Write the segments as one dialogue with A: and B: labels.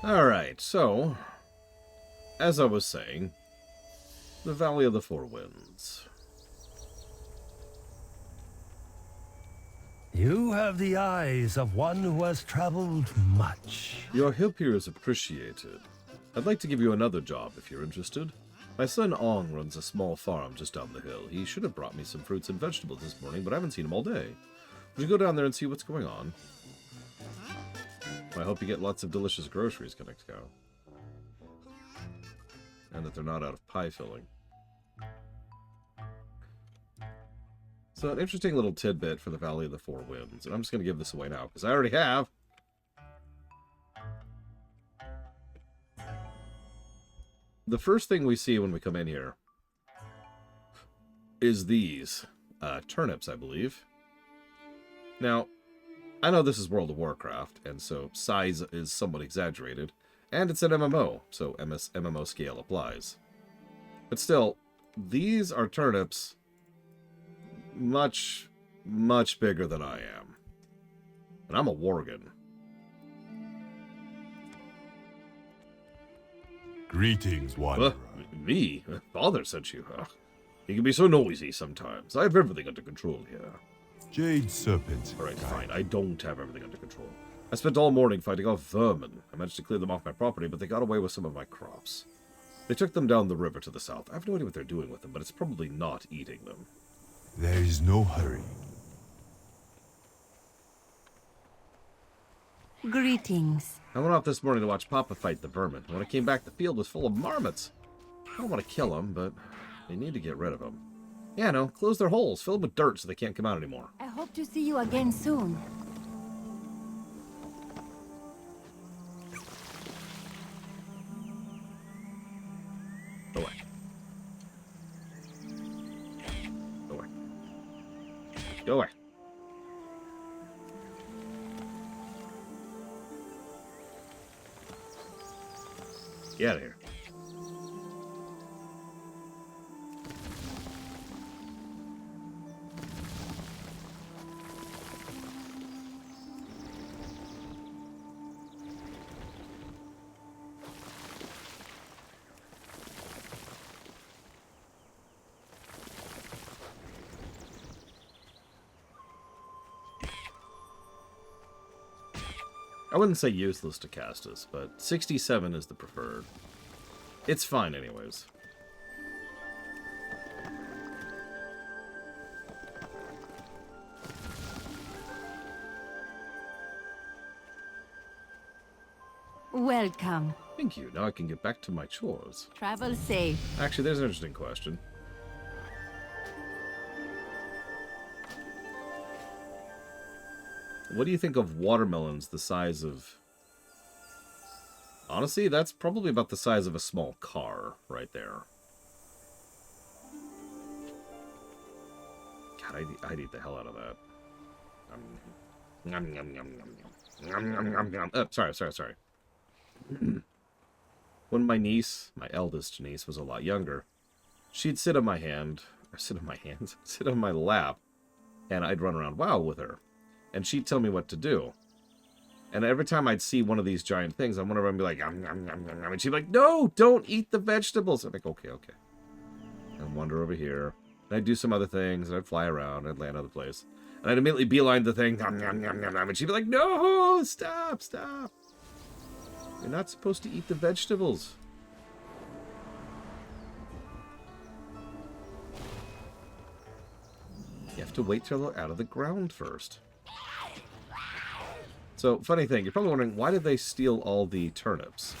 A: Alright, so, as I was saying, the Valley of the Four Winds.
B: You have the eyes of one who has traveled much.
A: Your help here is appreciated. I'd like to give you another job if you're interested. My son Ong runs a small farm just down the hill. He should have brought me some fruits and vegetables this morning, but I haven't seen him all day. Would you go down there and see what's going on? I hope you get lots of delicious groceries, Konexko. And that they're not out of pie filling. So an interesting little tidbit for the Valley of the Four Winds. And I'm just going to give this away now, because I already have. The first thing we see when we come in here is these turnips, I believe. Now, I know this is World of Warcraft, and so size is somewhat exaggerated. And it's an MMO, so MMO scale applies. But still, these are turnips much, much bigger than I am. And I'm a Worgen.
C: Greetings, Wanderer.
A: Me? Father sent you, huh? You can be so noisy sometimes. I have everything under control here.
C: Jade Serpent.
A: Alright, fine. I don't have everything under control. I spent all morning fighting off vermin. I managed to clear them off my property, but they got away with some of my crops. They took them down the river to the south. I have no idea what they're doing with them, but it's probably not eating them.
C: There is no hurry.
D: Greetings.
A: I went off this morning to watch Papa fight the vermin. When I came back, the field was full of marmots. I don't want to kill them, but they need to get rid of them. Yeah, no, close their holes, fill them with dirt so they can't come out anymore.
D: I hope to see you again soon.
A: Go away. Go away. Go away. Get out of here. I wouldn't say useless to Castus, but 67 is the preferred. It's fine anyways.
D: Welcome.
A: Thank you. Now I can get back to my chores.
D: Travel safe.
A: Actually, there's an interesting question. What do you think of watermelons the size of... Honestly, that's probably about the size of a small car right there. God, I'd eat the hell out of that. Sorry. When my niece, my eldest niece, was a lot younger, she'd sit on my lap, and I'd run around WoW with her. And she'd tell me what to do. And every time I'd see one of these giant things, I'd want to run and be like, and she'd be like, no, don't eat the vegetables. I'm like, okay. And wander over here. And I'd do some other things, and I'd fly around, and I'd land other place. And I'd immediately beeline the thing, and she'd be like, no, stop. You're not supposed to eat the vegetables. You have to wait till they're out of the ground first. So, funny thing, you're probably wondering, why did they steal all the turnips?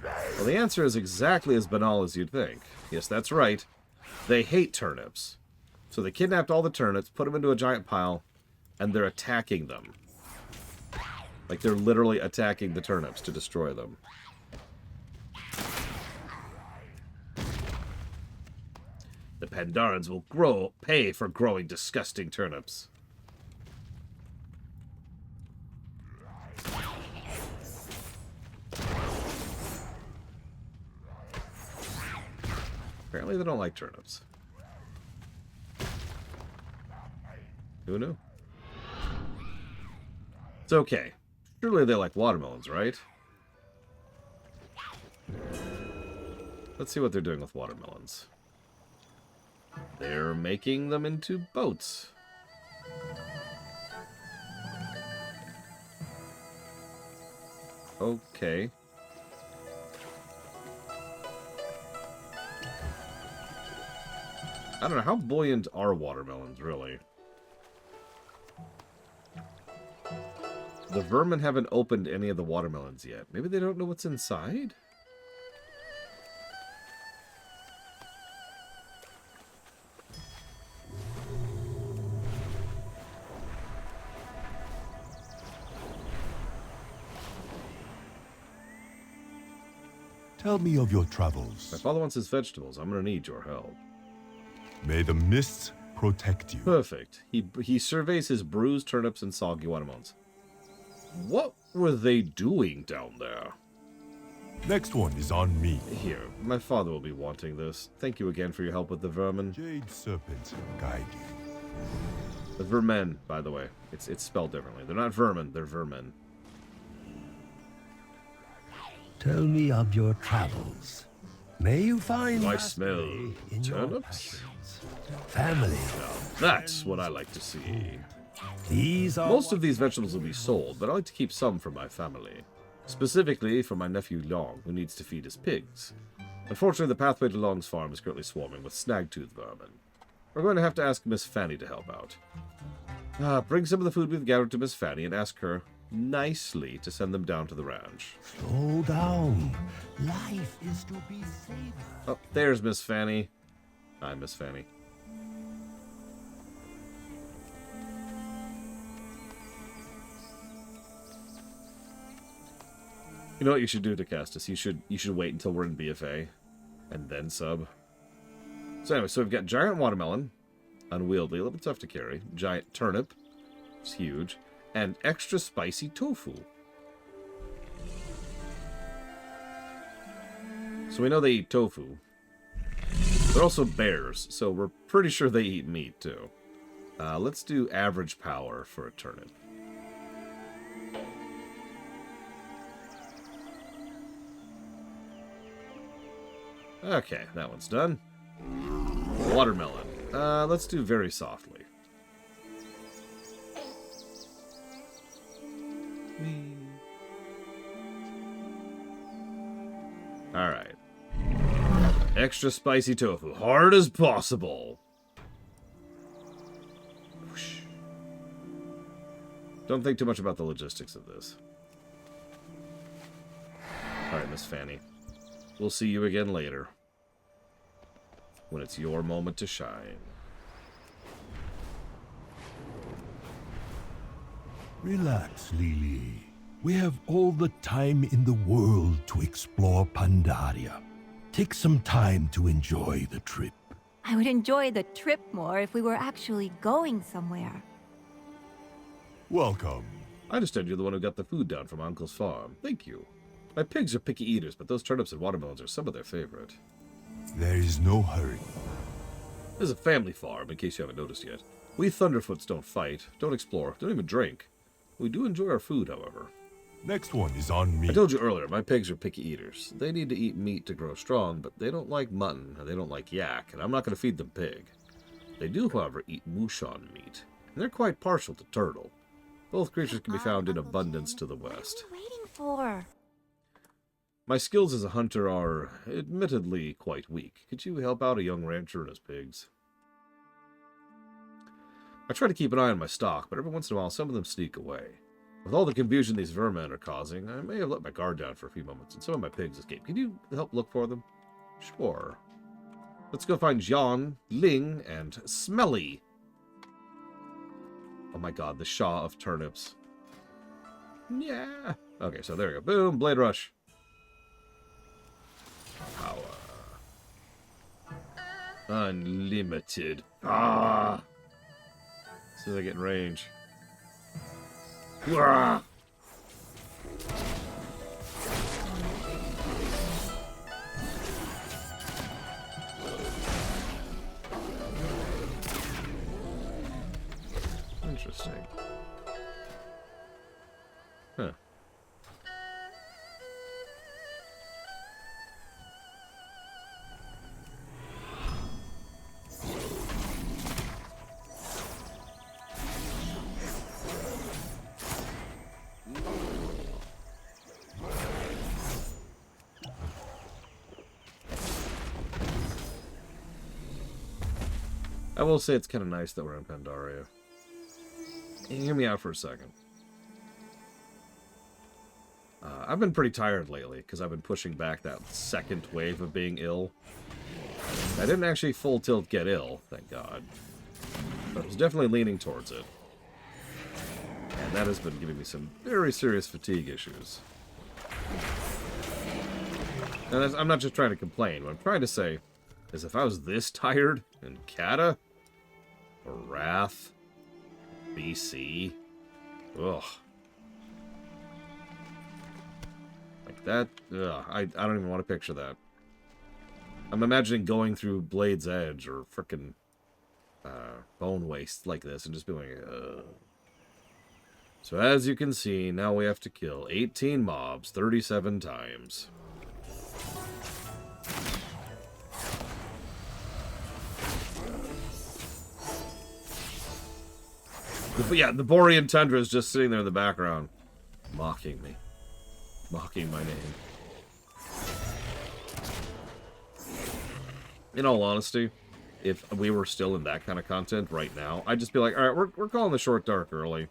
A: Well, the answer is exactly as banal as you'd think. Yes, that's right. They hate turnips. So they kidnapped all the turnips, put them into a giant pile, and they're attacking them. Like, they're literally attacking the turnips to destroy them. The Pandarans will pay for growing disgusting turnips. Apparently they don't like turnips. Who knew? It's okay. Surely they like watermelons, right? Let's see what they're doing with watermelons. They're making them into boats. Okay. I don't know, how buoyant are watermelons, really? The vermin haven't opened any of the watermelons yet. Maybe they don't know what's inside?
C: Tell me of your travels.
A: My father wants his vegetables. I'm gonna need your help.
C: May the mists protect you.
A: Perfect. He surveys his bruised turnips and soggy watermelons. What were they doing down there?
C: Next one is on me.
A: Here, my father will be wanting this. Thank you again for your help with the vermin.
C: Jade serpents guide you.
A: The vermin, by the way. It's spelled differently. They're not vermin, they're vermin.
B: Tell me of your travels. May you find
A: I
B: mastery
A: smell
B: in your
A: turnips.
B: passions. Family.
A: Now, that's what I like to see.
B: These are
A: Most of these vegetables will be sold, but I like to keep some for my family. Specifically for my nephew Long, who needs to feed his pigs. Unfortunately, the pathway to Long's farm is currently swarming with snag-tooth vermin. We're going to have to ask Miss Fanny to help out. Bring some of the food we've gathered to Miss Fanny and ask her nicely to send them down to the ranch.
B: slow down. Life is to be savored.
A: Oh, there's Miss Fanny. Hi, Miss Fanny. You know what you should do, Decastus? You should wait until we're in BFA, and then sub. So anyway, so we've got giant watermelon, unwieldy, a little bit tough to carry. Giant turnip, it's huge, and extra spicy tofu. So we know they eat tofu. They're also bears, so we're pretty sure they eat meat too. Let's do average power for a turnip. Okay, that one's done. Watermelon. Let's do very softly. Alright. Extra spicy tofu. Hard as possible. Whoosh. Don't think too much about the logistics of this. Alright, Miss Fanny. We'll see you again later. When it's your moment to shine.
B: Relax, Lily. We have all the time in the world to explore Pandaria. Take some time to enjoy the trip.
D: I would enjoy the trip more if we were actually going somewhere.
C: Welcome.
A: I understand you're the one who got the food down from Uncle's farm. Thank you. My pigs are picky eaters, but those turnips and watermelons are some of their favorite.
C: There is no hurry.
A: This is a family farm, in case you haven't noticed yet. We Thunderfoots don't fight, don't explore, don't even drink. We do enjoy our food, however.
C: Next one is on me.
A: I told you earlier, my pigs are picky eaters. They need to eat meat to grow strong, but they don't like mutton, and they don't like yak, and I'm not going to feed them pig. They do, however, eat Mushan meat, and they're quite partial to turtle. Both creatures can be found in abundance to the west.
D: What are you waiting for?
A: My skills as a hunter are, admittedly, quite weak. Could you help out a young rancher and his pigs? I try to keep an eye on my stock, but every once in a while some of them sneak away. With all the confusion these vermin are causing, I may have let my guard down for a few moments, and some of my pigs escape. Can you help look for them? Sure. Let's go find Jan, Ling, and Smelly. Oh my god, the Shah of turnips. Yeah. Okay, so there we go. Boom, Blade Rush. Power. Unlimited. Ah! As soon as I get in range. Wah! Interesting. Huh. I will say it's kind of nice that we're in Pandaria. Hear me out for a second. I've been pretty tired lately because I've been pushing back that second wave of being ill. I didn't actually full tilt get ill, thank God. But I was definitely leaning towards it. And that has been giving me some very serious fatigue issues. And I'm not just trying to complain. What I'm trying to say is if I was this tired in Kata, or Wrath, BC, ugh. Like that, ugh, I don't even want to picture that. I'm imagining going through Blade's Edge or frickin' Bone Waste like this and just being like, ugh. So as you can see, now we have to kill 18 mobs 37 times. Yeah, the Borean Tundra is just sitting there in the background, mocking me. Mocking my name. In all honesty, if we were still in that kind of content right now, I'd just be like, alright, we're calling the short dark early.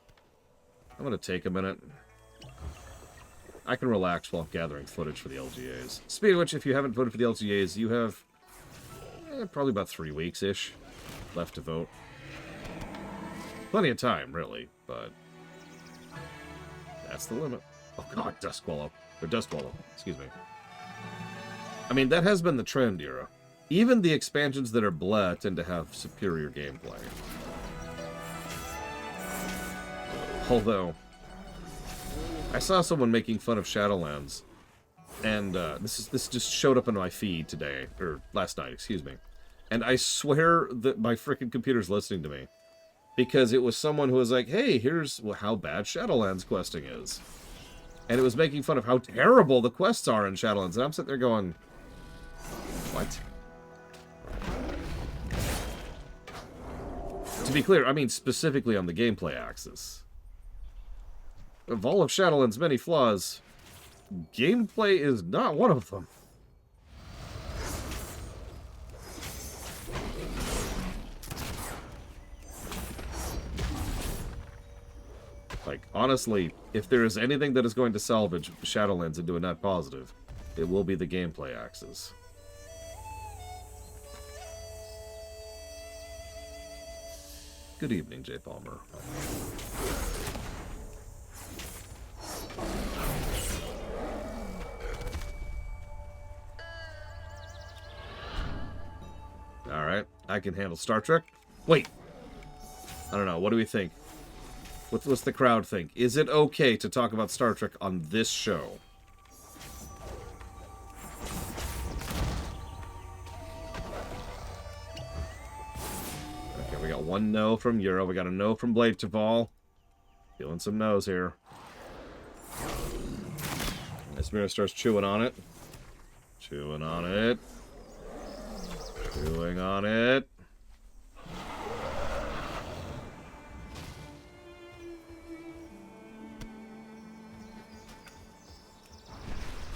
A: I'm gonna take a minute. I can relax while gathering footage for the LGAs. Speaking of which, if you haven't voted for the LGAs, you have probably about 3 weeks-ish left to vote. Plenty of time, really, but that's the limit. Oh god, Dust Swallow. Or Dust Swallow, excuse me. I mean, that has been the trend era. Even the expansions that are blah tend to have superior gameplay. Although, I saw someone making fun of Shadowlands, and this just showed up on my feed today, or last night, excuse me. And I swear that my freaking computer's listening to me. Because it was someone who was like, hey, here's how bad Shadowlands questing is. And it was making fun of how terrible the quests are in Shadowlands. And I'm sitting there going, what? To be clear, I mean specifically on the gameplay axis. Of all of Shadowlands' many flaws, gameplay is not one of them. Like, honestly, if there is anything that is going to salvage Shadowlands into a net positive, it will be the gameplay axis. Good evening, J. Palmer. Alright, I can handle Star Trek. Wait! I don't know, what do we think? What's the crowd think? Is it okay to talk about Star Trek on this show? Okay, we got one no from Euro. We got a no from Blade Taval. Feeling some no's here. This mirror starts chewing on it. Chewing on it. Chewing on it.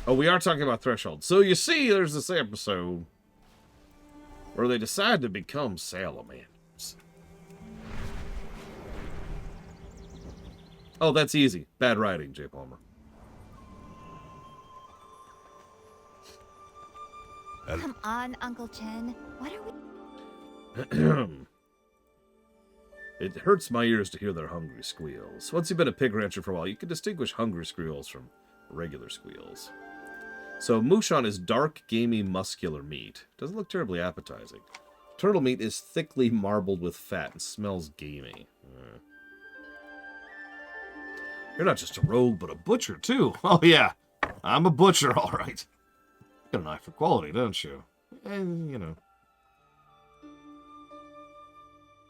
A: Oh, we are talking about Threshold. So you see, there's this episode where they decide to become salamanders. Oh, that's easy. Bad writing, J. Palmer.
D: Come on, Uncle Chen. What are we...
A: It hurts my ears to hear their hungry squeals. Once you've been a pig rancher for a while, you can distinguish hungry squeals from regular squeals. So Mushan is dark, gamey, muscular meat. Doesn't look terribly appetizing. Turtle meat is thickly marbled with fat and smells gamey. You're not just a rogue, but a butcher, too. Oh, yeah. I'm a butcher, all right. Got an eye for quality, don't you? And, you know.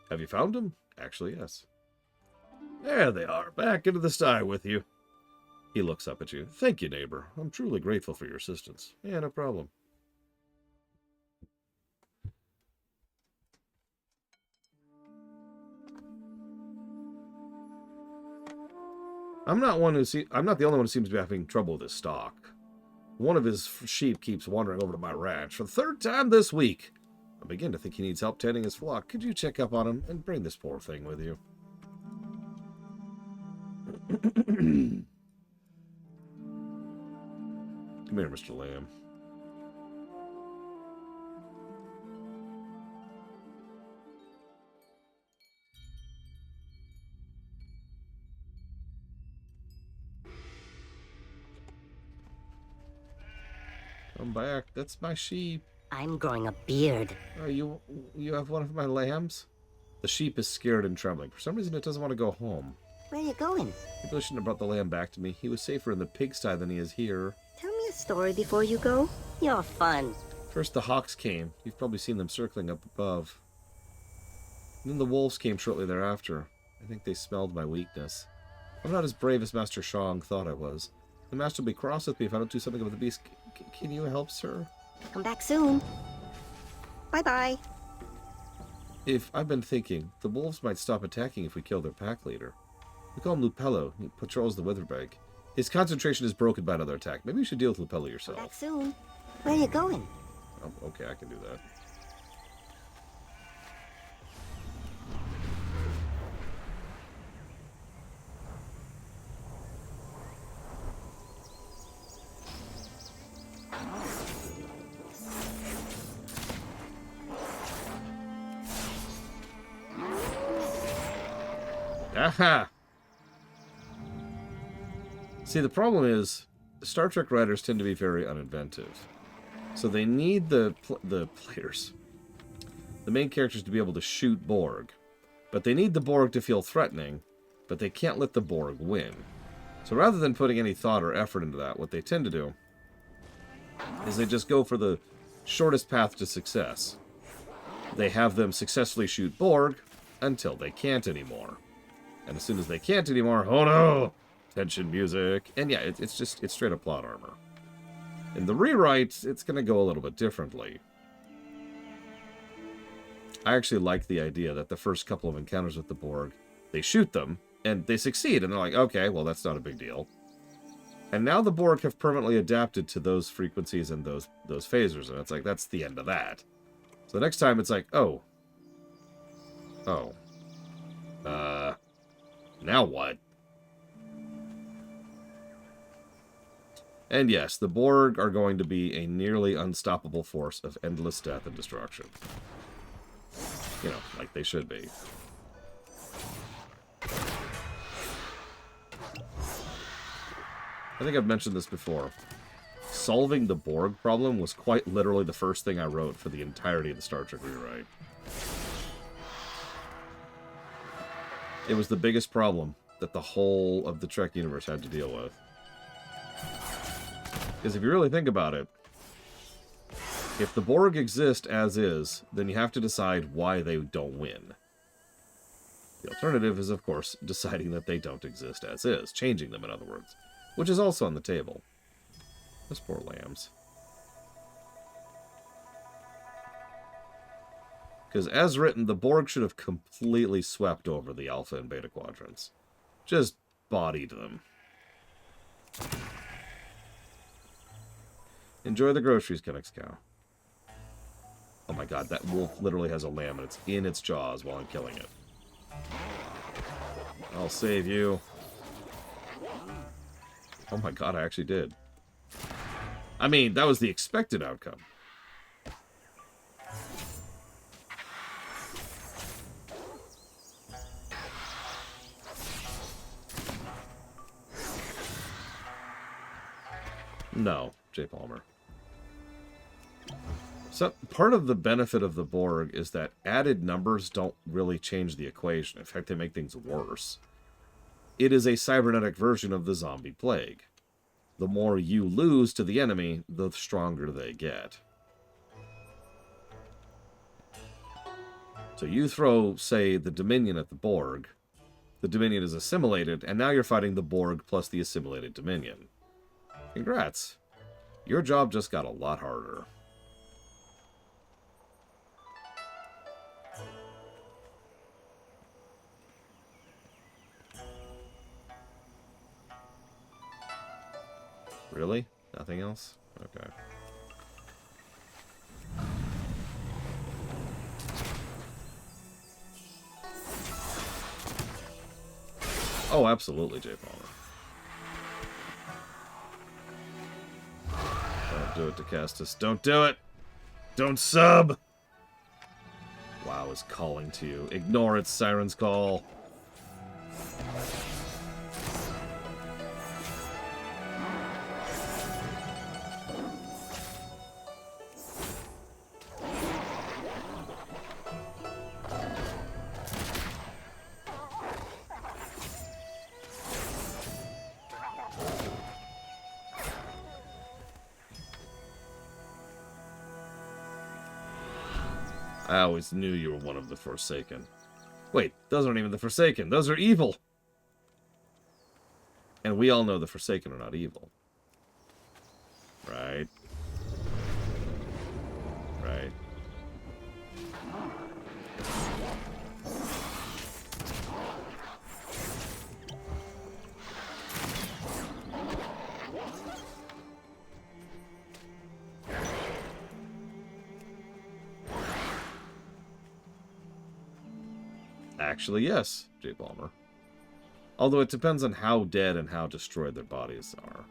A: Have you found them? Actually, yes. There they are, back into the sty with you. He looks up at you. Thank you, neighbor. I'm truly grateful for your assistance. Yeah, no problem. I'm not the only one who seems to be having trouble with his stock. One of his sheep keeps wandering over to my ranch for the 3rd time this week. I begin to think he needs help tending his flock. Could you check up on him and bring this poor thing with you? Come here, Mr. Lamb. Come back. That's my sheep.
E: I'm growing a beard.
A: Oh, you have one of my lambs? The sheep is scared and trembling. For some reason, it doesn't want to go home.
E: Where are you going?
A: You really shouldn't have brought the lamb back to me. He was safer in the pigsty than he is here.
E: Tell me a story before you go. You're fun.
A: First, the hawks came. You've probably seen them circling up above. And then the wolves came shortly thereafter. I think they smelled my weakness. I'm not as brave as Master Shang thought I was. The master will be cross with me if I don't do something about the beast. Can you help, sir?
E: Come back soon. Bye-bye.
A: If I've been thinking, the wolves might stop attacking if we kill their pack leader. We call him Lupello. He patrols the Witherbank. His concentration is broken by another attack. Maybe you should deal with Lupello
E: Come
A: yourself.
E: back soon. Where are you going?
A: Oh, okay, I can do that. Aha! See, the problem is, Star Trek writers tend to be very uninventive. So they need the players, the main characters, to be able to shoot Borg. But they need the Borg to feel threatening, but they can't let the Borg win. So rather than putting any thought or effort into that, what they tend to do is they just go for the shortest path to success. They have them successfully shoot Borg until they can't anymore. And as soon as they can't anymore, oh no! Tension music. And yeah, it's straight up plot armor. In the rewrite, it's going to go a little bit differently. I actually like the idea that the first couple of encounters with the Borg, they shoot them, and they succeed, and they're like, okay, well, that's not a big deal. And now the Borg have permanently adapted to those frequencies and those phasers, and it's like, that's the end of that. So the next time, it's like, oh. Now what? And yes, the Borg are going to be a nearly unstoppable force of endless death and destruction. You know, like they should be. I think I've mentioned this before. Solving the Borg problem was quite literally the first thing I wrote for the entirety of the Star Trek rewrite. It was the biggest problem that the whole of the Trek universe had to deal with. Because if you really think about it, if the Borg exist as is, then you have to decide why they don't win. The alternative is, of course, deciding that they don't exist as is. Changing them, in other words. Which is also on the table. Those poor lambs. Because as written, the Borg should have completely swept over the Alpha and Beta quadrants. Just bodied them. Enjoy the groceries, Kennex Cow. Oh my god, that wolf literally has a lamb and it's in its jaws while I'm killing it. I'll save you. Oh my god, I actually did. I mean, that was the expected outcome. No, J. Palmer. So, part of the benefit of the Borg is that added numbers don't really change the equation. In fact, they make things worse. It is a cybernetic version of the zombie plague. The more you lose to the enemy, the stronger they get. So you throw, say, the Dominion at the Borg. The Dominion is assimilated, and now you're fighting the Borg plus the assimilated Dominion. Congrats. Your job just got a lot harder. Really? Nothing else? Okay. Oh, absolutely, J. Palmer. Don't do it, DeCastis. Don't do it! Don't sub! WoW is calling to you. Ignore its siren's call. I always knew you were one of the Forsaken. Wait, those aren't even the Forsaken. Those are evil. And we all know the Forsaken are not evil. Right? Right. Actually, yes, J. Palmer. Although it depends on how dead and how destroyed their bodies are.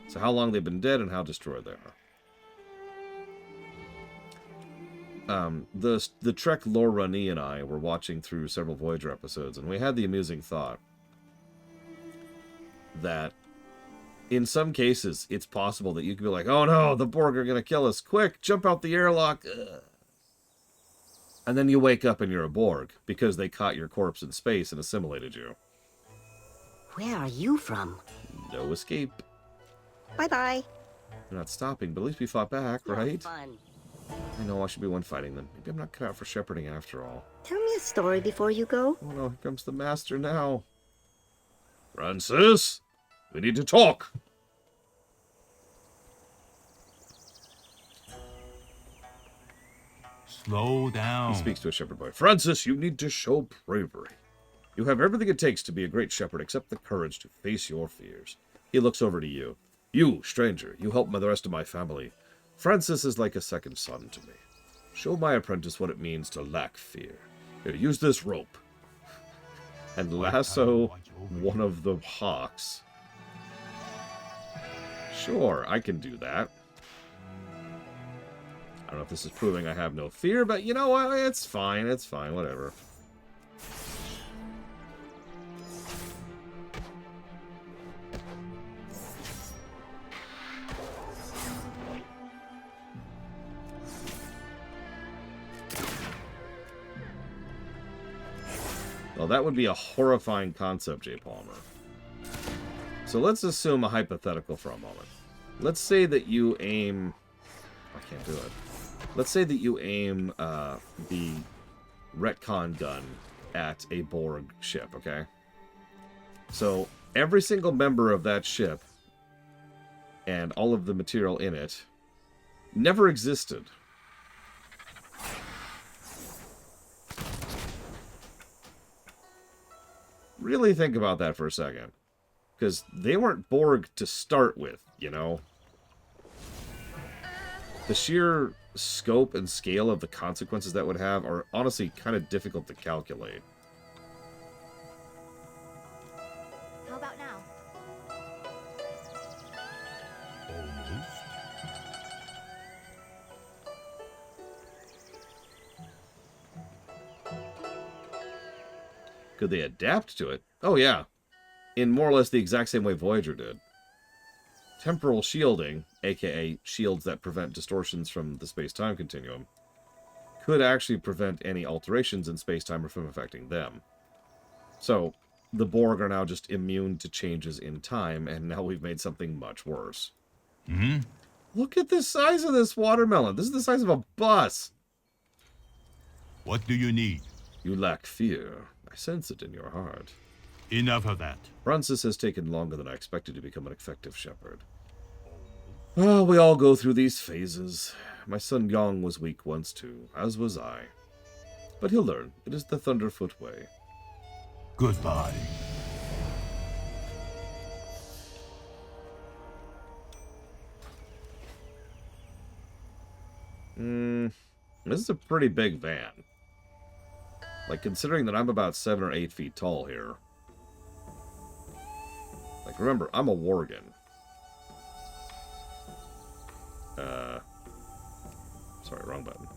A: So how long they've been dead and how destroyed they are. The Trek lore runny and I were watching through several Voyager episodes, and we had the amusing thought that in some cases it's possible that you could be like, oh no, the Borg are going to kill us. Quick, jump out the airlock. Ugh. And then you wake up and you're a Borg because they caught your corpse in space and assimilated you.
E: Where are you from?
A: No escape.
E: Bye-bye.
A: You're not stopping, but at least we fought back,
E: You're
A: right?
E: fun.
A: I know I should be one fighting them. Maybe I'm not cut out for shepherding after all.
E: Tell me a story before you go.
A: Oh no, here comes the master now. Francis, we need to talk.
C: Slow down.
A: He speaks to a shepherd boy. Francis, you need to show bravery. You have everything it takes to be a great shepherd except the courage to face your fears. He looks over to you. You, stranger, you help the rest of my family. Francis is like a second son to me. Show my apprentice what it means to lack fear. Here, use this rope. And lasso one of the hawks. Sure, I can do that. I don't know if this is proving I have no fear, but you know what? It's fine, whatever. Well, that would be a horrifying concept, J. Palmer. So let's assume a hypothetical for a moment. Let's say that you aim... I can't do it. Let's say that you aim the retcon gun at a Borg ship, okay? So every single member of that ship and all of the material in it never existed. Really think about that for a second. Because they weren't Borg to start with, you know? The sheer scope and scale of the consequences that would have are honestly kind of difficult to calculate.
D: How about now?
C: Almost.
A: Could they adapt to it? Oh, yeah. In more or less the exact same way Voyager did. Temporal shielding, aka shields that prevent distortions from the space-time continuum, could actually prevent any alterations in space-time or from affecting them. So, the Borg are now just immune to changes in time, and now we've made something much worse.
C: Hmm?
A: Look at the size of this watermelon. This is the size of a bus.
C: What do you need?
A: You lack fear. I sense it in your heart.
C: Enough of that.
A: Francis has taken longer than I expected to become an effective shepherd. Well, we all go through these phases. My son Yong was weak once too, as was I. But he'll learn. It is the Thunderfoot way.
B: Goodbye.
A: This is a pretty big van. Like, considering that I'm about 7 or 8 feet tall here. Remember, I'm a worgen. Sorry, wrong button.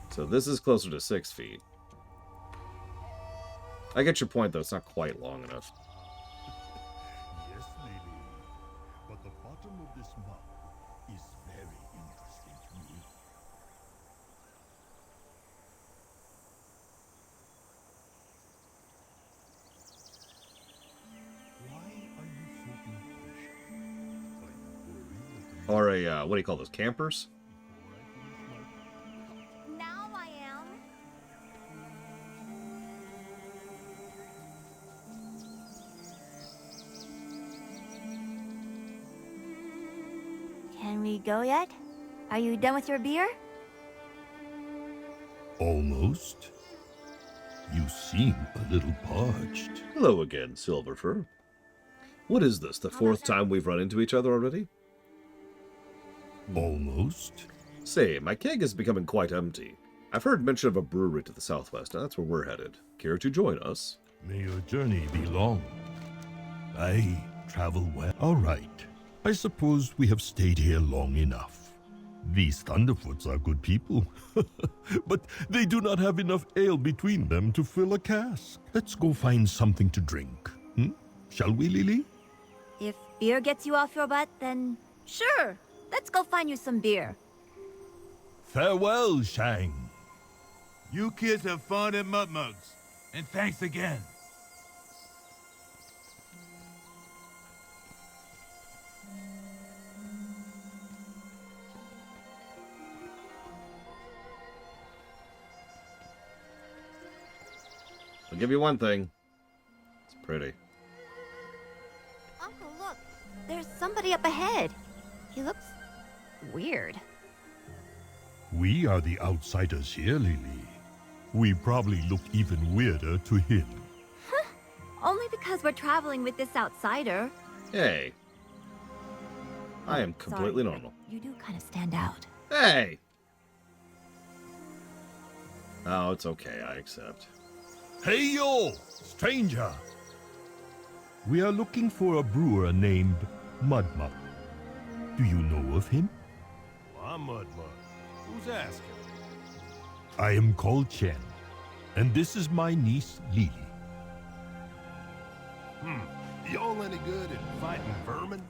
A: So this is closer to 6 feet. I get your point, though. It's not quite long enough.
B: Yes, lady. But the bottom of this map is very interesting to me. Why are you so impatient? Are you worried that the
A: Or what do you call those? Campers?
B: before I finish my
D: Now I am. Can we go yet? Are you done with your beer?
B: Almost. You seem a little parched.
A: Hello again, Silverfur. What is this, the fourth time we've run into each other already?
B: Almost.
A: Say, my keg is becoming quite empty. I've heard mention of a brewery to the southwest, and that's where we're headed. Care to join us?
B: May your journey be long. I travel well. All right. I suppose we have stayed here long enough. These Thunderfoots are good people, but they do not have enough ale between them to fill a cask. Let's go find something to drink. Shall we, Lily?
D: If beer gets you off your butt, then sure. Let's go find you some beer.
B: Farewell, Shang.
F: You kids have fun at Mutmugs. And thanks again.
A: I'll give you one thing. It's pretty.
D: Uncle, look. There's somebody up ahead. He looks weird.
B: We are the outsiders here, Lily. We probably look even weirder to him.
D: Only because we're traveling with this outsider.
A: Hey. I am completely
D: Sorry,
A: normal.
D: You do kind of stand out.
A: Hey! Oh, it's okay. I accept.
B: Hey, yo, stranger. We are looking for a brewer named Mudmug. Do you know of him?
F: I'm Mudmug. Who's asking?
B: I am called Chen, and this is my niece, Lily.
F: Y'all any good at fighting vermin?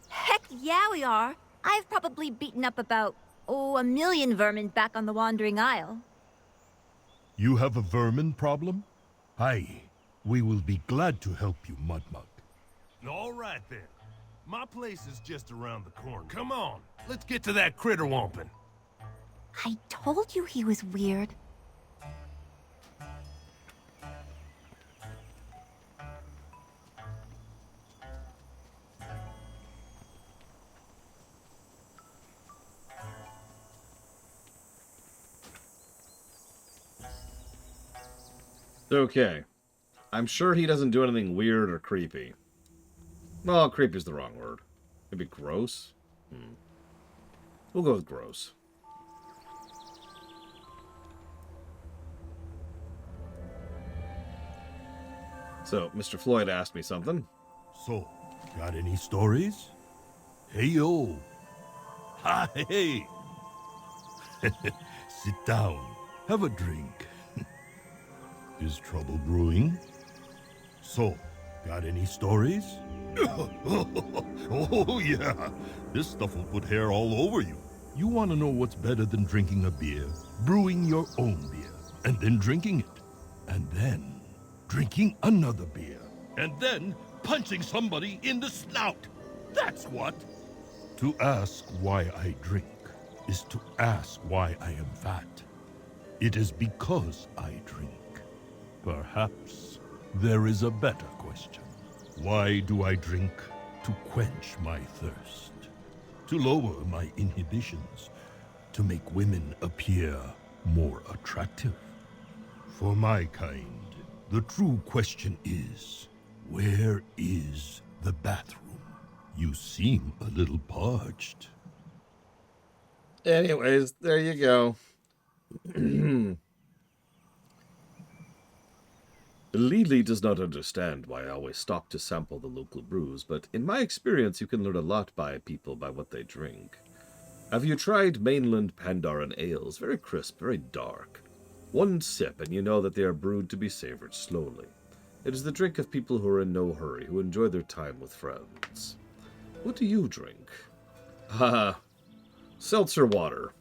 D: Heck yeah, we are. I've probably beaten up about, 1,000,000 vermin back on the Wandering Isle.
B: You have a vermin problem? Aye, we will be glad to help you, Mudmug.
F: All right then. My place is just around the corner. Come on, let's get to that critter womping.
D: I told you he was weird.
A: Okay. I'm sure he doesn't do anything weird or creepy. Well, creepy is the wrong word. Maybe gross? We'll go with gross. So, Mr. Floyd asked me something.
B: So, got any stories? Hey, yo. Hi, hey. Sit down. Have a drink. Is trouble brewing? So, got any stories? Oh, yeah. This stuff will put hair all over you. You want to know what's better than drinking a beer? Brewing your own beer, and then drinking it. And then drinking another beer. And then punching somebody in the snout. That's what. To ask why I drink is to ask why I am fat. It is because I drink. Perhaps there is a better question. Why do I drink? To quench my thirst, to lower my inhibitions, to make women appear more attractive. For my kind, the true question is, where is the bathroom? You seem a little parched.
A: Anyways, there you go. Lily does not understand why I always stop to sample the local brews, but in my experience you can learn a lot by people by what they drink. Have you tried mainland Pandaran ales? Very crisp, very dark. One sip and you know that they are brewed to be savored slowly. It is the drink of people who are in no hurry, who enjoy their time with friends. What do you drink? Haha. Seltzer water.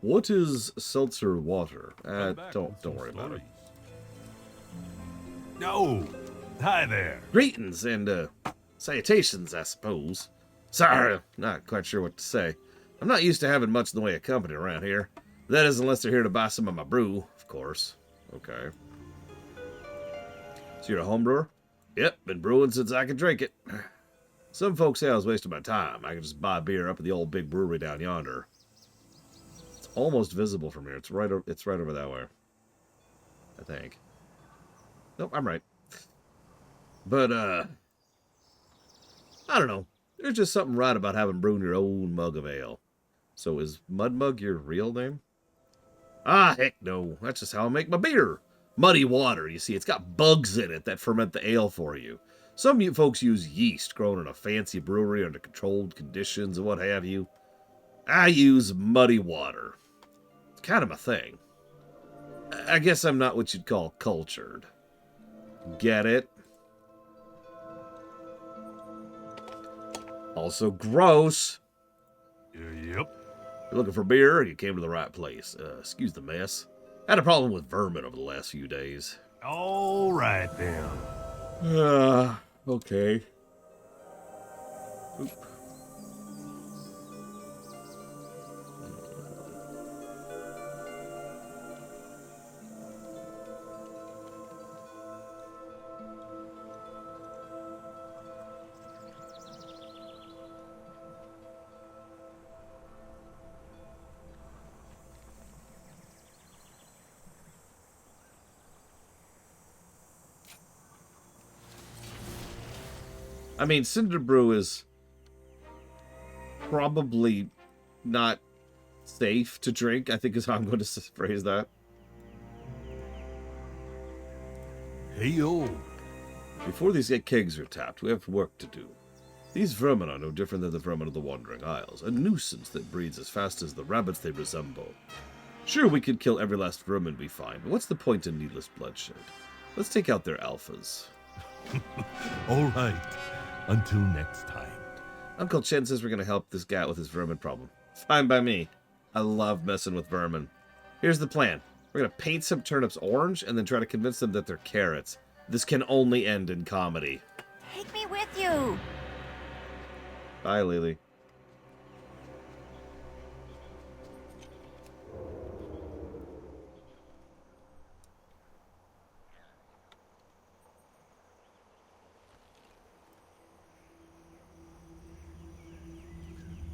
A: What is seltzer water? Don't worry about it.
F: No. Hi there.
A: Greetings and salutations, I suppose. Sorry, not quite sure what to say. I'm not used to having much in the way of company around here. That is, unless they're here to buy some of my brew, of course. Okay. So you're a home brewer? Yep, been brewing since I could drink it. Some folks say I was wasting my time. I could just buy beer up at the old big brewery down yonder. It's almost visible from here. It's right over that way. I think. Nope, I'm right. But, I don't know. There's just something right about having brewed your own mug of ale. So is Mud Mug your real name? Ah, heck no. That's just how I make my beer. Muddy water, you see. It's got bugs in it that ferment the ale for you. Some of you folks use yeast grown in a fancy brewery under controlled conditions and what have you. I use muddy water. It's kind of my thing. I guess I'm not what you'd call cultured. Get it? Also gross.
F: Yep.
A: You're looking for beer, you came to the right place. Excuse the mess. I had a problem with vermin over the last few days.
F: All right, then.
A: Okay. Oop. I mean, Cinder Brew is probably not safe to drink, I think is how I'm going to phrase that.
F: Hey, yo.
A: Before these kegs are tapped, we have work to do. These vermin are no different than the vermin of the Wandering Isles, a nuisance that breeds as fast as the rabbits they resemble. Sure, we could kill every last vermin we find, but what's the point in needless bloodshed? Let's take out their alphas.
B: All right. Until next time.
A: Uncle Chen says we're going to help this guy with his vermin problem. Fine by me. I love messing with vermin. Here's the plan. We're going to paint some turnips orange and then try to convince them that they're carrots. This can only end in comedy.
D: Take me with you.
A: Bye, Lily.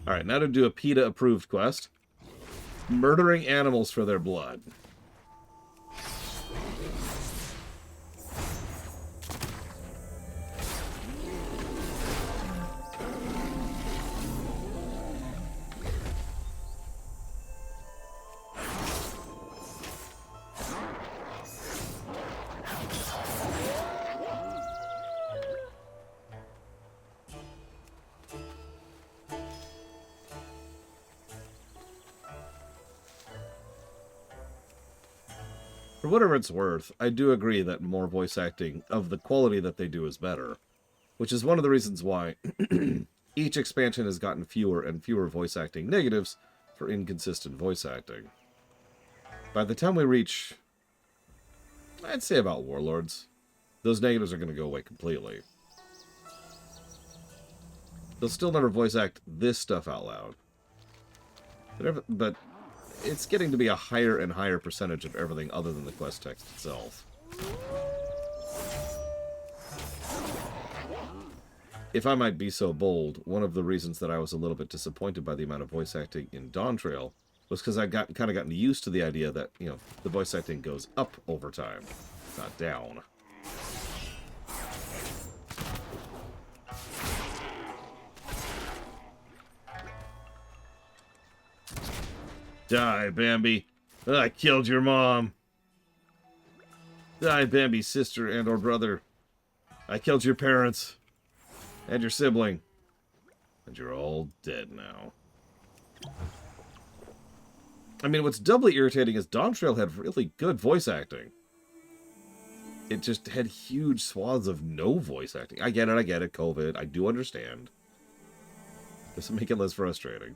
A: Alright, now to do a PETA-approved quest. Murdering animals for their blood. For whatever it's worth, I do agree that more voice acting of the quality that they do is better. Which is one of the reasons why each expansion has gotten fewer and fewer voice acting negatives for inconsistent voice acting. By the time we reach, I'd say about Warlords, those negatives are going to go away completely. They'll still never voice act this stuff out loud. But it's getting to be a higher and higher percentage of everything other than the quest text itself. If I might be so bold, one of the reasons that I was a little bit disappointed by the amount of voice acting in Dawn Trail was because I kind of gotten used to the idea that, you know, the voice acting goes up over time, not down. Die, Bambi. I killed your mom. Die, Bambi's sister and or brother. I killed your parents. And your sibling. And you're all dead now. I mean, what's doubly irritating is Dawntrail had really good voice acting. It just had huge swaths of no voice acting. I get it, COVID. I do understand. Doesn't make it less frustrating.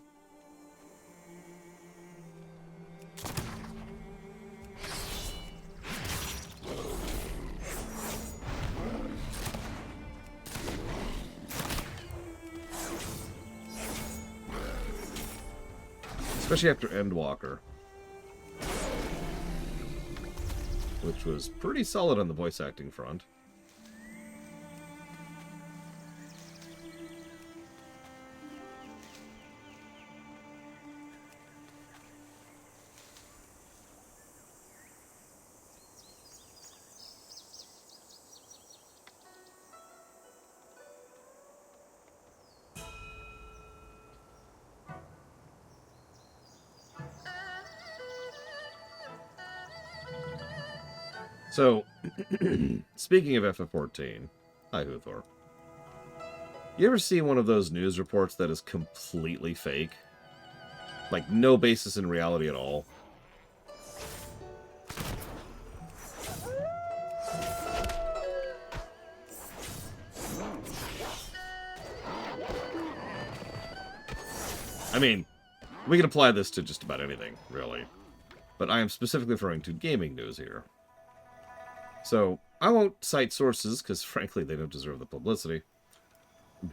A: Especially after Endwalker. Which was pretty solid on the voice acting front. So, speaking of FF14, hi Huthor. You ever see one of those news reports that is completely fake? Like, no basis in reality at all? I mean, we can apply this to just about anything, really. But I am specifically referring to gaming news here. So, I won't cite sources, because frankly they don't deserve the publicity.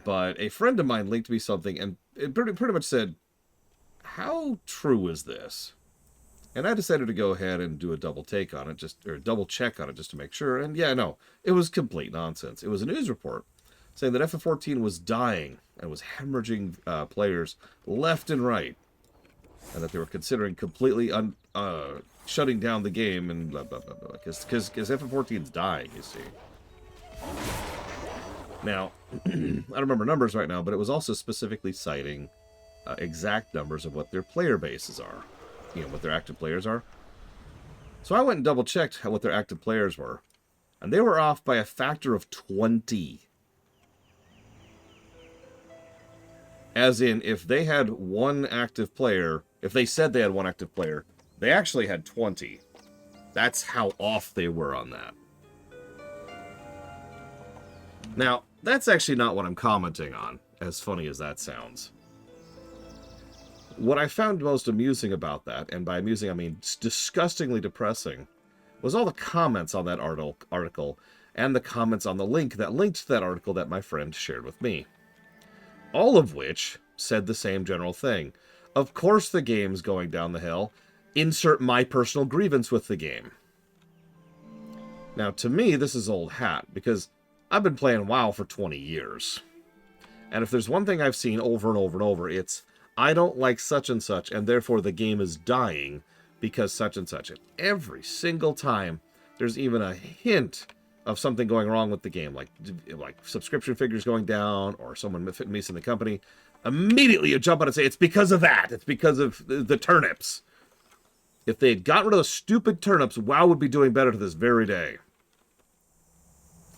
A: But a friend of mine linked me something, and it pretty much said, how true is this? And I decided to go ahead and do a double take on it, or double check on it just to make sure. And yeah, no, it was complete nonsense. It was a news report saying that FF14 was dying and was hemorrhaging players left and right. And that they were considering completely shutting down the game and blah, blah, blah, blah. Because FF14's dying, you see. Now, I don't remember numbers right now, but it was also specifically citing exact numbers of what their player bases are. You know, what their active players are. So I went and double-checked what their active players were. And they were off by a factor of 20. As in, if they had one active player, if they said they had one active player, they actually had 20. That's how off they were on that. Now, that's actually not what I'm commenting on, as funny as that sounds. What I found most amusing about that, and by amusing I mean disgustingly depressing, was all the comments on that article, and the comments on the link that linked to that article that my friend shared with me. All of which said the same general thing. Of course the game's going down the hill. Insert my personal grievance with the game. Now, to me, this is old hat, because I've been playing WoW for 20 years. And if there's one thing I've seen over and over and over, it's, I don't like such and such, and therefore the game is dying because such and such. And every single time, there's even a hint of something going wrong with the game, like subscription figures going down, or someone missing the company, immediately you jump on and say, it's because of that. It's because of the turnips. If they had gotten rid of those stupid turnips, WoW would be doing better to this very day.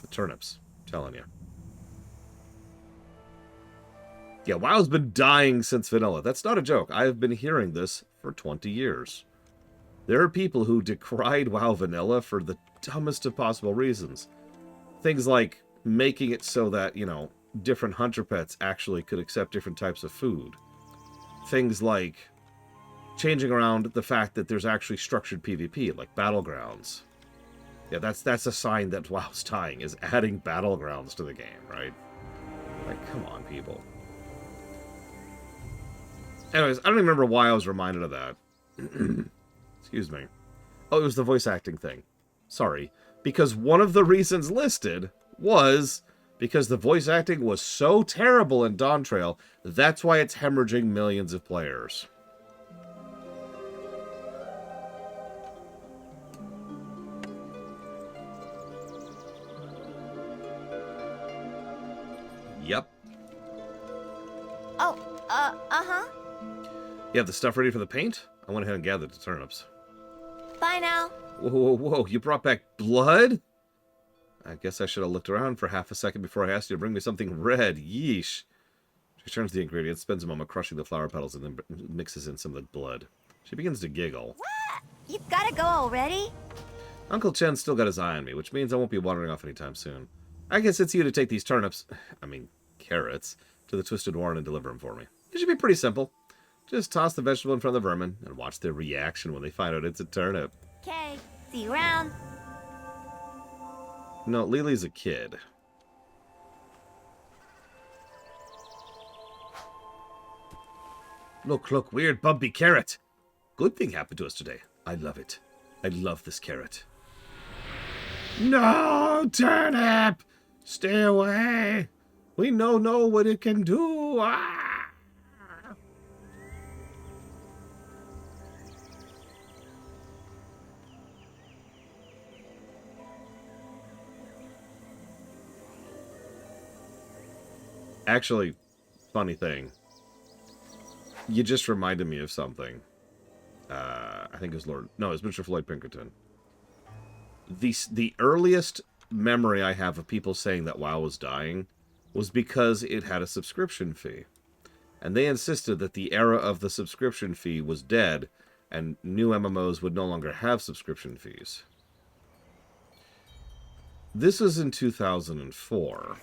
A: The turnips, I'm telling you. Yeah, WoW's been dying since vanilla. That's not a joke. I have been hearing this for 20 years. There are people who decried WoW vanilla for the dumbest of possible reasons. Things like making it so that, you know, different hunter pets actually could accept different types of food. Things like changing around the fact that there's actually structured PvP, like battlegrounds. Yeah, that's a sign that WoW's dying, is adding battlegrounds to the game, right? Like, come on, people. Anyways, I don't even remember why I was reminded of that. Excuse me. Oh, it was the voice acting thing. Sorry. Because one of the reasons listed was because the voice acting was so terrible in Dawntrail, that's why it's hemorrhaging millions of players. Yep.
D: Oh, uh-huh.
A: You have the stuff ready for the paint? I went ahead and gathered the turnips.
D: Bye now.
A: Whoa, whoa, whoa. You brought back blood? I guess I should have looked around for half a second before I asked you to bring me something red. Yeesh. She turns the ingredients, spends a moment crushing the flower petals, and then mixes in some of the blood. She begins to giggle.
D: What? You've gotta go already?
A: Uncle Chen's still got his eye on me, which means I won't be wandering off anytime soon. I guess it's you to take these turnips, carrots, to the Twisted Warren and deliver them for me. It should be pretty simple. Just toss the vegetable in front of the vermin and watch their reaction when they find out it's a turnip.
D: Okay, see you around.
A: No, Lily's a kid. Look, look, weird bumpy carrot. Good thing happened to us today. I love it. I love this carrot. No, turnip! Stay away! We know what it can do! Ah! Actually, funny thing. You just reminded me of something. I think it was Lord... No, it was Mr. Floyd Pinkerton. The earliest memory I have of people saying that WoW was dying was because it had a subscription fee. And they insisted that the era of the subscription fee was dead, and new MMOs would no longer have subscription fees. This was in 2004.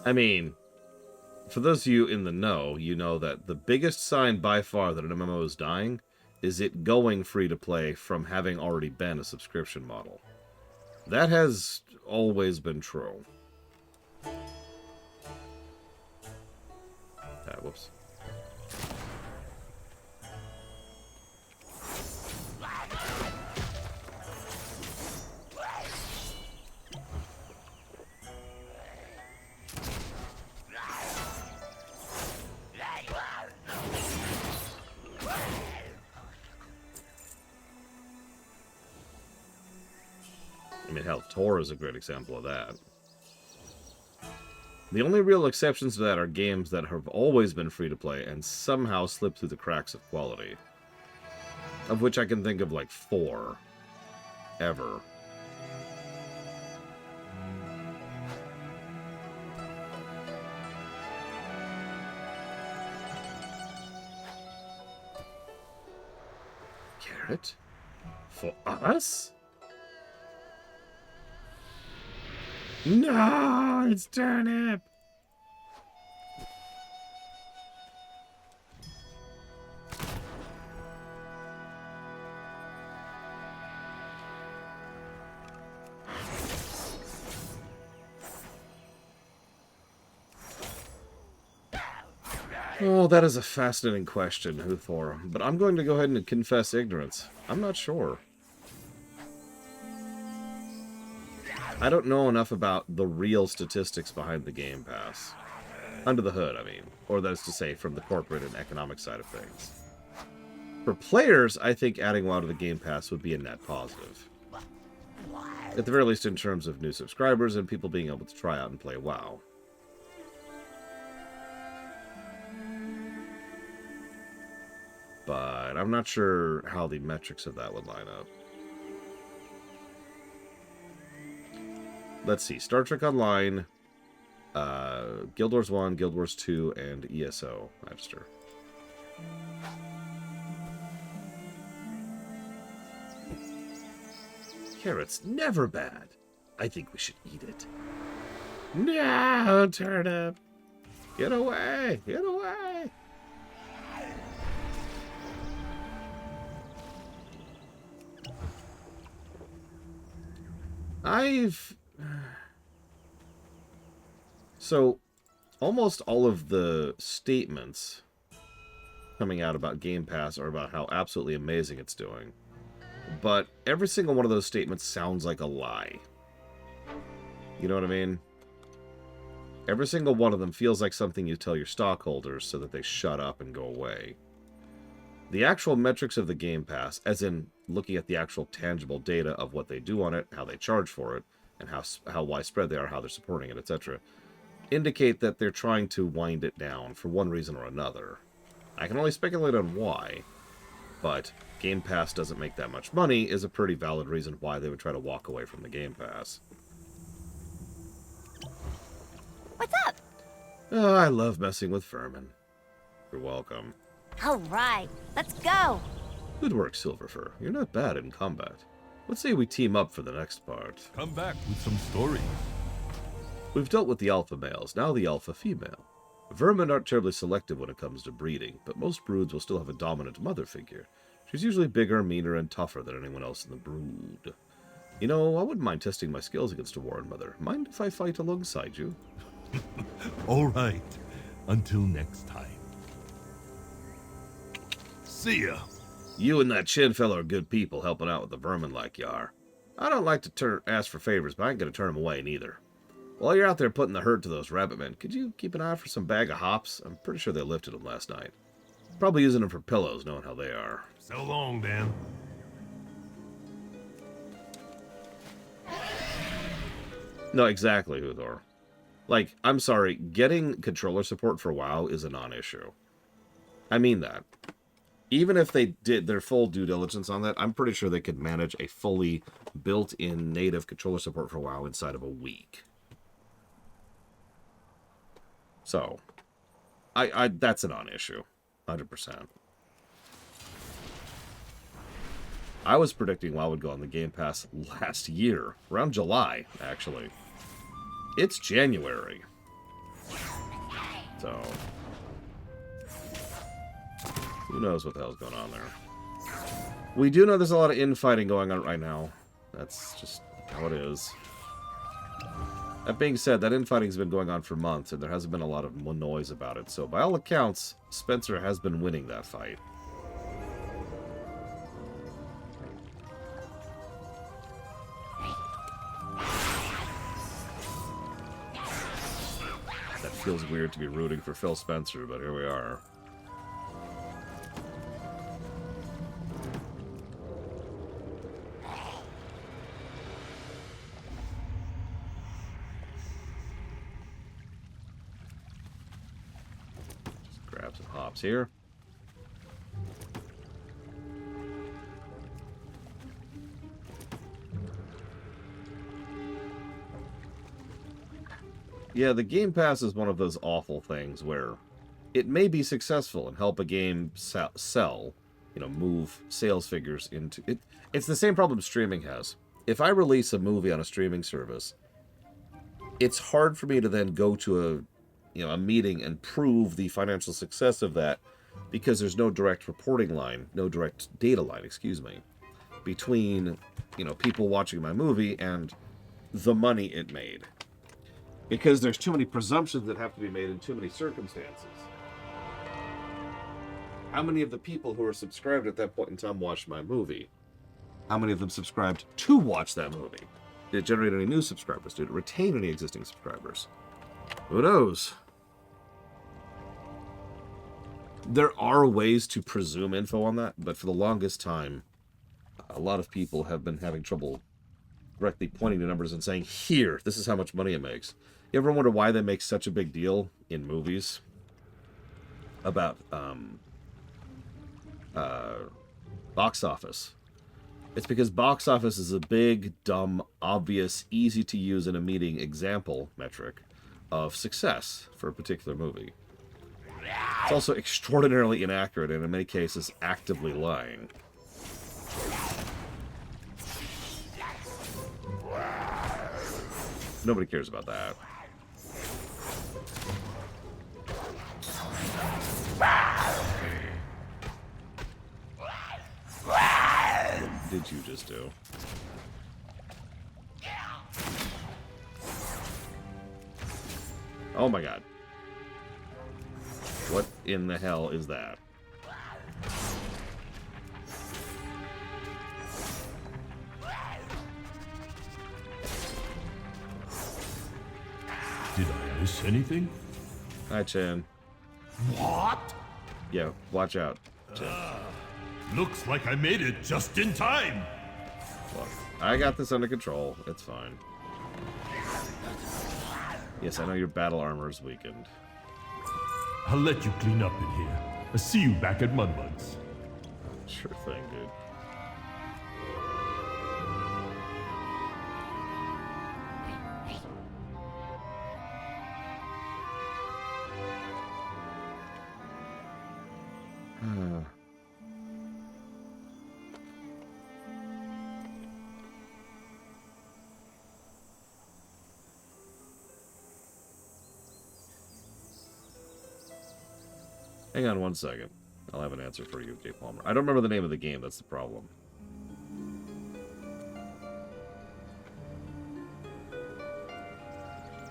A: I mean, for those of you in the know, you know that the biggest sign by far that an MMO is dying is it going free-to-play from having already been a subscription model. That has always been true. Whoops. I mean, hell, Tor is a great example of that. The only real exceptions to that are games that have always been free-to-play and somehow slip through the cracks of quality. Of which I can think of like 4. Ever. Carrot? For us? No, it's turnip. Oh, that is a fascinating question, Huthor. But I'm going to go ahead and confess ignorance. I'm not sure. I don't know enough about the real statistics behind the Game Pass. Under the hood, I mean. Or that is to say, from the corporate and economic side of things. For players, I think adding WoW to the Game Pass would be a net positive. At the very least in terms of new subscribers and people being able to try out and play WoW. But I'm not sure how the metrics of that would line up. Let's see. Star Trek Online, Guild Wars 1, Guild Wars 2, and ESO Magister. Carrot's never bad. I think we should eat it. No, turnip. Get away. Get away. So, almost all of the statements coming out about Game Pass are about how absolutely amazing it's doing. But every single one of those statements sounds like a lie. You know what I mean? Every single one of them feels like something you tell your stockholders so that they shut up and go away. The actual metrics of the Game Pass, as in looking at the actual tangible data of what they do on it, how they charge for it, and how widespread they are, how they're supporting it, etc., indicate that they're trying to wind it down for one reason or another. I can only speculate on why, but Game Pass doesn't make that much money is a pretty valid reason why they would try to walk away from the Game Pass.
D: What's up?
A: Oh, I love messing with vermin. You're welcome.
D: All right, let's go.
A: Good work, Silverfur. You're not bad in combat. Let's say we team up for the next part.
B: Come back with some stories.
A: We've dealt with the alpha males, now the alpha female. Vermin aren't terribly selective when it comes to breeding, but most broods will still have a dominant mother figure. She's usually bigger, meaner, and tougher than anyone else in the brood. You know, I wouldn't mind testing my skills against a Warren mother. Mind if I fight alongside you?
B: All right. Until next time.
F: See ya.
A: You and that Chin fellow are good people helping out with the vermin like you are. I don't like to ask for favors, but I ain't gonna turn them away neither. While you're out there putting the hurt to those rabbit men, could you keep an eye for some bag of hops? I'm pretty sure they lifted them last night. Probably using them for pillows, knowing how they are.
F: So long, Dan.
A: No, exactly, Huthor. Like, I'm sorry, getting controller support for WoW is a non-issue. I mean that. Even if they did their full due diligence on that, I'm pretty sure they could manage a fully built-in native controller support for WoW inside of a week. So, that's a non-issue. 100%. I was predicting WoW would go on the Game Pass last year. Around July, actually. It's January. So, who knows what the hell's going on there. We do know there's a lot of infighting going on right now. That's just how it is. That being said, that infighting's been going on for months, and there hasn't been a lot of noise about it. So, by all accounts, Spencer has been winning that fight. That feels weird to be rooting for Phil Spencer, but here we are. Grab some hops here. Yeah, the Game Pass is one of those awful things where it may be successful and help a game sell, you know, move sales figures into it. It's the same problem streaming has. If I release a movie on a streaming service, it's hard for me to then go to a meeting and prove the financial success of that because there's no direct reporting line, no direct data line, excuse me, between, people watching my movie and the money it made. Because there's too many presumptions that have to be made in too many circumstances. How many of the people who are subscribed at that point in time watched my movie? How many of them subscribed to watch that movie? Did it generate any new subscribers? Did it retain any existing subscribers? Who knows? There are ways to presume info on that, but for the longest time, a lot of people have been having trouble directly pointing to numbers and saying, here, this is how much money it makes. You ever wonder why they make such a big deal in movies about box office? It's because box office is a big, dumb, obvious, easy to use in a meeting example metric of success for a particular movie. It's also extraordinarily inaccurate and in many cases actively lying. Nobody cares about that. What did you just do? Oh my god. What in the hell is that?
B: miss anything?
A: Hi, Chen.
B: What?
A: Yeah, watch out, Chen.
B: Looks like I made it just in time.
A: Look, I got this under control. It's fine. Yes, I know your battle armor is weakened.
B: I'll let you clean up in here. I'll see you back at Mudmud's.
A: Sure thing, dude. Hang on one second. I'll have an answer for you, J. Palmer. I don't remember the name of the game, that's the problem.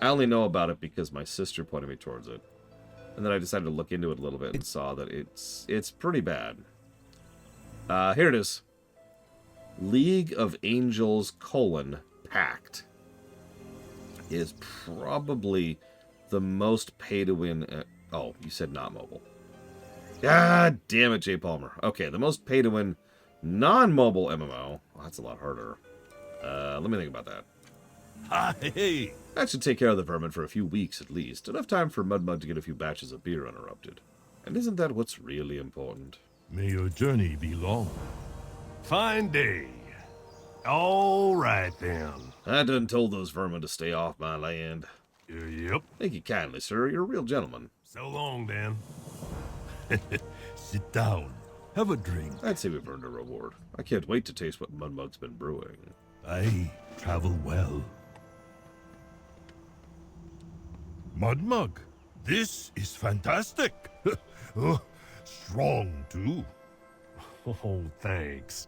A: I only know about it because my sister pointed me towards it. And then I decided to look into it a little bit and saw that it's pretty bad. Here it is. League of Angels, Pact. Is probably the most pay-to-win... oh, you said not mobile. God damn it, J. Palmer. Okay, the most pay-to-win non-mobile MMO. Well, that's a lot harder. Let me think about that.
B: Hey!
A: That should take care of the vermin for a few weeks at least. Enough time for Mudmug to get a few batches of beer uninterrupted. And isn't that what's really important?
B: May your journey be long.
F: Fine day. All right, then.
A: I done told those vermin to stay off my land.
F: Yep.
A: Thank you kindly, sir. You're a real gentleman.
F: So long, then.
B: Sit down. Have a drink.
A: I'd say we've earned a reward. I can't wait to taste what Mudmug's been brewing.
B: I travel well. Mudmug, this is fantastic. Oh, strong, too.
F: Oh, thanks.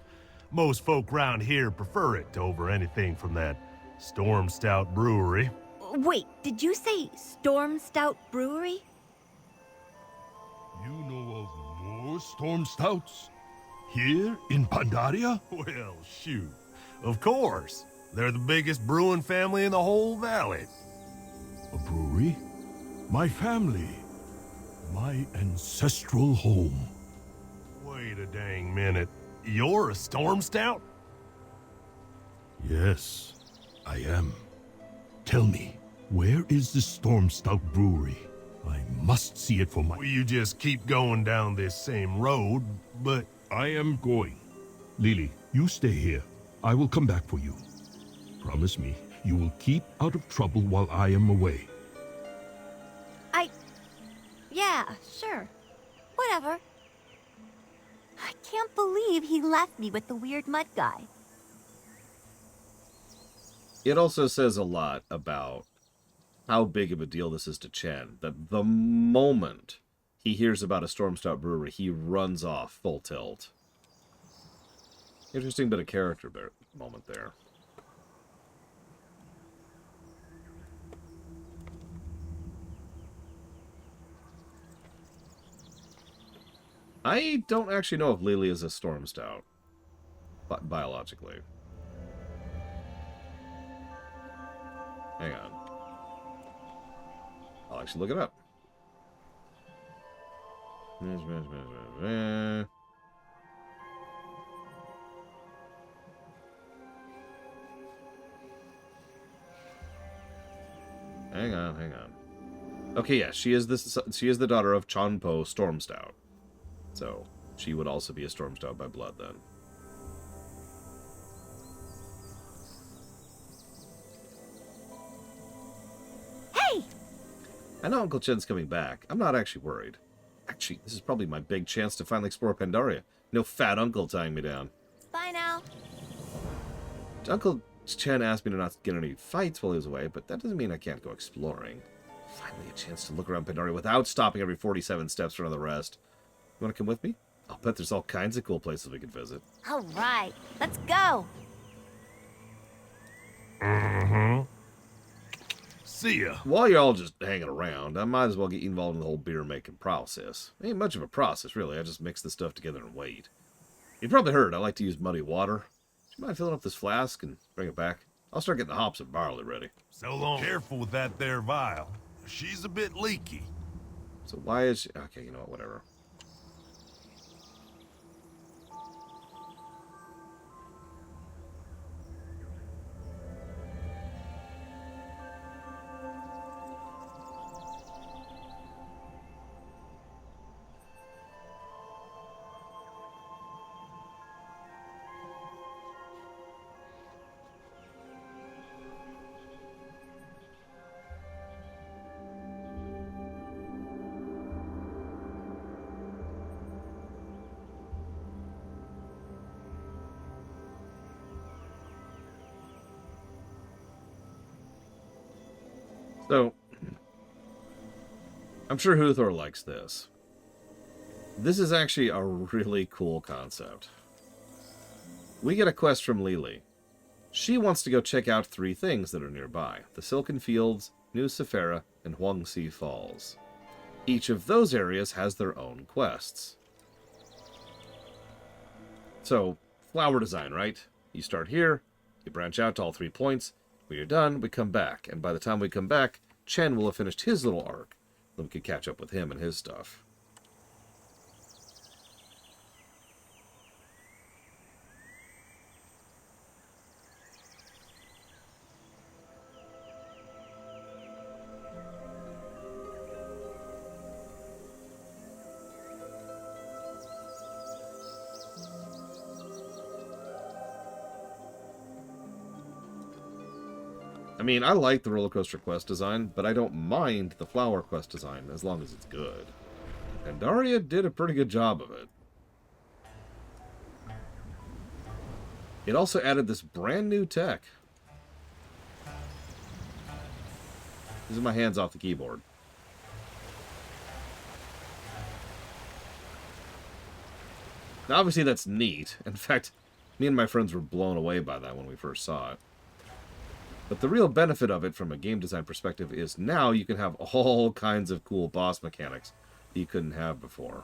F: Most folk round here prefer it over anything from that Storm Stout brewery.
D: Wait, did you say Storm Stout Brewery?
B: You know of more storm stouts? Here in Pandaria?
F: Well, shoot. Of course. They're the biggest brewing family in the whole valley.
B: A brewery? My family. My ancestral home.
F: Wait a dang minute. You're a Storm Stout?
B: Yes, I am. Tell me, where is the Storm Stout Brewery? I must see it for my...
F: You just keep going down this same road, but...
B: I am going. Lily, you stay here. I will come back for you. Promise me, you will keep out of trouble while I am away.
D: Yeah, sure. Whatever. I can't believe he left me with the weird mud guy.
A: It also says a lot about how big of a deal this is to Chen, that the moment he hears about a Storm Stout brewery, he runs off full tilt. Interesting bit of character moment there. I don't actually know if Lily is a Storm Stout, but biologically. Hang on. I'll actually look it up. Hang on. Okay, yeah, she is the daughter of Chonpo Storm Stout. So, she would also be a Storm Stout by blood then.
D: Hey!
A: I know Uncle Chen's coming back. I'm not actually worried. Actually, this is probably my big chance to finally explore Pandaria. No fat uncle tying me down.
D: Bye now.
A: Uncle Chen asked me to not get any fights while he was away, but that doesn't mean I can't go exploring. Finally a chance to look around Pandaria without stopping every 47 steps for another rest. You want to come with me? I'll bet there's all kinds of cool places we could visit.
D: All right, let's go.
F: See ya.
A: While you're all just hanging around, I might as well get you involved in the whole beer-making process. Ain't much of a process, really. I just mix the stuff together and wait. You probably heard I like to use muddy water. Do you mind filling up this flask and bring it back? I'll start getting the hops and barley ready.
F: So long. Careful with that there vial.
B: She's a bit leaky.
A: So why is she... Okay, you know what, whatever. So, I'm sure Huthor likes this. This is actually a really cool concept. We get a quest from Lily. She wants to go check out 3 things that are nearby. The Silken Fields, New Sephara, and Huangxi Falls. Each of those areas has their own quests. So, flower design, right? You start here, you branch out to all 3 points. When you're done, we come back. And by the time we come back, Chen will have finished his little arc. Then we can catch up with him and his stuff. I mean, I like the roller coaster quest design, but I don't mind the flower quest design as long as it's good. And Daria did a pretty good job of it. It also added this brand new tech. These are my hands off the keyboard. Now, obviously, that's neat. In fact, me and my friends were blown away by that when we first saw it. But the real benefit of it from a game design perspective is now you can have all kinds of cool boss mechanics that you couldn't have before.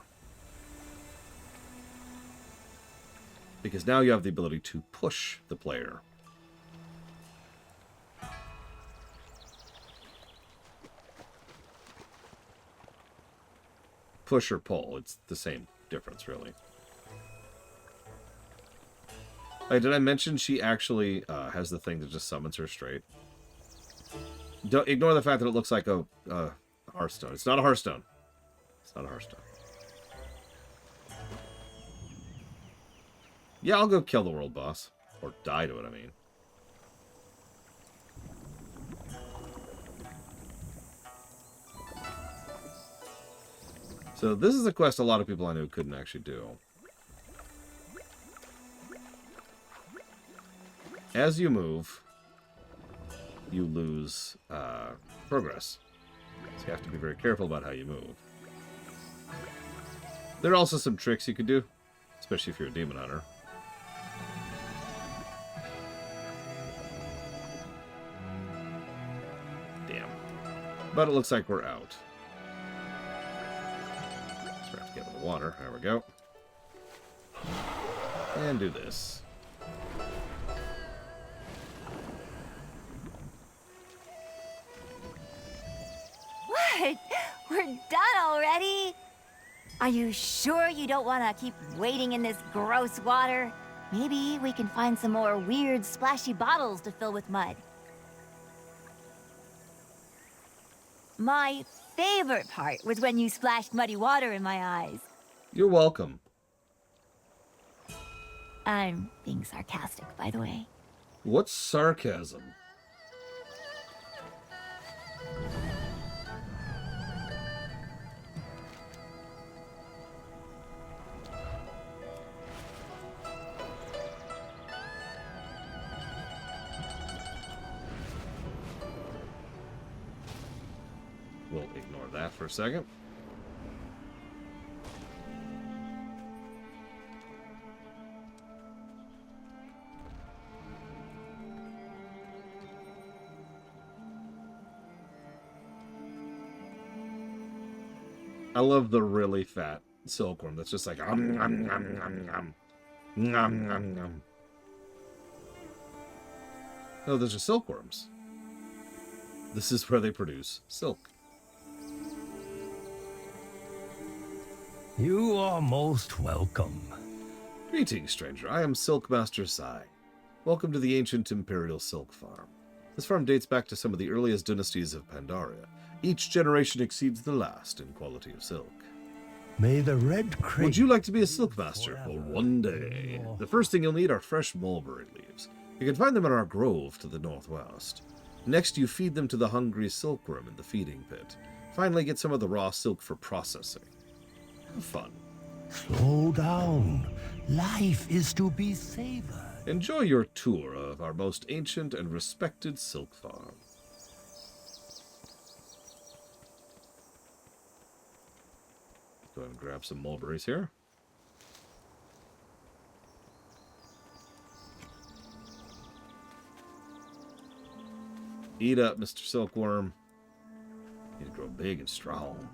A: Because now you have the ability to push the player. Push or pull, it's the same difference, really. Hey, did I mention she actually has the thing that just summons her straight? Don't ignore the fact that it looks like a Hearthstone. It's not a Hearthstone. It's not a Hearthstone. Yeah, I'll go kill the world boss. Or die to it, I mean. So this is a quest a lot of people I knew couldn't actually do. As you move, you lose progress. So you have to be very careful about how you move. There are also some tricks you could do, especially if you're a demon hunter. Damn. But it looks like we're out. So we have to get in the water. There we go. And do this.
D: What? We're done already? Are you sure you don't want to keep wading in this gross water? Maybe we can find some more weird, splashy bottles to fill with mud. My favorite part was when you splashed muddy water in my eyes.
A: You're welcome.
D: I'm being sarcastic, by the way.
A: What's sarcasm? We'll ignore that for a second. I love the really fat silkworm that's just like nom nom nom nom nom nom nom nom. No, those are silkworms. This is where they produce silk.
G: You are most welcome.
A: Greetings, stranger. I am Silk Master Sai. Welcome to the ancient Imperial Silk Farm. This farm dates back to some of the earliest dynasties of Pandaria. Each generation exceeds the last in quality of silk.
G: May the red crate...
A: Would you like to be a silk master for one day? The first thing you'll need are fresh mulberry leaves. You can find them in our grove to the northwest. Next, you feed them to the hungry silkworm in the feeding pit. Finally, get some of the raw silk for processing. Have fun.
G: Slow down. Life is to be savored.
A: Enjoy your tour of our most ancient and respected silk farm. Go ahead and grab some mulberries here. Eat up, Mr. Silkworm. You need to grow big and strong.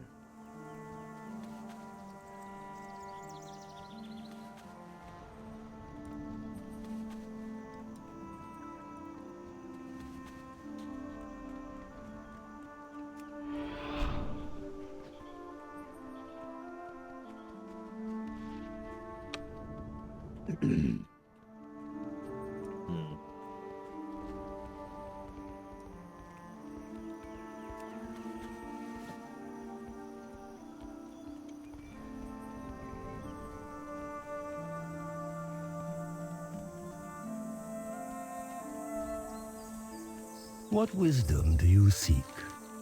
G: What wisdom do you seek?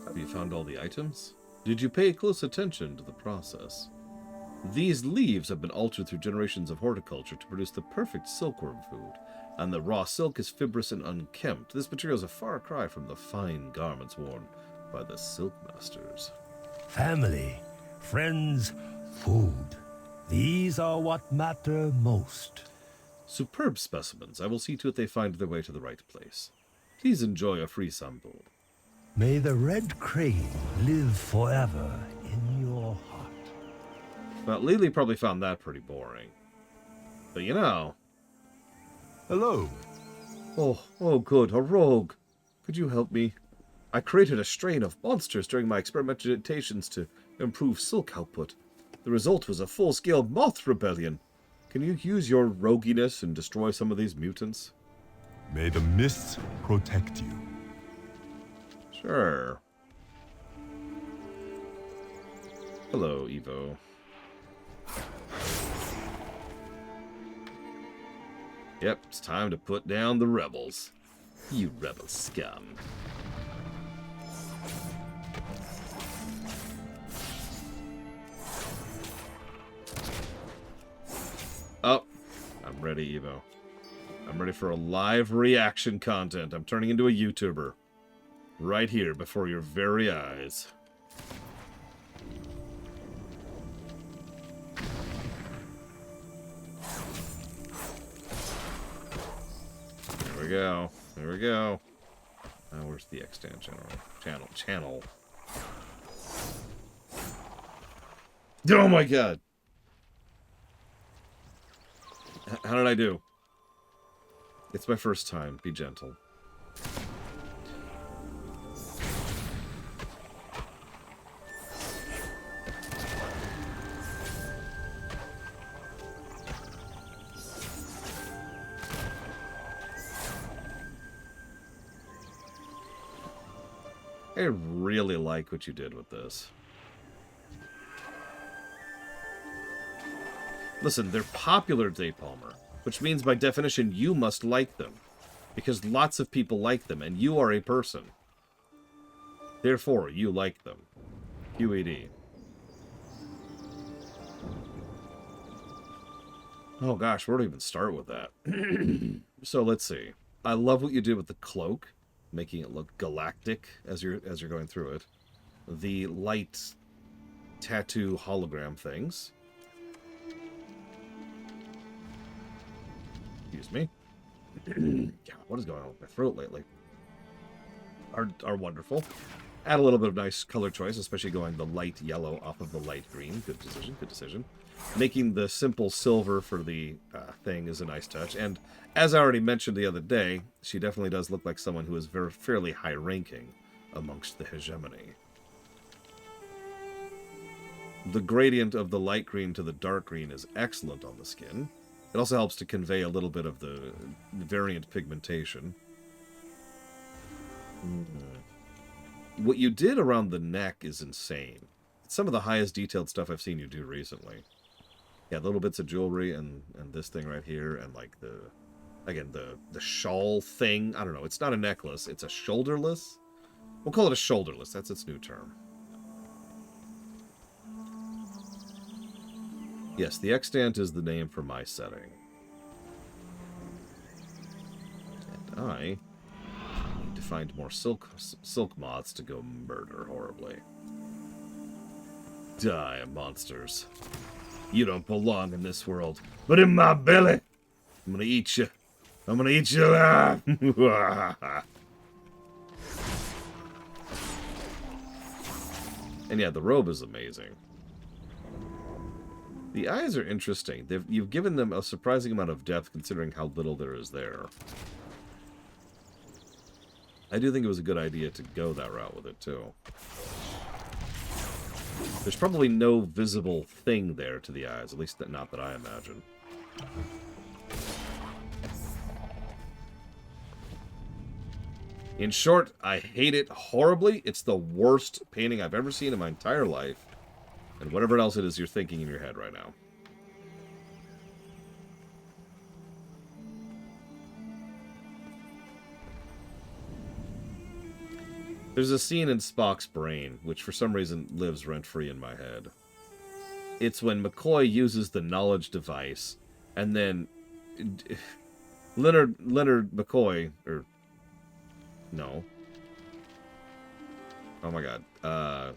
A: Have you found all the items? Did you pay close attention to the process? These leaves have been altered through generations of horticulture to produce the perfect silkworm food, and the raw silk is fibrous and unkempt. This material is a far cry from the fine garments worn by the silk masters.
G: Family, friends, food. These are what matter most.
A: Superb specimens. I will see to it they find their way to the right place. Please enjoy a free sample.
G: May the red crane live forever in your heart.
A: Well, Lily probably found that pretty boring. But you know...
C: Hello.
A: Oh good, a rogue. Could you help me? I created a strain of monsters during my experimentations to improve silk output. The result was a full-scale moth rebellion. Can you use your roguiness and destroy some of these mutants?
C: May the mists protect you.
A: Sure. Hello, Evo. Yep, it's time to put down the rebels. You rebel scum. Oh, I'm ready, Evo. I'm ready for a live reaction content. I'm turning into a YouTuber. Right here, before your very eyes. There we go. There we go. Now where's the extant channel? Oh my god! How did I do? It's my first time. Be gentle. I really like what you did with this. Listen, they're popular, Day Palmer, which means by definition you must like them, because lots of people like them, and you are a person. Therefore, you like them. QED. Oh gosh, where do I even start with that? So let's see. I love what you did with the cloak, making it look galactic as you're going through it. The light tattoo hologram things. Excuse me. God, what is going on with my throat lately? Are wonderful. Add a little bit of nice color choice, especially going the light yellow off of the light green. Good decision, good decision. Making the simple silver for the thing is a nice touch. And as I already mentioned the other day, she definitely does look like someone who is fairly high-ranking amongst the hegemony. The gradient of the light green to the dark green is excellent on the skin. It also helps to convey a little bit of the variant pigmentation. What you did around the neck is insane. It's some of the highest detailed stuff I've seen you do recently. Yeah, little bits of jewelry and this thing right here, and like the shawl thing. I don't know. It's not a necklace. It's a shoulderless. We'll call it a shoulderless. That's its new term. Yes, the extant is the name for my setting. And I need to find more silk moths to go murder horribly. Die, monsters. You don't belong in this world, but in my belly. I'm gonna eat you. I'm gonna eat you alive. And yeah, the robe is amazing. The eyes are interesting. You've given them a surprising amount of depth considering how little there is there. I do think it was a good idea to go that route with it, too. There's probably no visible thing there to the eyes, at least not that I imagine. In short, I hate it horribly. It's the worst painting I've ever seen in my entire life. And whatever else it is you're thinking in your head right now. There's a scene in Spock's brain, which for some reason lives rent-free in my head. It's when McCoy uses the knowledge device, and then Leonard McCoy, or no. Oh my god. I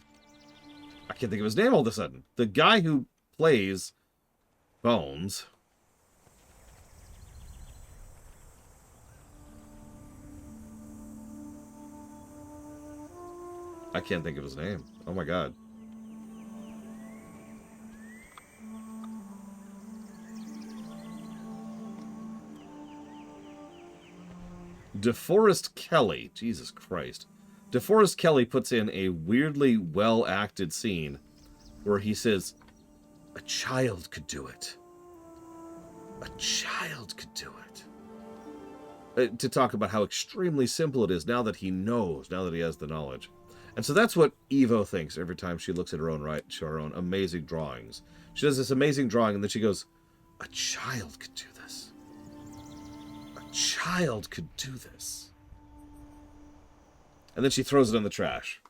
A: can't think of his name all of a sudden. The guy who plays Bones. I can't think of his name. Oh my god. DeForest Kelly. Jesus Christ. DeForest Kelly puts in a weirdly well-acted scene where he says, a child could do it. A child could do it. To talk about how extremely simple it is now that he knows, now that he has the knowledge. And so that's what Evo thinks every time she looks at her own amazing drawings. She does this amazing drawing, and then she goes, a child could do this. A child could do this. And then she throws it in the trash.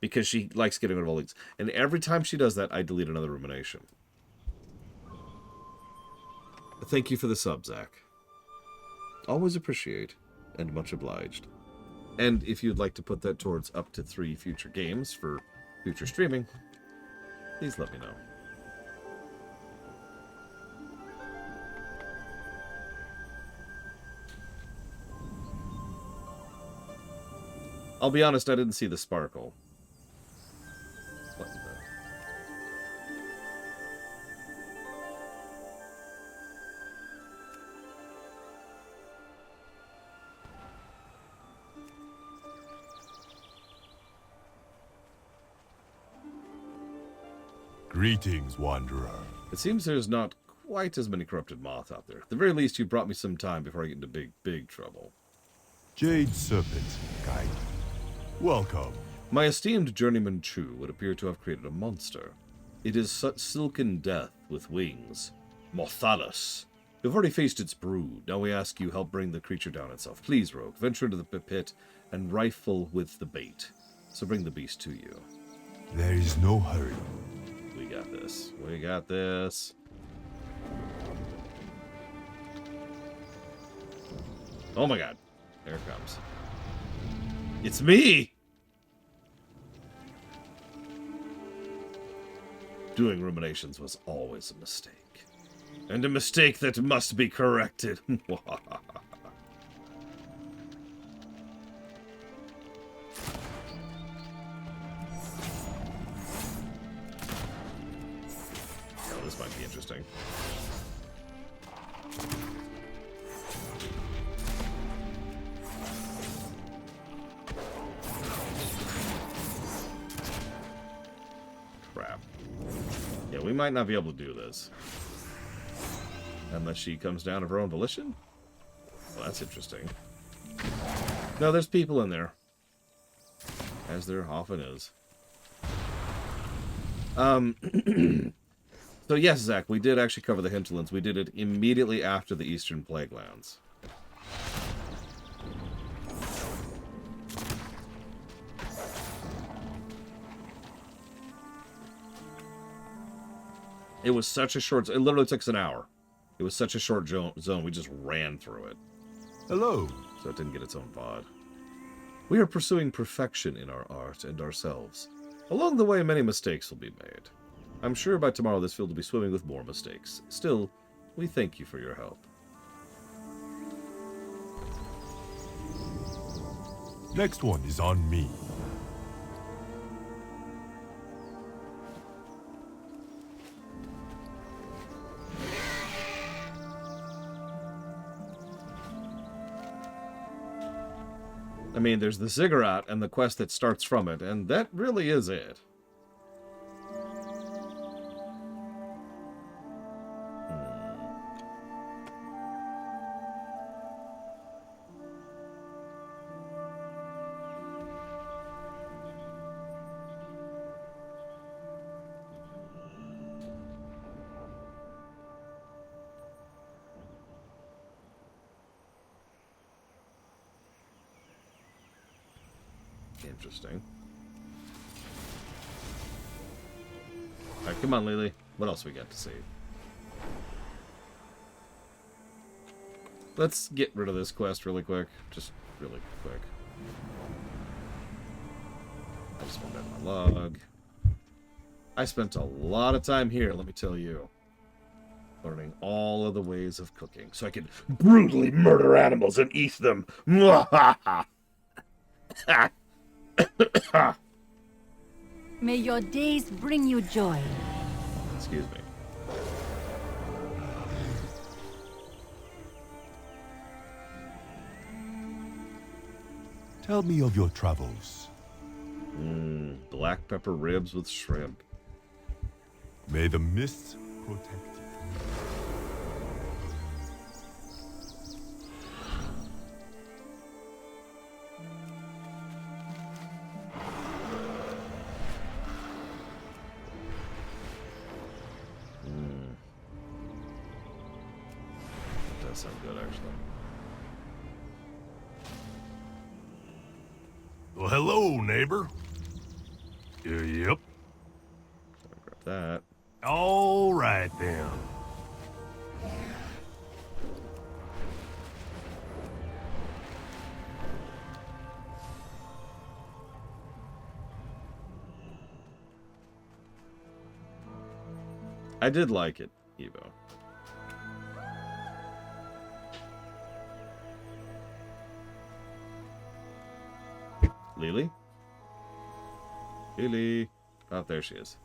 A: Because she likes getting rid of all these. And every time she does that, I delete another rumination. Thank you for the sub, Zach. Always appreciate, and much obliged. And if you'd like to put that towards up to 3 future games for future streaming, please let me know. I'll be honest, I didn't see the sparkle. What the...
B: Greetings, Wanderer.
A: It seems there's not quite as many corrupted moth out there. At the very least, you brought me some time before I get into big trouble.
B: Jade Serpent, guide. Welcome.
A: My esteemed journeyman Chu would appear to have created a monster. It is such silken death with wings. Mothalos. You've already faced its brood. Now we ask you help bring the creature down itself. Please, rogue, venture into the pit and rifle with the bait. So bring the beast to you.
B: There is no hurry.
A: We got this. We got this. Oh my god. There it comes. It's me! Doing ruminations was always a mistake. And a mistake that must be corrected. Oh, this might be interesting. Crap. Yeah, we might not be able to do this. Unless she comes down of her own volition? Well, that's interesting. No, there's people in there. As there often is. So yes, Zach, we did actually cover the hinterlands. We did it immediately after the Eastern Plague Lands. It was such a short... It literally took us an hour. It was such a short zone, we just ran through it.
B: Hello.
A: So it didn't get its own VOD. We are pursuing perfection in our art and ourselves. Along the way, many mistakes will be made. I'm sure by tomorrow this field will be swimming with more mistakes. Still, we thank you for your help.
B: Next one is on me.
A: I mean, there's the ziggurat and the quest that starts from it, and that really is it. Interesting. Alright, come on, Lily. What else we got to see? Let's get rid of this quest really quick. Just really quick. I just want that in my log. I spent a lot of time here, let me tell you. Learning all of the ways of cooking, so I can brutally murder animals and eat them.
H: May your days bring you joy.
A: Excuse me.
B: Tell me of your travels.
A: Black pepper ribs with shrimp.
B: May the mists protect you.
A: Does sound good, actually.
F: Well, hello, neighbor. Yep.
A: Grab that.
F: All right, then.
A: I did like it, Evo. Lily? Lily. Oh, there she is.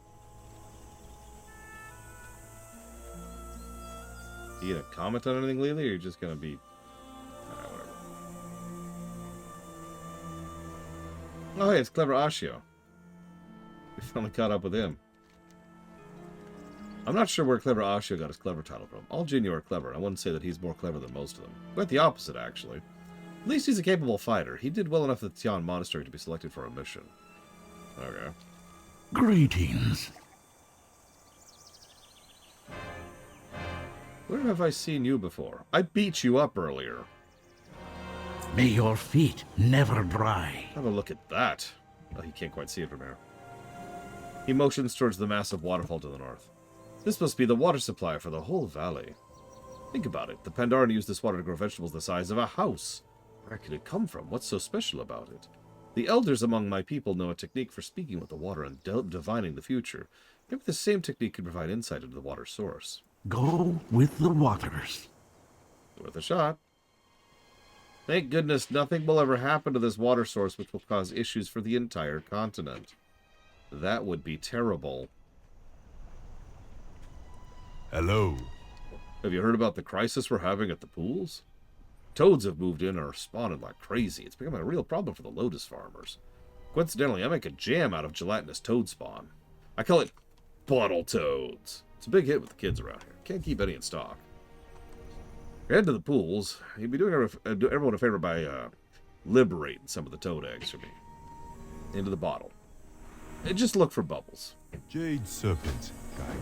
A: You gonna comment on anything, Lily, or you're just gonna be... whatever. Oh, hey, it's Clever Ashio. We finally caught up with him. I'm not sure where Clever Ashio got his clever title from. All Jinyu are clever, and I wouldn't say that he's more clever than most of them. Quite the opposite, actually. At least he's a capable fighter. He did well enough at the Tian Monastery to be selected for a mission. Okay.
G: Greetings.
A: Where have I seen you before? I beat you up earlier.
G: May your feet never dry.
A: Have a look at that. Oh, you can't quite see it from here. He motions towards the massive waterfall to the north. This must be the water supply for the whole valley. Think about it. The Pandaren used this water to grow vegetables the size of a house. Where could it come from? What's so special about it? The elders among my people know a technique for speaking with the water and divining the future. Maybe the same technique could provide insight into the water source.
G: Go with the waters.
A: Worth a shot. Thank goodness nothing will ever happen to this water source which will cause issues for the entire continent. That would be terrible.
B: Hello.
A: Have you heard about the crisis we're having at the pools? Toads have moved in and are spawning like crazy. It's becoming a real problem for the lotus farmers. Coincidentally, I make a jam out of gelatinous toad spawn. I call it Bottle toads. It's a big hit with the kids around here. Can't keep any in stock. Head to the pools. You'd be doing everyone a favor by liberating some of the toad eggs for me. Into the bottle. And just look for bubbles.
C: Jade Serpent, guide.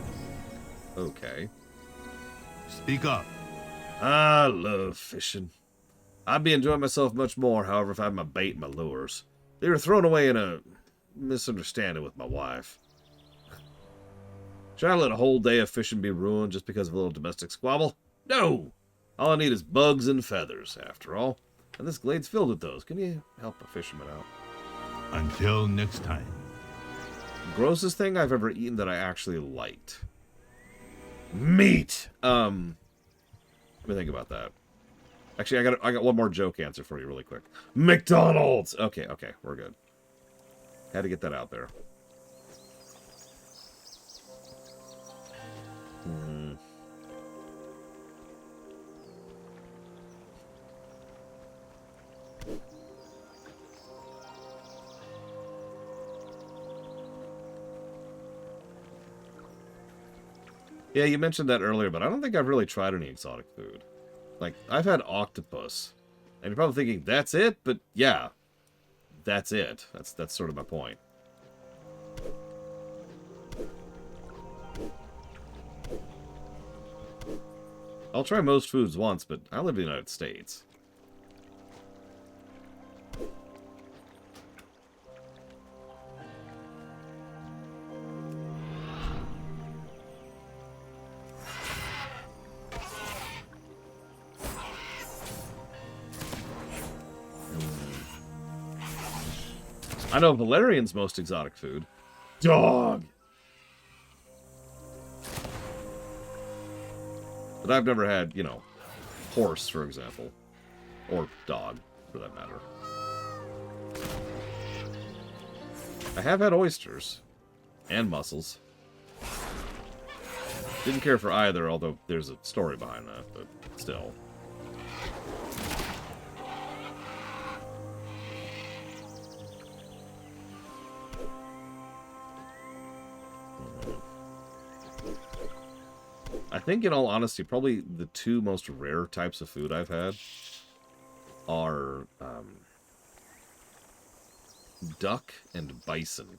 A: Okay.
F: Speak up.
A: I love fishing. I'd be enjoying myself much more, however, if I had my bait and my lures. They were thrown away in a misunderstanding with my wife. Should I let a whole day of fishing be ruined just because of a little domestic squabble? No! All I need is bugs and feathers, after all. And this glade's filled with those. Can you help a fisherman out?
B: Until next time.
A: Grossest thing I've ever eaten that I actually liked. Meat! Let me think about that. Actually, I got one more joke answer for you really quick. McDonald's! Okay, we're good. Had to get that out there. Yeah, you mentioned that earlier, but I don't think I've really tried any exotic food. Like, I've had octopus. And you're probably thinking, that's it? But yeah, that's it. That's sort of my point. I'll try most foods once, but I live in the United States. I know Valerian's most exotic food. Dog! But I've never had, you know, horse, for example. Or dog, for that matter. I have had oysters. And mussels. Didn't care for either, although there's a story behind that, but still. I think, in all honesty, probably the two most rare types of food I've had are duck and bison.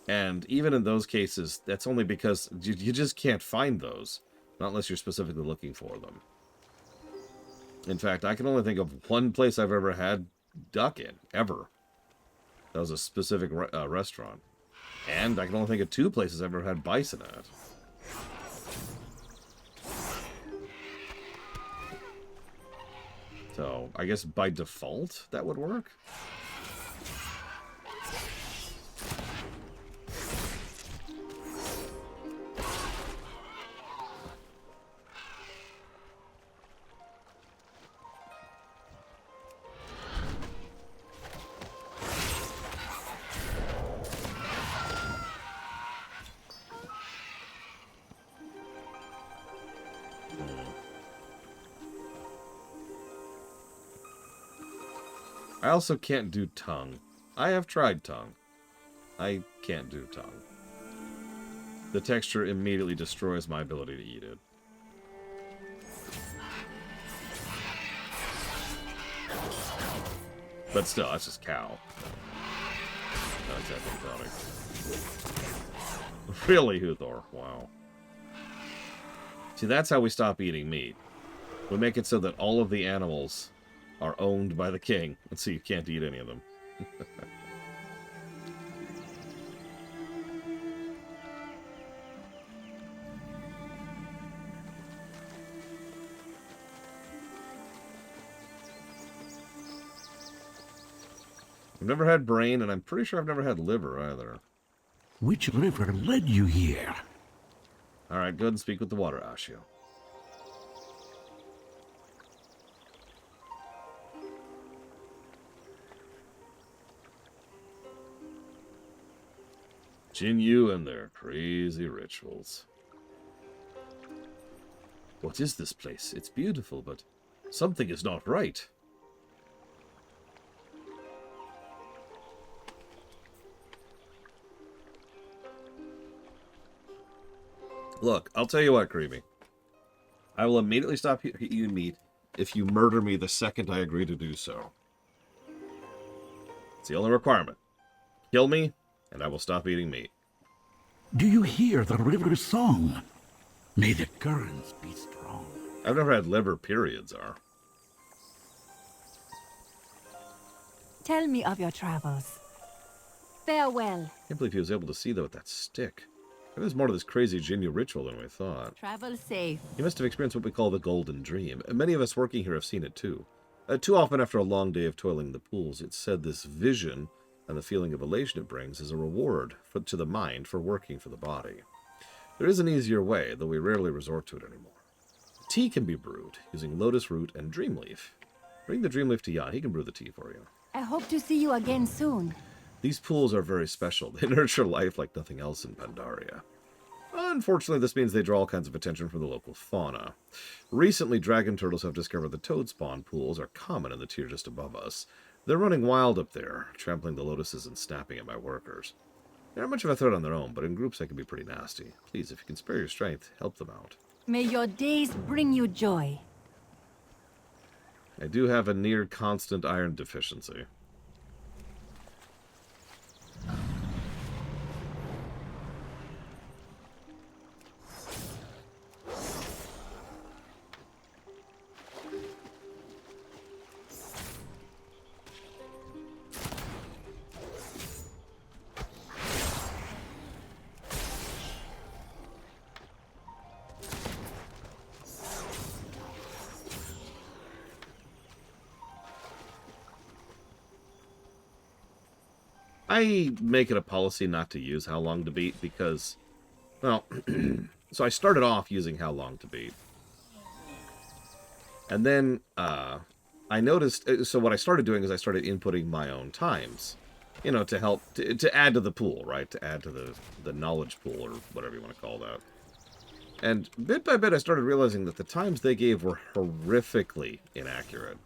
A: And even in those cases, that's only because you just can't find those, not unless you're specifically looking for them. In fact, I can only think of one place I've ever had duck in, ever. That was a specific restaurant. And I can only think of two places I've ever had bison at. So, I guess by default, that would work? I also can't do tongue. I have tried tongue. I can't do tongue. The texture immediately destroys my ability to eat it. But still, that's just cow. Not exactly exotic. Really, Huthor? Wow. See, that's how we stop eating meat. We make it so that all of the animals are owned by the king, and so you can't eat any of them. I've never had brain, and I'm pretty sure I've never had liver either.
G: Which river led you here?
A: Alright, go ahead and speak with the water, Ashio. Jinyu and their crazy rituals. What is this place? It's beautiful, but something is not right. Look, I'll tell you what, Creamy. I will immediately stop eating meat if you murder me the second I agree to do so. It's the only requirement. Kill me, and I will stop eating meat.
G: Do you hear the river's song? May the currents be strong.
A: I've never had liver periods, are.
H: Tell me of your travels. Farewell.
A: I can't believe he was able to see that with that stick. Maybe there's more to this crazy Jinyu ritual than we thought.
H: Travel safe.
A: He must have experienced what we call the golden dream, and many of us working here have seen it too. Too often after a long day of toiling in the pools, it's said this vision and the feeling of elation it brings is a reward to the mind for working for the body. There is an easier way, though we rarely resort to it anymore. Tea can be brewed using lotus root and dream leaf. Bring the dream leaf to Jan, he can brew the tea for you.
H: I hope to see you again soon.
A: These pools are very special. They nurture life like nothing else in Pandaria. Unfortunately, this means they draw all kinds of attention from the local fauna. Recently, dragon turtles have discovered the toad spawn pools are common in the tier just above us. They're running wild up there, trampling the lotuses and snapping at my workers. They're not much of a threat on their own, but in groups they can be pretty nasty. Please, if you can spare your strength, help them out.
H: May your days bring you joy.
A: I do have a near constant iron deficiency. I make it a policy not to use how long to beat because, well, so I started off using how long to beat. And then I noticed, so what I started doing is I started inputting my own times, you know, to help, to add to the pool, right? To add to the knowledge pool or whatever you want to call that. And bit by bit I started realizing that the times they gave were horrifically inaccurate.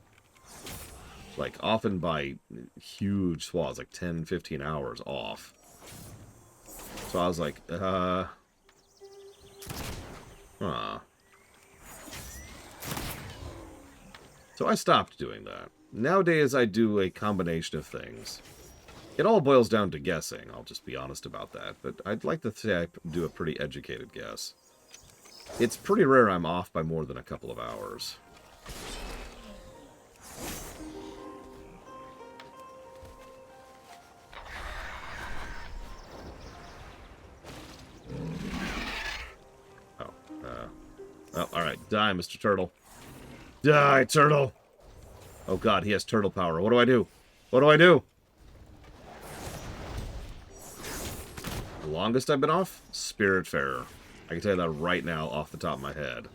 A: Like, often by huge swaths, like 10, 15 hours off. So I was like, huh. So I stopped doing that. Nowadays, I do a combination of things. It all boils down to guessing, I'll just be honest about that. But I'd like to say I do a pretty educated guess. It's pretty rare I'm off by more than a couple of hours. Oh, alright. Die, Mr. Turtle. Die, Turtle! Oh god, he has turtle power. What do I do? What do I do? The longest I've been off? Spiritfarer. I can tell you that right now off the top of my head.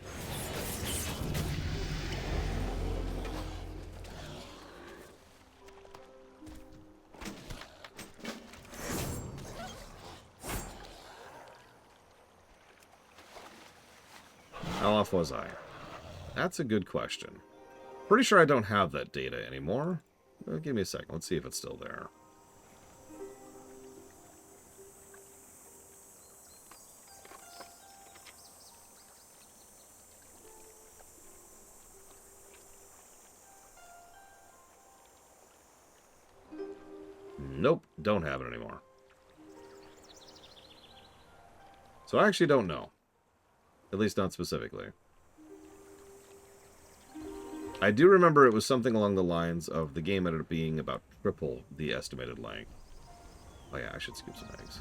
A: How off was I? That's a good question. Pretty sure I don't have that data anymore. Give me a second. Let's see if it's still there. Nope, don't have it anymore. So I actually don't know. At least not specifically. I do remember it was something along the lines of the game ended up being about triple the estimated length. Oh yeah, I should scoop some eggs.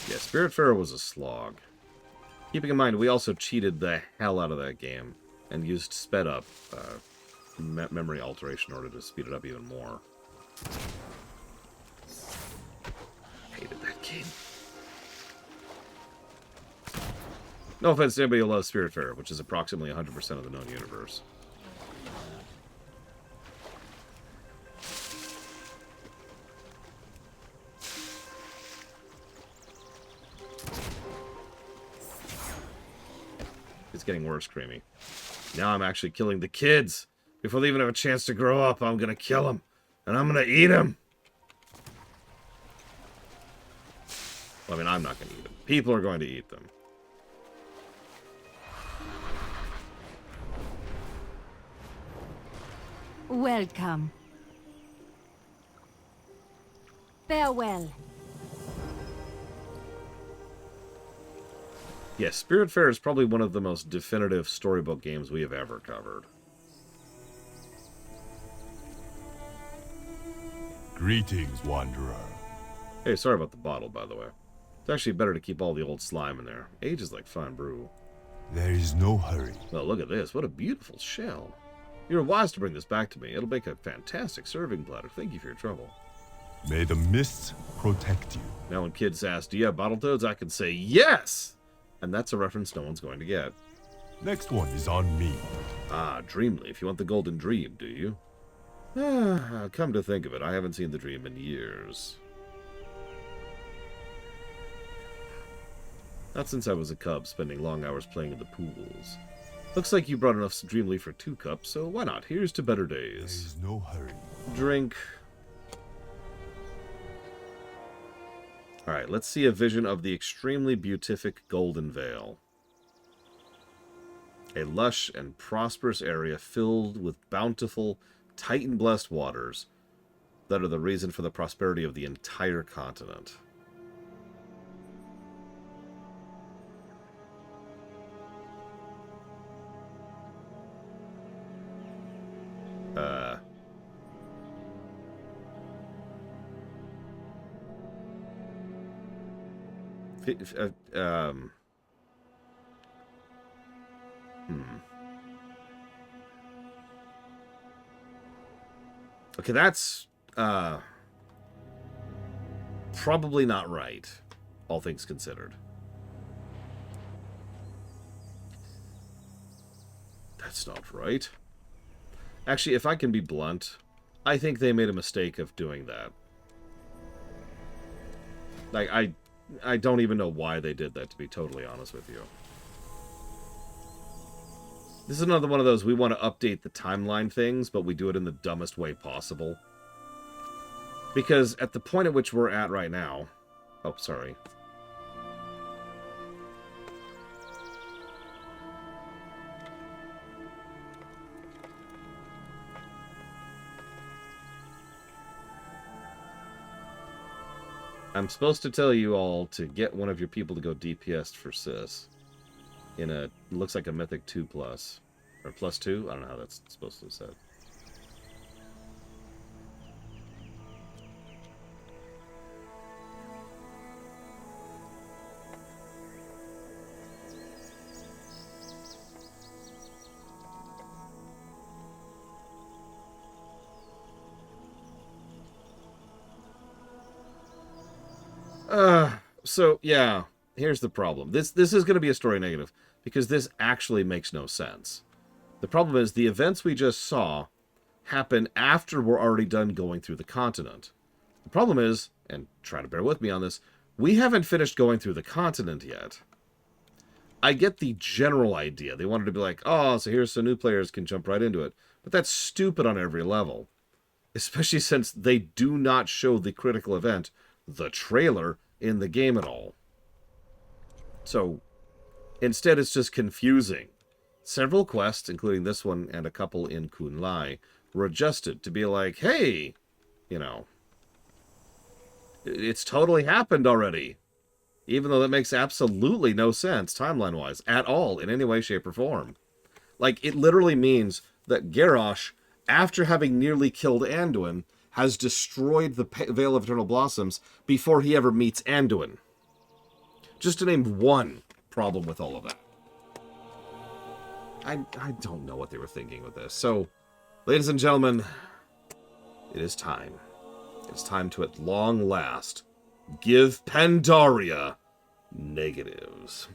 A: Yeah, Spiritfarer was a slog. Keeping in mind, we also cheated the hell out of that game and used sped up memory alteration in order to speed it up even more. Hated that game. No offense to anybody who loves Spiritfarer, which is approximately 100% of the known universe. It's getting worse, Creamy. Now I'm actually killing the kids. Before they even have a chance to grow up, I'm gonna kill them. And I'm gonna eat him. Well, I mean, I'm not gonna eat them. People are going to eat them.
H: Welcome. Farewell.
A: Yes, Spiritfarer is probably one of the most definitive storybook games we have ever covered.
B: Greetings, Wanderer.
A: Hey, sorry about the bottle, by the way. It's actually better to keep all the old slime in there. Age is like fine brew.
B: There is no hurry.
A: Well, look at this. What a beautiful shell. You were wise to bring this back to me. It'll make a fantastic serving platter. Thank you for your trouble.
B: May the mists protect you.
A: Now when kids ask, do you have bottle toads? I can say, yes! And that's a reference no one's going to get.
B: Next one is on me.
A: Ah, Dreamleaf. You want the golden dream, do you? Ah, come to think of it, I haven't seen the dream in years. Not since I was a cub, spending long hours playing in the pools. Looks like you brought enough Dreamleaf for 2 cups, so why not? Here's to better
B: There
A: days.
B: is no hurry.
A: Drink. Alright, let's see a vision of the extremely beatific Golden Vale. A lush and prosperous area filled with bountiful, Titan-blessed waters that are the reason for the prosperity of the entire continent. Okay, that's probably not right, all things considered. That's not right. Actually, if I can be blunt, I think they made a mistake of doing that. Like, I don't even know why they did that, to be totally honest with you. This is another one of those, we want to update the timeline things, but we do it in the dumbest way possible. Because at the point at which we're at right now... Oh, sorry. I'm supposed to tell you all to get one of your people to go DPS for Sis. In a, looks like a Mythic 2+. Or +2? I don't know how that's supposed to be said. So, yeah, here's the problem. This is going to be a story negative, because this actually makes no sense. The problem is, the events we just saw happen after we're already done going through the continent. The problem is, and try to bear with me on this, we haven't finished going through the continent yet. I get the general idea. They wanted to be like, oh, so here's so new players can jump right into it. But that's stupid on every level. Especially since they do not show the critical event, the trailer, in the game at all. So, instead it's just confusing. Several quests, including this one and a couple in Kun Lai, were adjusted to be like, hey, you know, it's totally happened already. Even though that makes absolutely no sense, timeline-wise, at all, in any way, shape, or form. Like, it literally means that Garrosh, after having nearly killed Anduin, has destroyed the Veil of Eternal Blossoms before he ever meets Anduin. Just to name one problem with all of that. I don't know what they were thinking with this. So, ladies and gentlemen, it is time. It's time to, at long last, give Pandaria negatives.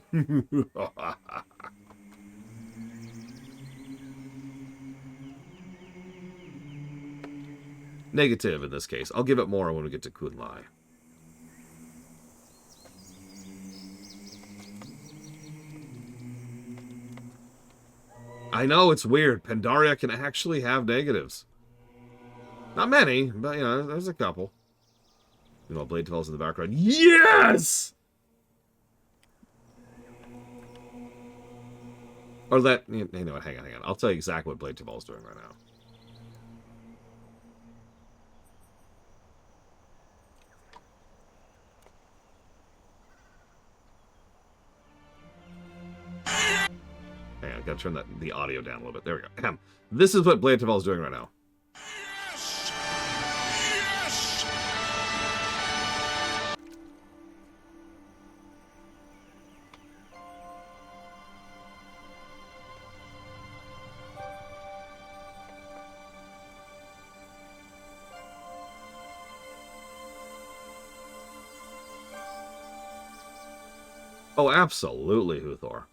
A: Negative in this case. I'll give it more when we get to Kun Lai. I know, it's weird. Pandaria can actually have negatives. Not many, but, you know, there's a couple. You know, Blade Tavell's in the background. Yes! Or that... You know what? Hang on. I'll tell you exactly what Blade Tavell's doing right now. Hang on, I gotta turn the audio down a little bit. There we go. This is what Blade Tavell's doing right now. Oh, absolutely, Huthor.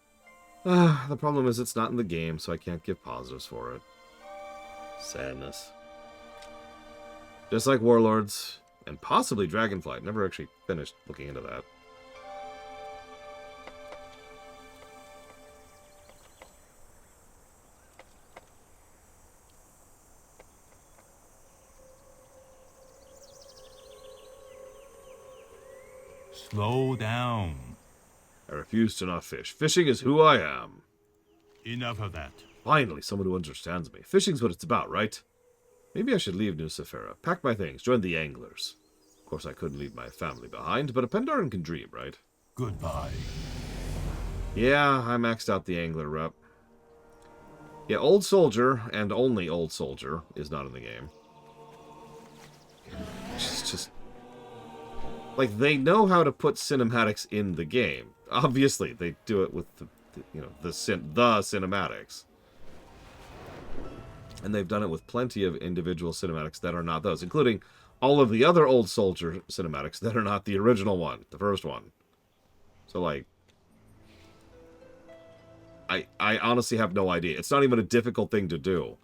A: The problem is it's not in the game, so I can't give positives for it. Sadness. Just like Warlords, and possibly Dragonflight. Never actually finished looking into that.
B: Slow down.
A: I refuse to not fish. Fishing is who I am.
B: Enough of that.
A: Finally, someone who understands me. Fishing's what it's about, right? Maybe I should leave New Sephira, pack my things, join the anglers. Of course, I couldn't leave my family behind, but a Pandaren can dream, right?
B: Goodbye.
A: Yeah, I maxed out the angler rep. Yeah, Old Soldier, and only Old Soldier, is not in the game. It's just... Like, they know how to put cinematics in the game. Obviously, they do it with the cinematics. And they've done it with plenty of individual cinematics that are not those, including all of the other Old Soldier cinematics that are not the original one, the first one. So, like, I honestly have no idea. It's not even a difficult thing to do.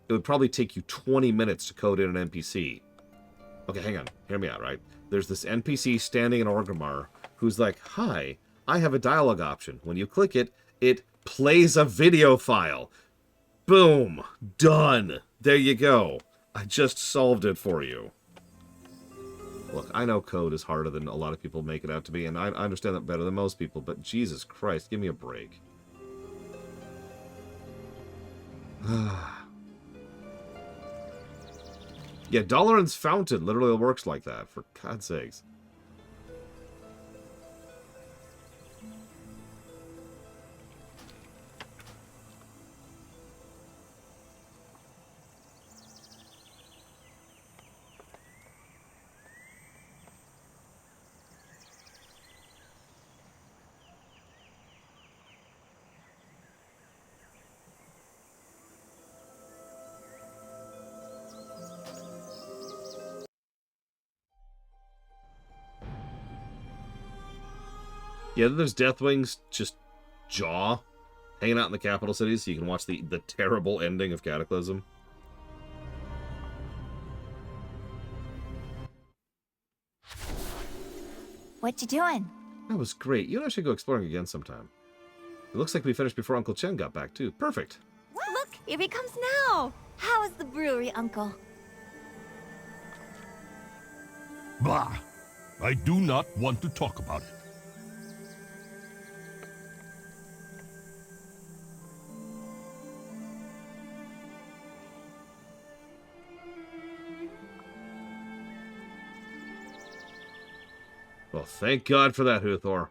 A: It would probably take you 20 minutes to code in an NPC. Okay, hang on. Hear me out, right? There's this NPC standing in Orgrimmar who's like, "Hi, I have a dialogue option. When you click it, it plays a video file." Boom. Done. There you go. I just solved it for you. Look, I know code is harder than a lot of people make it out to be, and I understand that better than most people, but Jesus Christ, give me a break. Yeah, Dalaran's fountain literally works like that, for God's sakes. Yeah, there's Deathwing's just jaw hanging out in the capital cities so you can watch the terrible ending of Cataclysm.
D: What you doing?
A: That was great. You and I should go exploring again sometime. It looks like we finished before Uncle Chen got back, too. Perfect.
D: Look, here he comes now. How is the brewery, Uncle?
B: Bah! I do not want to talk about it.
A: Well, thank God for that, Huthor.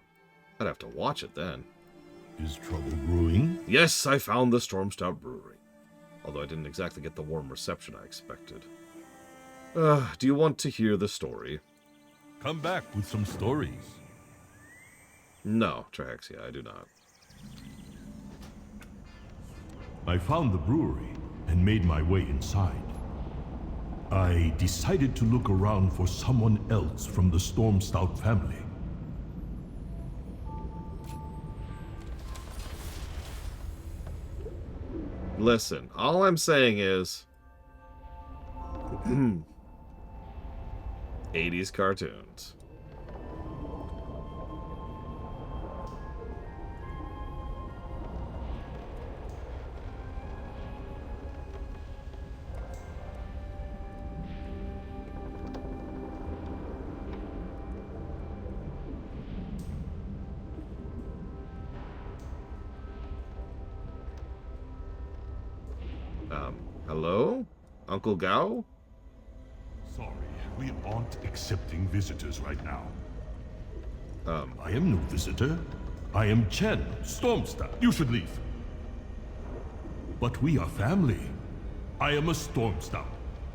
A: I'd have to watch it then.
B: Is trouble brewing?
A: Yes, I found the Storm Stout Brewery. Although I didn't exactly get the warm reception I expected. Do you want to hear the story?
B: Come back with some stories.
A: No, Traxia, I do not.
B: I found the brewery and made my way inside. I decided to look around for someone else from the Storm Stout family.
A: Listen, all I'm saying is... 80s cartoons. Uncle Gao?
B: Sorry, we aren't accepting visitors right now.
A: Um,
B: I am no visitor. I am Chen, Stormstar. You should leave. But we are family. I am a Stormstar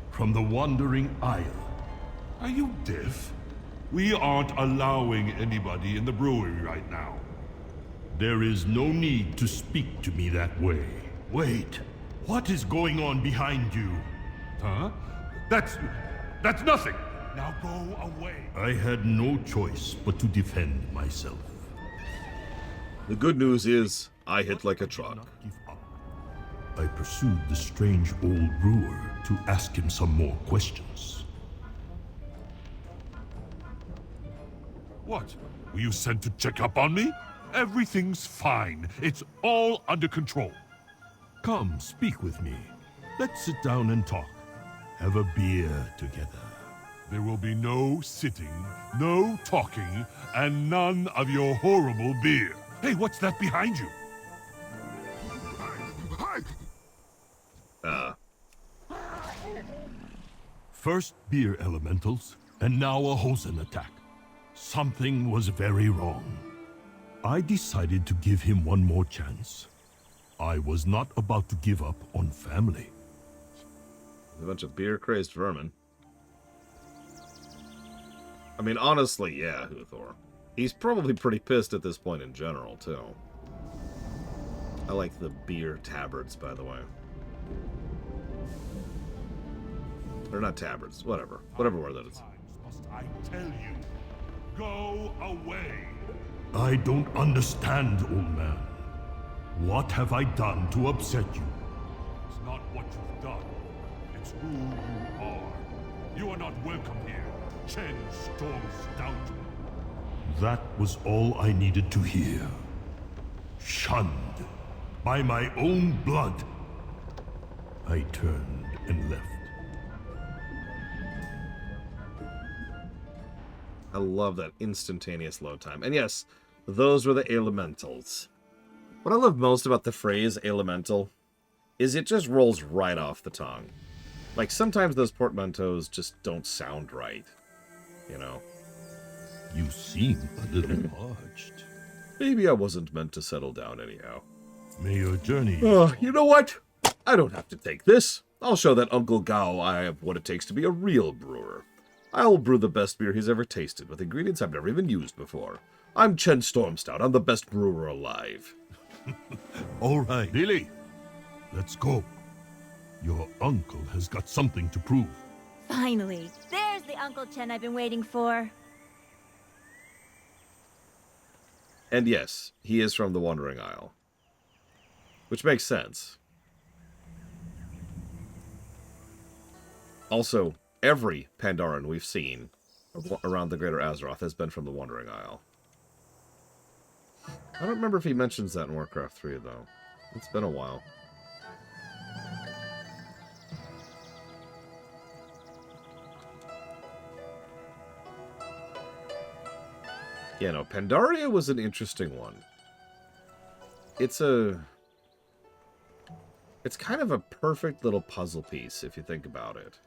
B: from the Wandering Isle. Are you deaf? We aren't allowing anybody in the brewery right now. There is no need to speak to me that way. Wait, what is going on behind you? Huh? That's nothing! Now go away. I had no choice but to defend myself.
A: the good news is, I hit like a
B: I did
A: truck.
B: not give up. I pursued the strange old brewer to ask him some more questions. What? Were you sent to check up on me? Everything's fine. It's all under control. Come, speak with me. Let's sit down and talk. Have a beer together. There will be no sitting, no talking, and none of your horrible beer. Hey, what's that behind you? First beer elementals, and now a Hosen attack. Something was very wrong. I decided to give him one more chance. I was not about to give up on family.
A: A bunch of beer-crazed vermin. I mean, honestly, yeah, Huthor. He's probably pretty pissed at this point in general, too. I like the beer tabards, by the way. Or not tabards, whatever. Whatever word that is.
B: Times must I tell you, go away. I don't understand, old man. What have I done to upset you? It's not what you've done. It's who you are. You are not welcome here, Chen Stormstout. That was all I needed to hear. Shunned by my own blood. I turned and left.
A: I love that instantaneous load time. And yes, those were the elementals. What I love most about the phrase elemental is it just rolls right off the tongue. Like, sometimes those portmanteaus just don't sound right, you know?
B: You seem a little parched.
A: Maybe I wasn't meant to settle down anyhow.
B: May your journey...
A: You know what? I don't have to take this. I'll show that Uncle Gao I have what it takes to be a real brewer. I'll brew the best beer he's ever tasted with ingredients I've never even used before. I'm Chen Stormstout. I'm the best brewer alive.
B: All right, Lily. Let's go. Your uncle has got something to prove.
D: Finally, there's the Uncle Chen I've been waiting for.
A: And yes, he is from the Wandering Isle. Which makes sense. Also, every Pandaren we've seen around the Greater Azeroth has been from the Wandering Isle. I don't remember if he mentions that in Warcraft 3, though. It's been a while. Yeah, no, Pandaria was an interesting one. It's kind of a perfect little puzzle piece, if you think about it.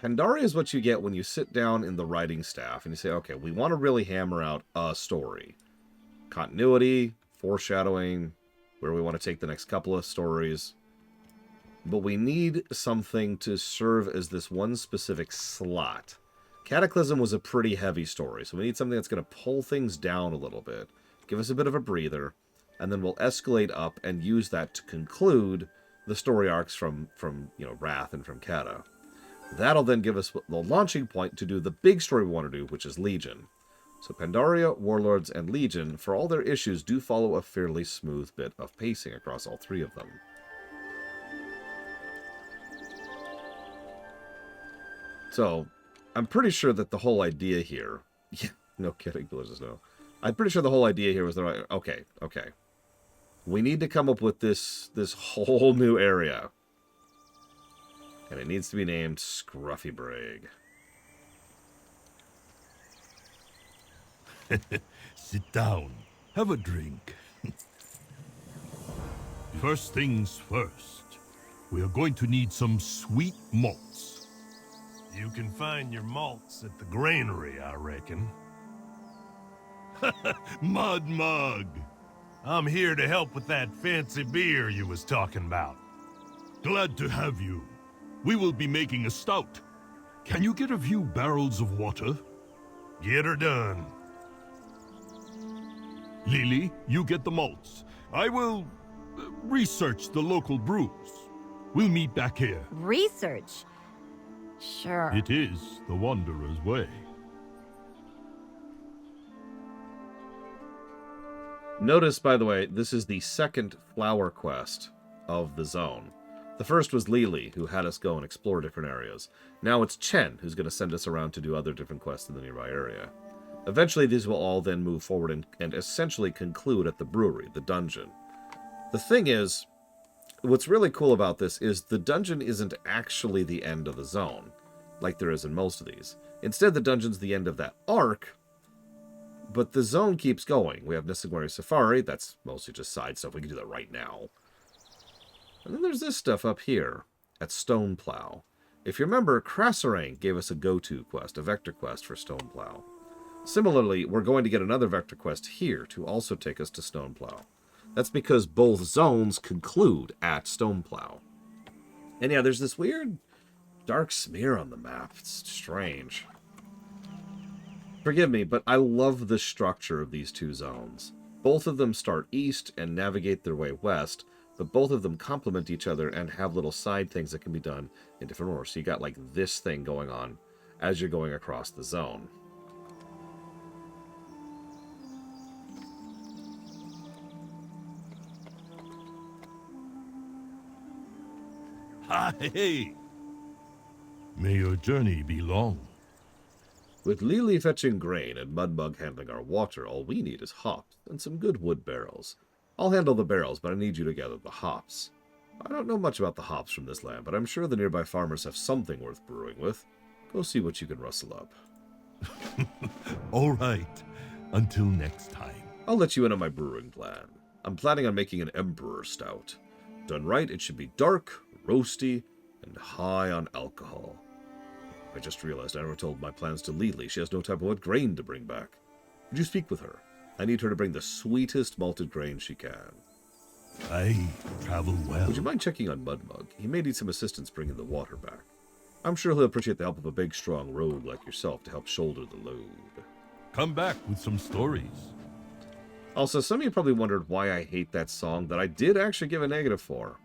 A: Pandaria is what you get when you sit down in the writing staff and you say, okay, we want to really hammer out a story. Continuity, foreshadowing, where we want to take the next couple of stories. But we need something to serve as this one specific slot. Cataclysm was a pretty heavy story, so we need something that's going to pull things down a little bit, give us a bit of a breather, and then we'll escalate up and use that to conclude the story arcs from Wrath and from Kata. That'll then give us the launching point to do the big story we want to do, which is Legion. So Pandaria, Warlords, and Legion, for all their issues, do follow a fairly smooth bit of pacing across all three of them. So, I'm pretty sure that the whole idea here... Yeah, no kidding, Blizzard, no. I'm pretty sure the whole idea here was that, okay. We need to come up with this whole new area. And it needs to be named Scruffy Brig.
B: Sit down. Have a drink. First things first. We are going to need some sweet malts.
F: You can find your malts at the granary, I reckon.
B: Mud Mug!
F: I'm here to help with that fancy beer you was talking about.
B: Glad to have you. We will be making a stout. Can you get a few barrels of water?
F: Get her done.
B: Lily, you get the malts. I will research the local brews. We'll meet back here.
D: Research? Sure.
B: It is the Wanderer's way.
A: Notice, by the way, this is the second flower quest of the zone. The first was Lily, who had us go and explore different areas. Now it's Chen, who's going to send us around to do other different quests in the nearby area. Eventually, these will all then move forward and essentially conclude at the brewery, the dungeon. The thing is, what's really cool about this is the dungeon isn't actually the end of the zone, like there is in most of these. Instead, the dungeon's the end of that arc, but the zone keeps going. We have Nisagwari Safari, that's mostly just side stuff. We can do that right now. And then there's this stuff up here at Stoneplow. If you remember, Krasarang gave us a go-to quest, a vector quest for Stoneplow. Similarly, we're going to get another vector quest here to also take us to Stoneplow. That's because both zones conclude at Stoneplow. And yeah, there's this weird dark smear on the map. It's strange. Forgive me, but I love the structure of these two zones. Both of them start east and navigate their way west, but both of them complement each other and have little side things that can be done in different orders. So you got like this thing going on as you're going across the zone.
B: Hey! May your journey be long.
A: With Lily fetching grain and Mudbug handling our water, all we need is hops and some good wood barrels. I'll handle the barrels, but I need you to gather the hops. I don't know much about the hops from this land, but I'm sure the nearby farmers have something worth brewing with. Go see what you can rustle up.
B: All right. Until next time.
A: I'll let you in on my brewing plan. I'm planning on making an Emperor Stout. Done right, it should be dark, roasty, and high on alcohol. I just realized I never told my plans to Lily. She has no type of what grain to bring back. Would you speak with her? I need her to bring the sweetest malted grain she can.
B: I travel well.
A: Would you mind checking on Mudmug? He may need some assistance bringing the water back. I'm sure he'll appreciate the help of a big, strong rogue like yourself to help shoulder the load.
B: Come back with some stories.
A: Also, some of you probably wondered why I hate that song that I did actually give a negative for.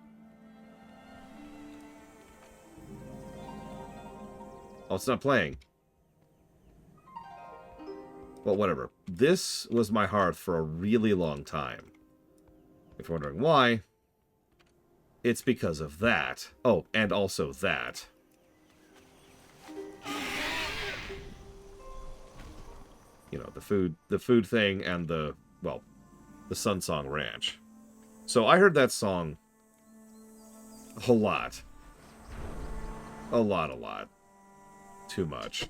A: Oh, it's not playing. Well, whatever. This was my hearth for a really long time. If you're wondering why, it's because of that. Oh, and also that. You know, the food thing and the Sun Song Ranch. So I heard that song a lot. A lot. Too much.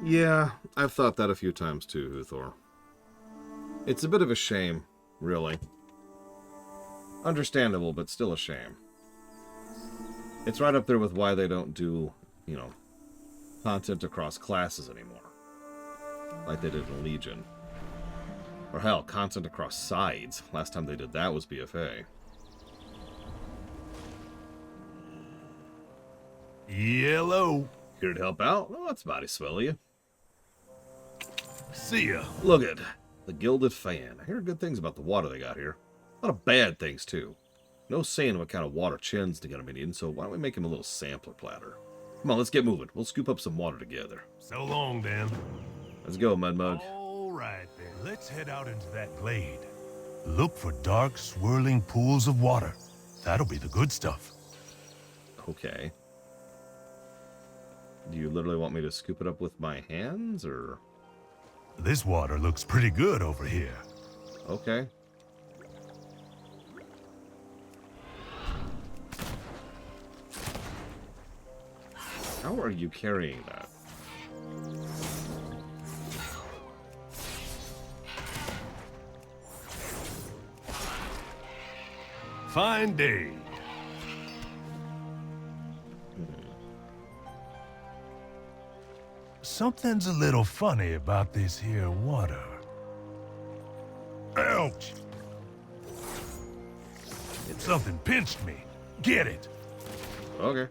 A: Yeah, I've thought that a few times too, Huthor. It's a bit of a shame, really. Understandable, but still a shame. It's right up there with why they don't do, you know, content across classes anymore. Like they did in Legion. Or hell, content across sides. Last time they did that was BFA.
B: Yellow.
A: Here to help out? Well, that's mighty swell of you.
B: See ya.
A: Look at the Gilded Fan. I hear good things about the water they got here. A lot of bad things, too. No saying what kind of water Chen's gonna be needing, so why don't we make him a little sampler platter? Come on, let's get moving. We'll scoop up some water together.
B: So long, then.
A: Let's go, Mudmug.
B: All right, then. Let's head out into that glade. Look for dark, swirling pools of water. That'll be the good stuff.
A: Okay. Do you literally want me to scoop it up with my hands, or...?
B: This water looks pretty good over here.
A: Okay. How are you carrying that?
B: Fine day. Something's a little funny about this here water. Ouch! Something pinched me. Get it.
A: Okay.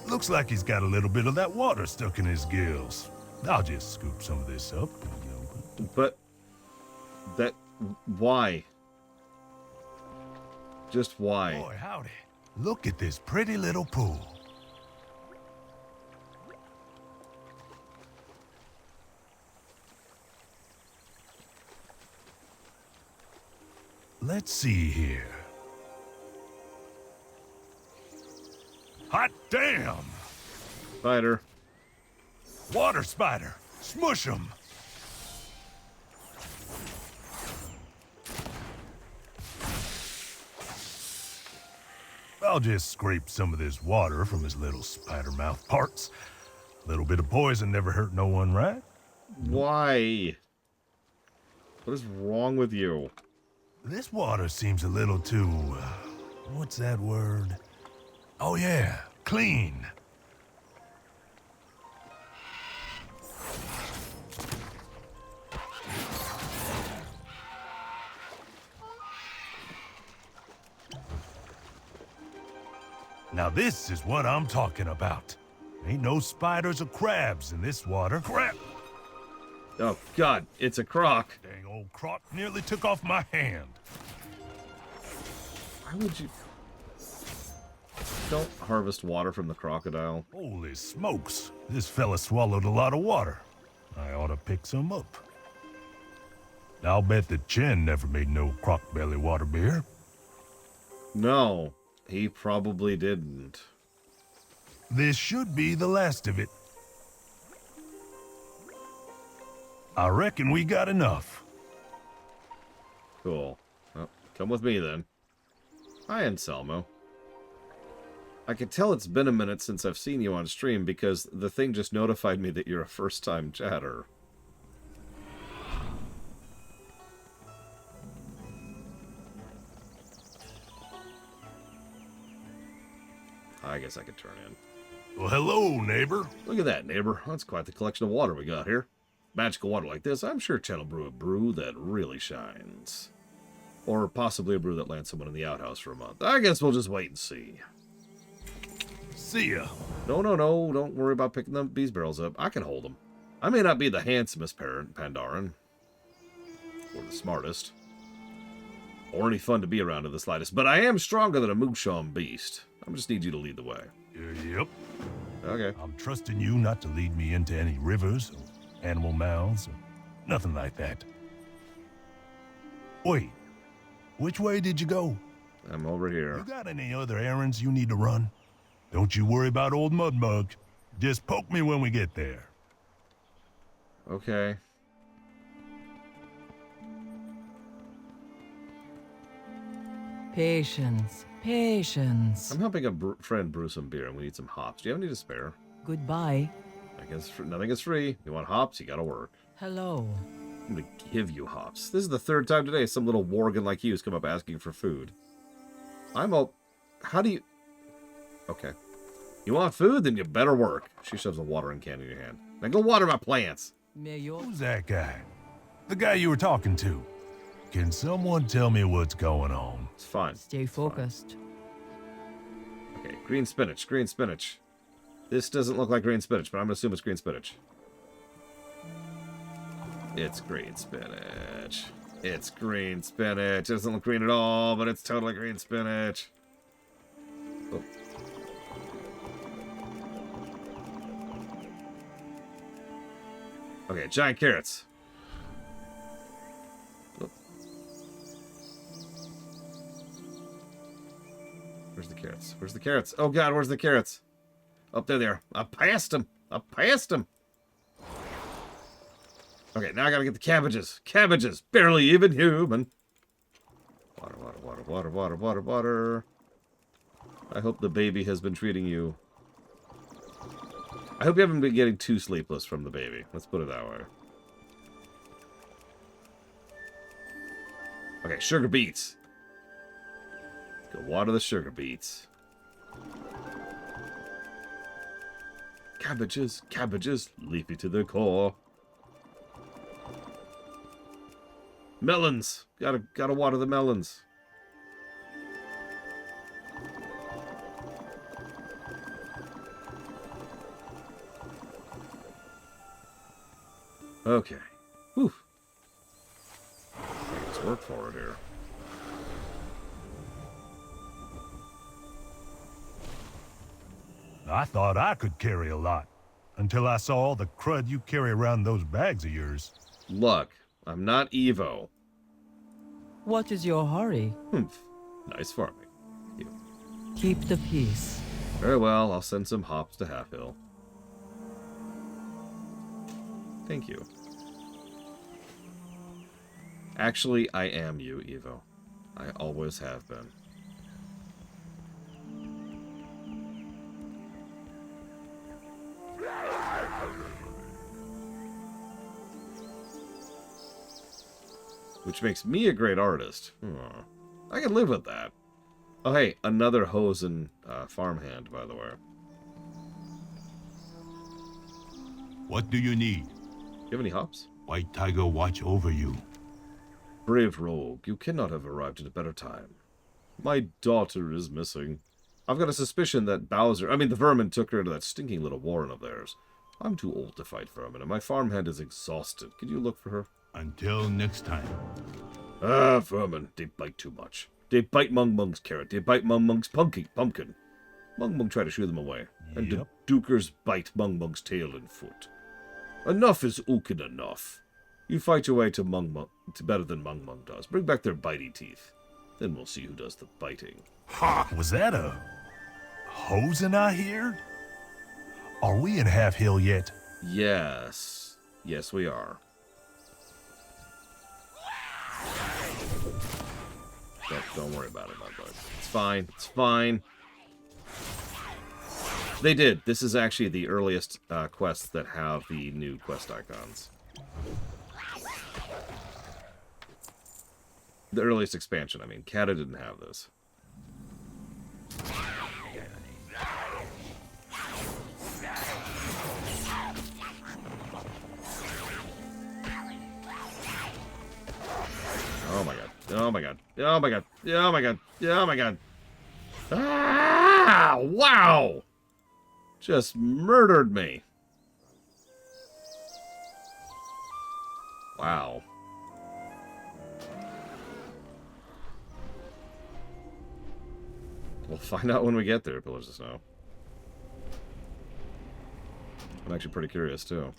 B: Looks like he's got a little bit of that water stuck in his gills. I'll just scoop some of this up.
A: But... that... why? Just why?
B: Boy, howdy. Look at this pretty little pool. Let's see here. Hot damn!
A: Spider.
B: Water spider! Smush 'em! I'll just scrape some of this water from his little spider mouth parts. A little bit of poison never hurt no one, right?
A: Why? What is wrong with you?
B: This water seems a little too... what's that word? Oh yeah, clean. Now this is what I'm talking about. Ain't no spiders or crabs in this water. Crap!
A: Oh, God, it's a croc.
B: Dang old croc nearly took off my hand.
A: Why would you... Don't harvest water from the crocodile.
B: Holy smokes, this fella swallowed a lot of water. I ought to pick some up. I'll bet that Chen never made no croc belly water beer.
A: No, he probably didn't.
B: This should be the last of it. I reckon we got enough.
A: Cool. Well, come with me then. Hi, Anselmo. I can tell it's been a minute since I've seen you on stream because the thing just notified me that you're a first-time chatter. I guess I could turn in.
B: Well, hello, neighbor.
A: Look at that, neighbor. That's quite the collection of water we got here. Magical water like this, I'm sure Chen will brew a brew that really shines. Or possibly a brew that lands someone in the outhouse for a month. I guess we'll just wait and see.
B: See ya.
A: No, don't worry about picking these barrels up. I can hold them. I may not be the handsomest Pandaren, or the smartest, or any fun to be around in the slightest, but I am stronger than a Mushon beast. I just need you to lead the way.
B: Yep.
A: Okay.
B: I'm trusting you not to lead me into any rivers, or animal mouths, or nothing like that. Wait, which way did you go?
A: I'm over here.
B: You got any other errands you need to run? Don't you worry about old Mudmug. Just poke me when we get there.
A: Okay.
I: Patience, patience.
A: I'm helping a friend brew some beer, and we need some hops. Do you have any to spare?
I: Goodbye.
A: I guess nothing is free. You want hops, you gotta work.
I: Hello.
A: I'm gonna give you hops. This is the third time today some little Worgen like you has come up asking for food. How do you... Okay. You want food? Then you better work. She shoves a watering can in your hand. Now go water my plants.
B: Who's that guy? The guy you were talking to. Can someone tell me what's going on?
A: It's fine.
I: Stay focused.
A: Okay, green spinach, green spinach. This doesn't look like green spinach, but I'm gonna assume it's green spinach. It's green spinach. It's green spinach. It doesn't look green at all, but it's totally green spinach. Oh. Okay, giant carrots. Oh. Where's the carrots? Where's the carrots? Oh god, where's the carrots? Oh, there they are. I passed them. I passed them. Okay, now I gotta get the cabbages. Cabbages, barely even human. Water, water, water, water, water, water, water. I hope the baby has been treating you. I hope you haven't been getting too sleepless from the baby. Let's put it that way. Okay, sugar beets. Let's go water the sugar beets. Cabbages, cabbages, leafy to the core. Melons! Gotta water the melons. Okay. Whew. Let's work for it here.
F: I thought I could carry a lot. Until I saw all the crud you carry around those bags of yours.
A: Look, I'm not Evo.
I: What is your hurry?
A: Humph. Nice farming. You.
I: Keep the peace.
A: Very well, I'll send some hops to Half Hill. Thank you. Actually, I am you, Evo. I always have been. Which makes me a great artist. I can live with that. Oh, hey, another Hosen farmhand, by the way.
B: What do you need?
A: You have any hops?
B: White Tiger watch over you.
A: Brave rogue, you cannot have arrived at a better time. My daughter is missing. I've got a suspicion that the vermin took her to that stinking little warren of theirs. I'm too old to fight vermin, and my farmhand is exhausted. Could you look for her?
B: Until next time.
A: Ah, vermin. They bite too much. They bite Mung Mung's carrot. They bite Mung Mung's pumpkin. Mung Mung tried to shoo them away. And the Dukers bite Mung Mung's tail and foot. Enough is ookin enough. You fight your way to to better than Mung Mung does. Bring back their bitey teeth. Then we'll see who does the biting.
F: Ha! Was that a hosen I hear? Are we in Half Hill yet?
A: Yes. Yes, we are. Don't worry about it, my bud. It's fine. It's fine. They did. This is actually the earliest quests that have the new quest icons. The earliest expansion, I mean. Kata didn't have this. Oh my god. Oh my god. Oh my god. Oh my god. Oh my god. Ah! Wow! Just murdered me. Wow. We'll find out when we get there, Pillars of Snow. I'm actually pretty curious, too.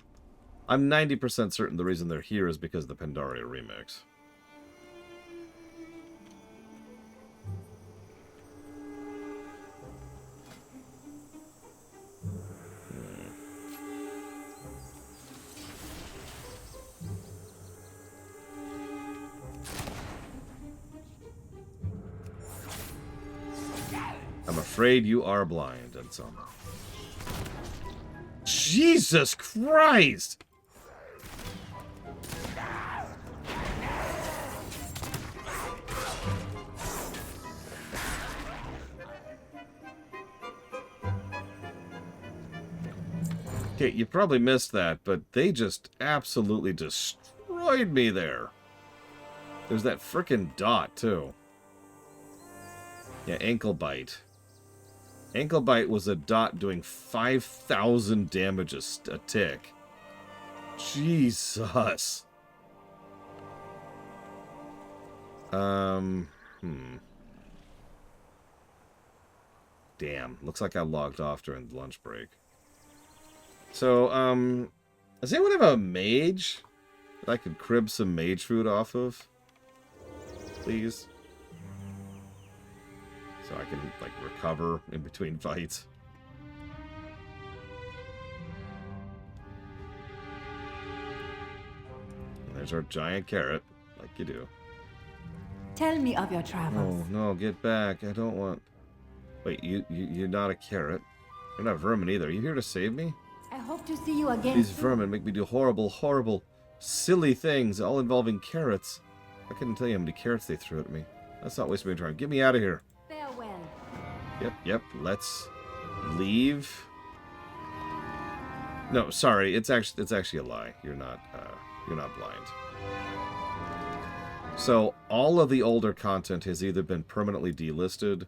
A: I'm 90% certain the reason they're here is because of the Pandaria remix. afraid you are blind, and so. Jesus Christ! Okay, you probably missed that, but they just absolutely destroyed me there. There's that frickin' dot, too. Yeah, ankle bite. Ankle bite was a dot doing 5,000 damage a tick. Jesus. Damn. Looks like I logged off during the lunch break. So, does anyone have a mage that I could crib some mage food off of? Please? So I can, like, recover in between fights. And there's our giant carrot, like you do.
H: Tell me of your travels.
A: Oh, no, get back. I don't want... Wait, you're not a carrot. You're not vermin either. Are you here to save me?
H: I hope to see you again.
A: These
H: soon.
A: vermin make me do horrible, horrible, silly things, all involving carrots. I couldn't tell you how many carrots they threw at me. Let's not waste my time. Get me out of here.
H: Farewell.
A: Yep. Let's leave. No, sorry. It's actually a lie. You're not blind. So all of the older content has either been permanently delisted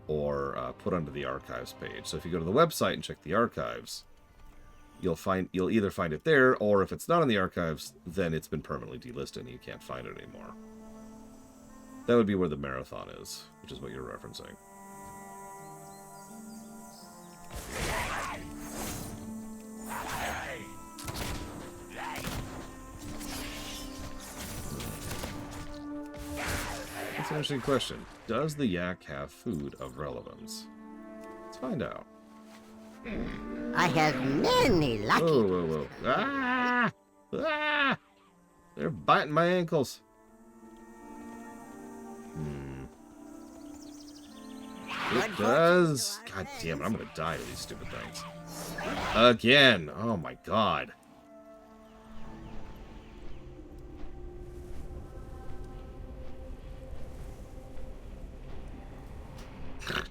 A: or put onto the archives page. So if you go to the website and check the archives, you'll either find it there, or if it's not in the archives, then it's been permanently delisted and you can't find it anymore. That would be where the marathon is, which is what you're referencing. That's an interesting question. Does the yak have food of relevance? Let's find out.
E: I have many lucky...
A: Whoa. Ah! Ah! They're biting my ankles. It does. God damn it, I'm gonna die to these stupid things. Again. Oh my god.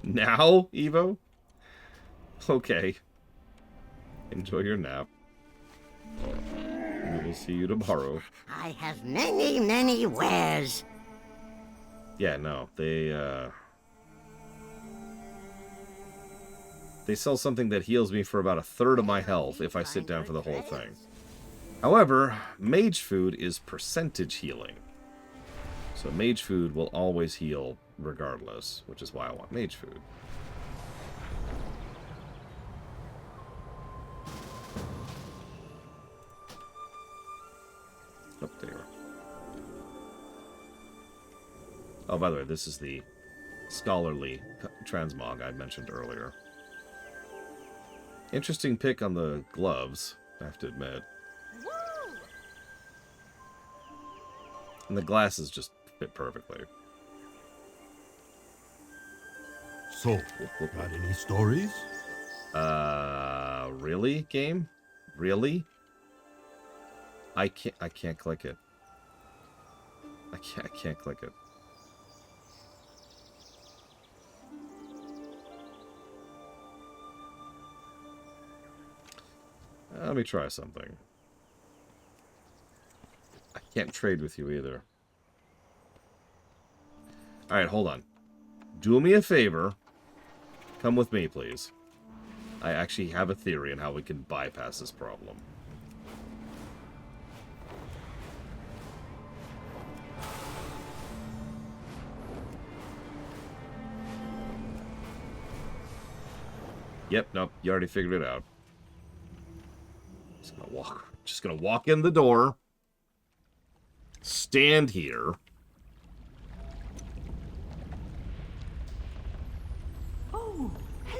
A: Now, Evo? Okay. Enjoy your nap. We will see you tomorrow.
E: I have many wares.
A: Yeah, no, they sell something that heals me for about a third of my health if I sit down for the whole thing. However, mage food is percentage healing. So mage food will always heal regardless, which is why I want mage food. Up there. Oh, by the way, this is the scholarly transmog I mentioned earlier. Interesting pick on the gloves, I have to admit. And the glasses just fit perfectly.
B: So, got any stories?
A: Really, game? Really? I can't click it. I can't click it. Let me try something. I can't trade with you either. Alright, hold on. Do me a favor. Come with me, please. I actually have a theory on how we can bypass this problem. Yep, nope, you already figured it out. Just gonna walk in the door. Stand here.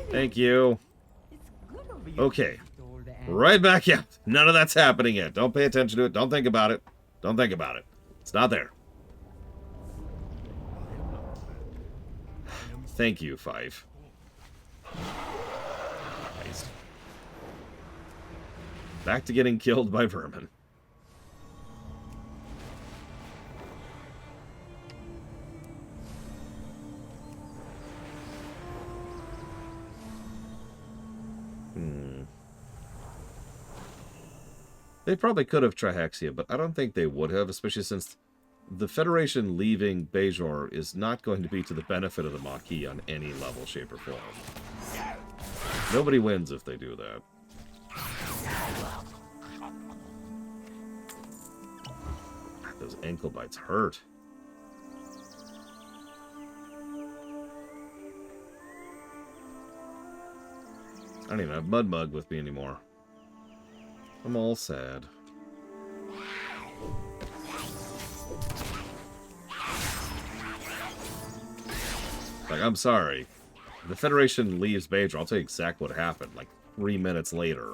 A: Thank you. Okay. Right back out. None of that's happening yet. Don't pay attention to it. Don't think about it. Don't think about it. It's not there. Thank you, Five. Back to getting killed by vermin. They probably could have Trihexia, but I don't think they would have, especially since the Federation leaving Bajor is not going to be to the benefit of the Maquis on any level, shape, or form. Nobody wins if they do that. Those ankle bites hurt. I don't even have Mudmug with me anymore. I'm all sad. Like, I'm sorry. The Federation leaves Bajor. I'll tell you exactly what happened. Like, 3 minutes later.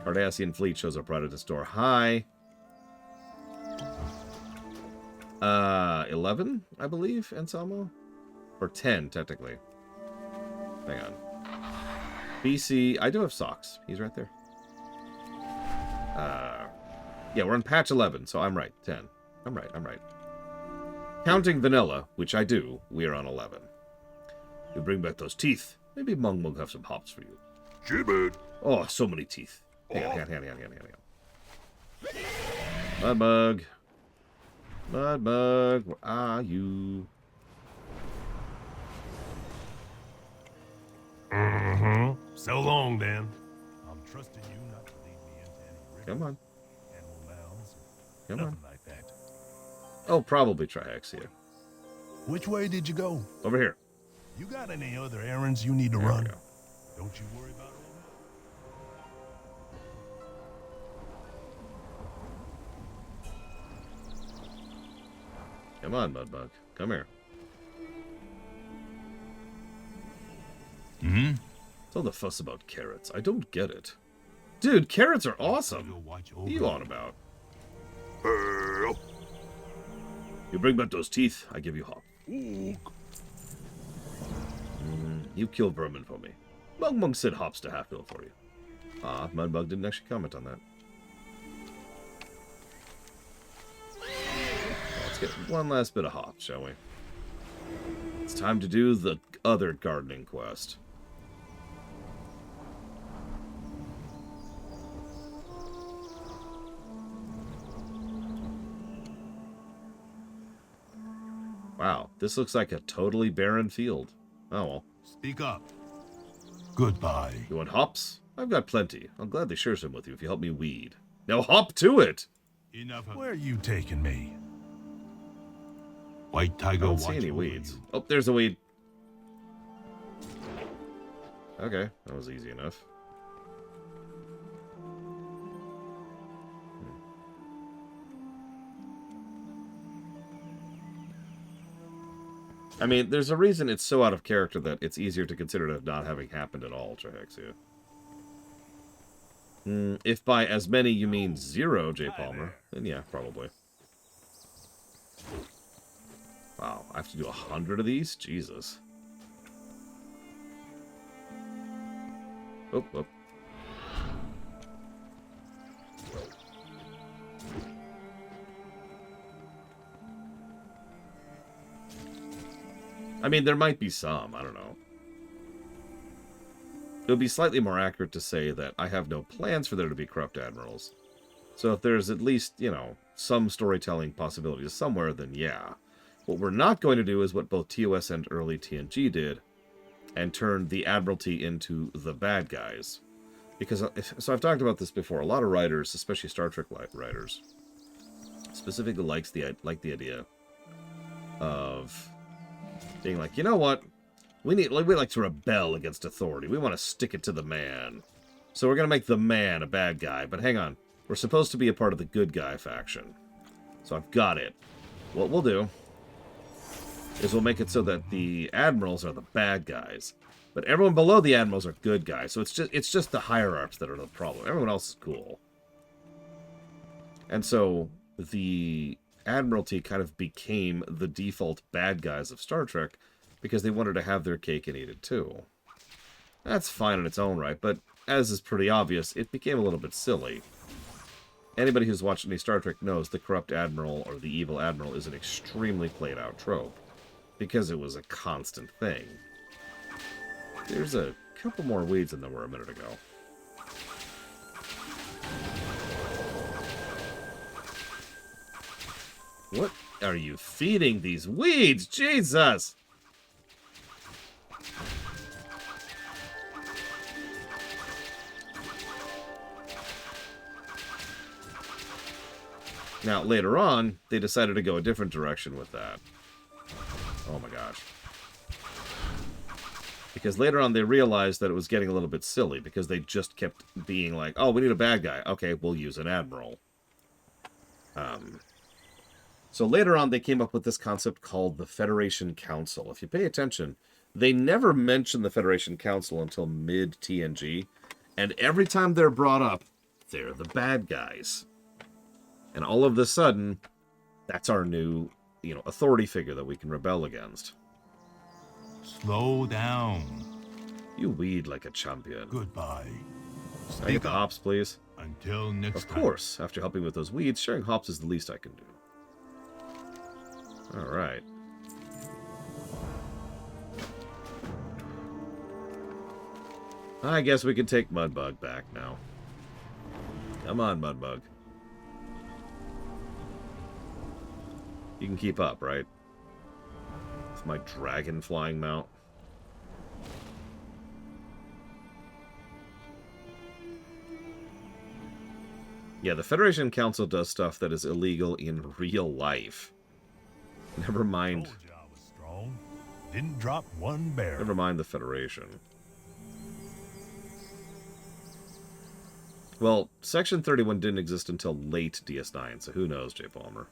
A: Cardassian fleet shows up right at his door. Hi. 11, I believe, Anselmo? Or 10, technically. Hang on. BC. I do have socks. He's right there. Yeah, we're on patch 11, so I'm right. 10. I'm right. Counting vanilla, which I do, we are on 11. You bring back those teeth. Maybe Mung will have some hops for you.
B: Jibbit.
A: Oh, so many teeth. Hang on. Mudmug. Mudmug, where are you?
F: So long, Dan. I'm trusting you not to lead me into any rivers,
A: Come on.
F: animal mounds,
A: Come
F: nothing
A: on.
F: like that.
A: Oh, probably Trihexia.
B: Which way did you go?
A: Over here.
B: You got any other errands you need to
A: There we
B: run?
A: go.
B: Don't you worry about it.
A: Come on, Mudbug. Come here. It's all the fuss about carrots. I don't get it. Dude, carrots are awesome. What are you on about? You bring back those teeth, I give you hop. You kill vermin for me. Mug said hops to half-heal for you. Ah, Mudbug didn't actually comment on that. Let's get one last bit of hops, shall we? It's time to do the other gardening quest. Wow, this looks like a totally barren field. Oh well.
B: Speak up. Goodbye.
A: You want hops? I've got plenty. I'll gladly share some with you if you help me weed. Now hop to it!
B: Enough of Where are you taking me? White Tiger
A: I don't
B: watch
A: see any
B: over
A: weeds.
B: you.
A: Oh, there's a weed. Okay, that was easy enough. I mean, there's a reason it's so out of character that it's easier to consider it not having happened at all, Trihexia. If by as many you mean 0, J. Palmer, then yeah, probably. Wow, I have to do 100 of these? Jesus. Oh, oh. I mean, there might be some, I don't know. It would be slightly more accurate to say that I have no plans for there to be corrupt admirals. So if there's at least, you know, some storytelling possibilities somewhere, then yeah. What we're not going to do is what both TOS and early TNG did, and turn the Admiralty into the bad guys. Because, so I've talked about this before, a lot of writers, especially Star Trek writers, specifically like the idea of being like, you know what? We like to rebel against authority. We want to stick it to the man. So we're going to make the man a bad guy. But hang on. We're supposed to be a part of the good guy faction. So I've got it. What we'll do is we'll make it so that the admirals are the bad guys. But everyone below the admirals are good guys. So it's just the hierarchs that are the problem. Everyone else is cool. And so the Admiralty kind of became the default bad guys of Star Trek because they wanted to have their cake and eat it too. That's fine in its own right, but as is pretty obvious, it became a little bit silly. Anybody who's watched any Star Trek knows the corrupt admiral or the evil admiral is an extremely played out trope, because it was a constant thing. There's a couple more weeds than there were a minute ago. What are you feeding these weeds? Jesus! Now, later on, they decided to go a different direction with that. Oh my gosh. Because later on, they realized that it was getting a little bit silly, because they just kept being like, oh, we need a bad guy. Okay, we'll use an admiral. So later on, they came up with this concept called the Federation Council. If you pay attention, they never mention the Federation Council until mid-TNG. And every time they're brought up, they're the bad guys. And all of a sudden, that's our new, authority figure that we can rebel against.
B: Slow down.
A: You weed like a champion.
B: Goodbye.
A: Can I get the hops, please?
B: Until next time.
A: Of course. After helping with those weeds, sharing hops is the least I can do. Alright. I guess we can take Mudbug back now. Come on, Mudbug. You can keep up, right? With my dragon flying mount. Yeah, the Federation Council does stuff that is illegal in real life. Never mind.
F: Told you I was strong. Didn't drop one barrel.
A: Never mind the Federation. Well, Section 31 didn't exist until late DS9, so who knows, J. Palmer.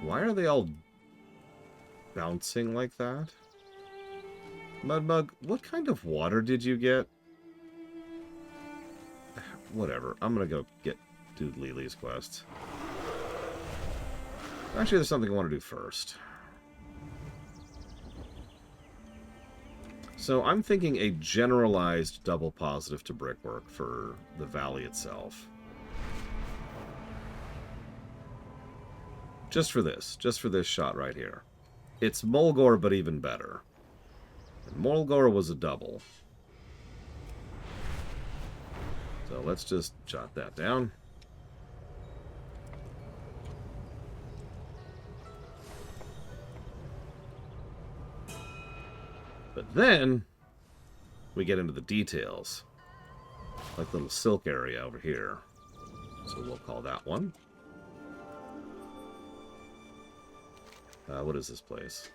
A: Why are they all bouncing like that? Mudbug, what kind of water did you get? Whatever. I'm gonna go do Lily's quest. Actually, there's something I want to do first. So I'm thinking a generalized double positive to brickwork for the valley itself. Just for this shot right here. It's Mulgore, but even better. And Mulgore was a double. So let's just jot that down. But then we get into the details. Like the little silk area over here. So we'll call that one. What is this place?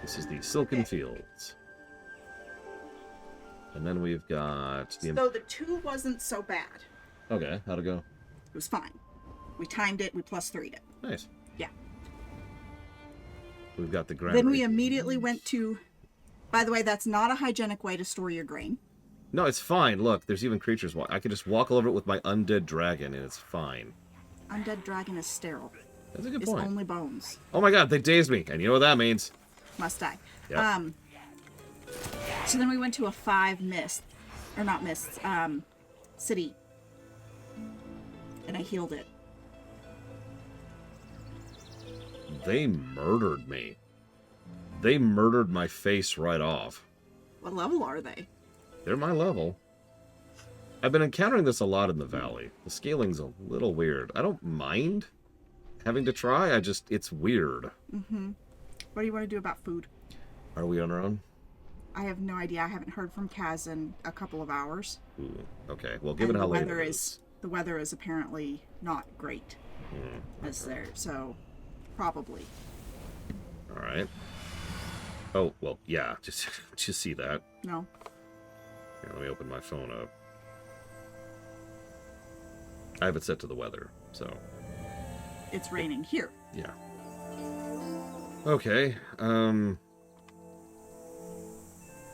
A: This is the Silken Fields. And then we've got the...
J: So the 2 wasn't so bad.
A: Okay, how'd it go?
J: It was fine. We timed it, we plus 3'd it.
A: Nice.
J: Yeah.
A: We've got the granary.
J: Then we immediately went to... By the way, that's not a hygienic way to store your grain.
A: No, it's fine. Look, there's even creatures. I could just walk all over it with my undead dragon, and it's fine.
J: Undead dragon is sterile.
A: That's a good
J: It's
A: point.
J: only bones.
A: Oh my god, they dazed me. And you know what that means.
J: Must die.
A: Yep.
J: So then we went to a 5 mist. Or not mists. City. And I healed it.
A: They murdered me. They murdered my face right off.
J: What level are they?
A: They're my level. I've been encountering this a lot in the valley. The scaling's a little weird. I don't mind having to try. It's weird.
J: Mm-hmm. What do you want to do about food?
A: Are we on our own?
J: I have no idea. I haven't heard from Kaz in a couple of hours.
A: Ooh, okay. Well, given how late it is...
J: The weather is apparently not great. As there, so probably.
A: All right. Oh, well, yeah. Just see that.
J: No.
A: Here, let me open my phone up. I have it set to the weather, so...
J: It's raining here.
A: Yeah. Okay.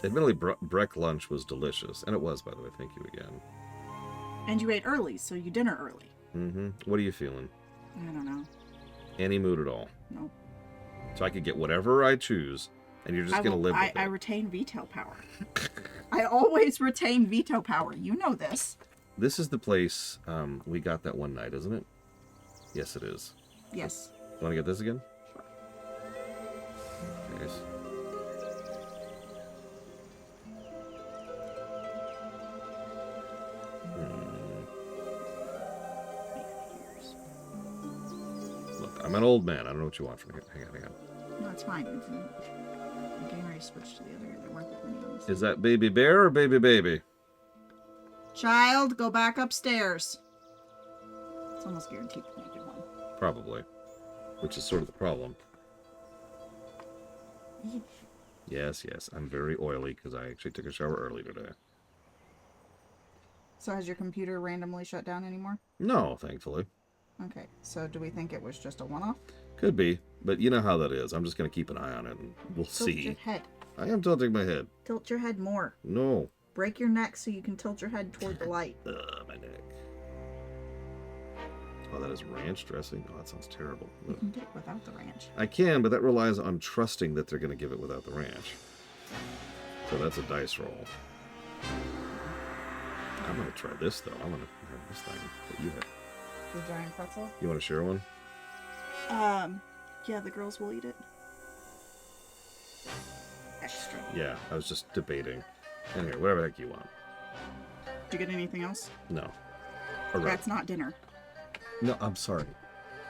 A: Admittedly, Breck lunch was delicious. And it was, by the way. Thank you again.
J: And you ate early, so you dinner early.
A: Mm-hmm. What are you feeling?
J: I don't know.
A: Any mood at all?
J: No.
A: So I could get whatever I choose And you're just going to live with
J: I
A: it.
J: retain veto power. I always retain veto power. You know this.
A: This is the place we got that one night, isn't it? Yes, it is.
J: Yes.
A: You want to get this again? Nice. Look, I'm an old man. I don't know what you want from me. Hang on.
J: No, it's fine. I'm getting ready to switch to the other. There weren't that many on this.
A: Is that baby bear or baby baby?
J: Child, go back upstairs. It's almost guaranteed to make it one.
A: Probably. Which is sort of the problem. Yes. I'm very oily because I actually took a shower early today.
J: So has your computer randomly shut down anymore?
A: No, thankfully.
J: Okay, so do we think it was just a one-off?
A: Could be, but you know how that is. I'm just going to keep an eye on it and we'll
J: Tilt
A: see.
J: your head.
A: I am tilting my head.
J: Tilt your head more.
A: No.
J: Break your neck so you can tilt your head toward the light.
A: My neck. Oh, that is ranch dressing? Oh, that sounds terrible.
J: You can get it without the ranch.
A: I can, but that relies on trusting that they're going to give it without the ranch. So that's a dice roll. I'm going to try this, though. I'm going to have this thing that you have.
J: The giant pretzel?
A: You want to share one?
J: Yeah, the girls will eat it. Extra.
A: Yeah, I was just debating. And here, whatever the heck you want.
J: Did you get anything else?
A: No. All right.
J: That's not dinner.
A: No, I'm sorry.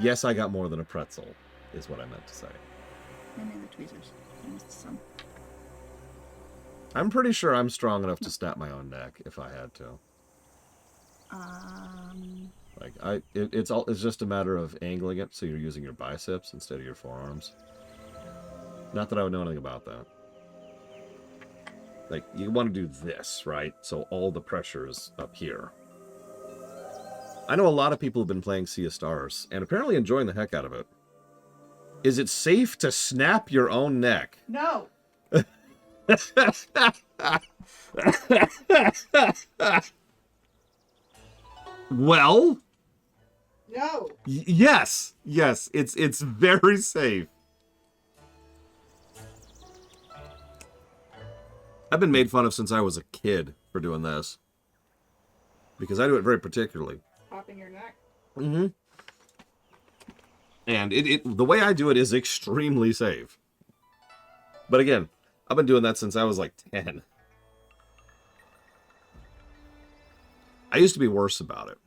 A: Yes, I got more than a pretzel, is what I meant to say.
J: Maybe the tweezers. I missed some.
A: I'm pretty sure I'm strong enough to snap my own neck if I had to. Like it's just a matter of angling it so you're using your biceps instead of your forearms. Not that I would know anything about that. Like you want to do this, right? So all the pressure is up here. I know a lot of people have been playing Sea of Stars and apparently enjoying the heck out of it. Is it safe to snap your own neck?
J: No.
A: Well,
J: No.
A: yes, it's very safe. I've been made fun of since I was a kid for doing this because I do it very particularly.
J: Popping your neck.
A: Mm-hmm. And the way I do it is extremely safe. But again, I've been doing that since I was like 10. I used to be worse about it.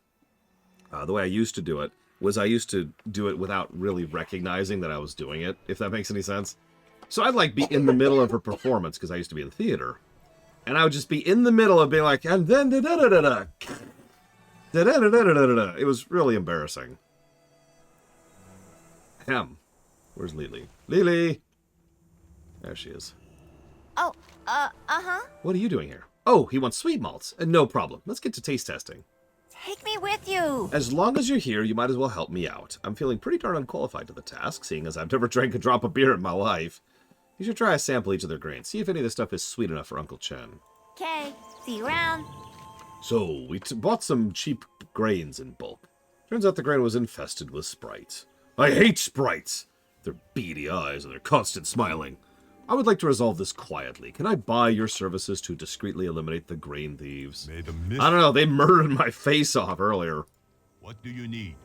A: The way I used to do it was I used to do it without really recognizing that I was doing it, if that makes any sense. So I'd like be in the middle of a performance because I used to be in the theater. And I would just be in the middle of being like, and then da-da-da-da-da. Da-da-da-da-da-da-da. It was really embarrassing. Where's Lily? Lily! There she is.
D: Oh, uh-huh.
A: What are you doing here? Oh, he wants sweet malts. No problem. Let's get to taste testing.
D: Take me with you.
A: As long as you're here, you might as well help me out. I'm feeling pretty darn unqualified to the task, seeing as I've never drank a drop of beer in my life. You should try a sample each of their grains. See if any of this stuff is sweet enough for Uncle Chen.
D: Okay, see you around.
A: So, we bought some cheap grains in bulk. Turns out the grain was infested with sprites. I hate sprites! Their beady eyes and their constant smiling. I would like to resolve this quietly. Can I buy your services to discreetly eliminate the grain thieves?
C: May the mist...
A: I don't know, they murdered my face off earlier.
B: What do you need?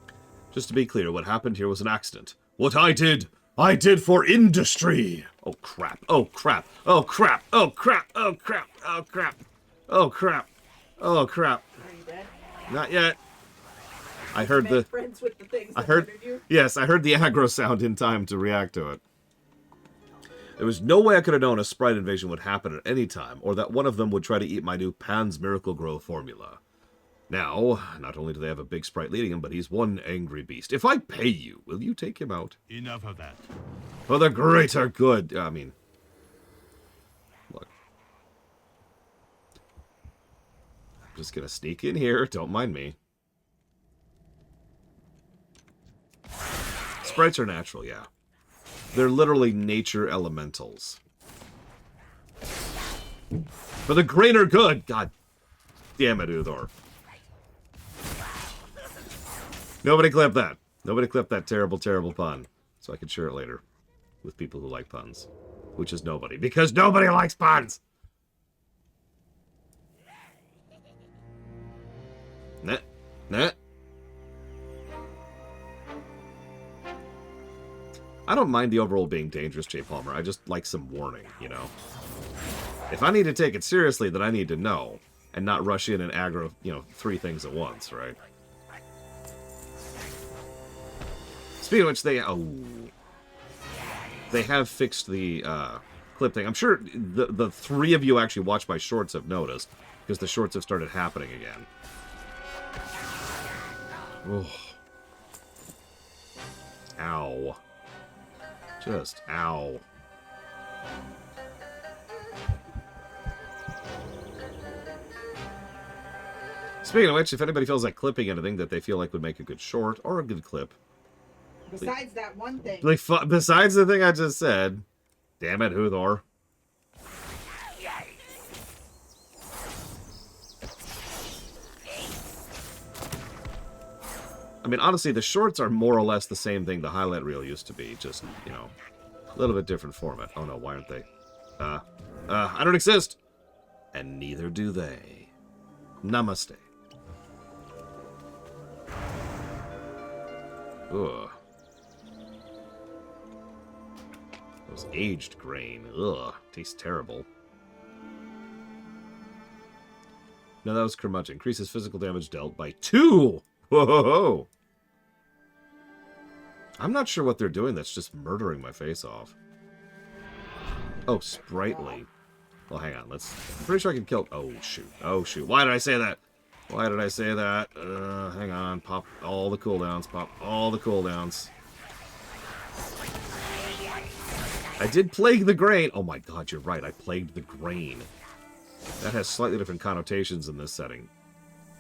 A: Just to be clear, what happened here was an accident. What I did for industry! Oh crap, oh crap, oh crap, oh crap, oh crap, oh crap, oh crap, oh crap.
J: Are you dead?
A: Not yet. I heard the...
J: Friends with the things
A: I heard... Yes, I heard the aggro sound in time to react to it. There was no way I could have known a sprite invasion would happen at any time, or that one of them would try to eat my new Pan's Miracle Grow formula. Now, not only do they have a big sprite leading him, but he's one angry beast. If I pay you, will you take him out?
B: Enough of that.
A: For the greater good. I mean, look. I'm just gonna sneak in here. Don't mind me. Sprites are natural, yeah. They're literally nature elementals. For the greater good! God damn it, Uthor. Nobody clip that. Nobody clip that terrible, terrible pun. So I can share it later with people who like puns. which is nobody, because nobody likes puns. Nah, nah. I don't mind the overall being dangerous, J. Palmer. I just like some warning, you know? If I need to take it seriously, then I need to know, and not rush in and aggro, you know, 3 things at once, right? Speaking of which, they have fixed the clip thing. I'm sure the 3 of you actually watch my shorts have noticed, because the shorts have started happening again. Oh. Ow. Just ow. Speaking of which, if anybody feels like clipping anything that they feel like would make a good short or a good clip.
J: Besides that one thing.
A: Besides the thing I just said. Damn it, Huthor. I mean, honestly, the shorts are more or less the same thing the highlight reel used to be. Just, you know, a little bit different format. Oh no, why aren't they? I don't exist! And neither do they. Namaste. Ugh. Those aged grain. Ugh. Tastes terrible. No, that was curmudgeon. Increases physical damage dealt by 2! Whoa! I'm not sure what they're doing that's just murdering my face off. Oh, sprightly. Well, hang on. I'm pretty sure I can kill... Oh, shoot. Oh, shoot. Why did I say that? Why did I say that? Hang on. Pop all the cooldowns. Pop all the cooldowns. I did plague the grain. Oh my god, you're right. I plagued the grain. That has slightly different connotations in this setting.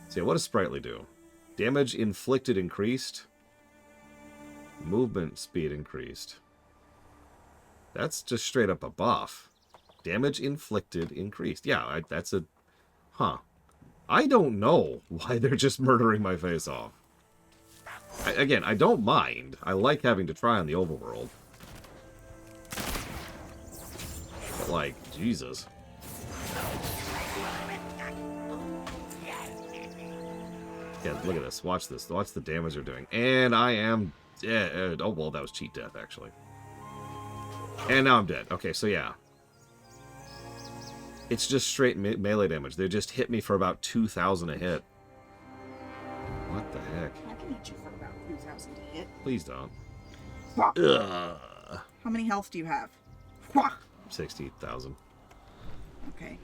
A: So yeah, what does sprightly do? Damage inflicted increased. Movement speed increased. That's just straight up a buff. Damage inflicted increased. Yeah, that's a... Huh. I don't know why they're just murdering my face off. Again, I don't mind. I like having to try on the overworld. But, like, Jesus. Yeah, look at this. Watch this. Watch the damage they're doing. And I am dead. Oh, well, that was cheat death, actually. And now I'm dead. Okay, so yeah. It's just straight melee damage. They just hit me for about 2,000 a hit. What the heck?
J: I can hit you for about 2,000 to hit.
A: Please don't.
J: Ugh. How many health do you have?
A: 60,000.
J: Okay.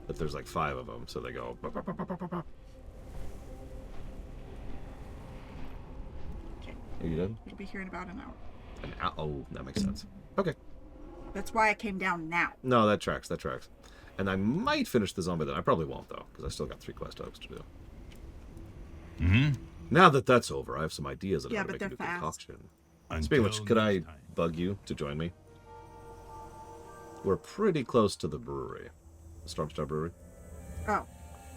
A: But there's like 5 of them, so they go... Bop, bop, bop, bop, bop, bop.
J: Okay.
A: Are you done?
J: It'll be here in about an hour.
A: An hour? Oh, that makes sense. Okay.
J: That's why I came down now.
A: No, that tracks. That tracks. And I might finish the zombie then. I probably won't, though, because I still got 3 quest hooks to do.
C: Mm-hmm.
A: Now that that's over, I have some ideas on
J: Yeah,
A: how to
J: but
A: make a
J: they're
A: new
J: fast.
A: concoction. Speaking of which, could I bug you to join me? We're pretty close to the brewery. The Stormstar Brewery.
J: Oh.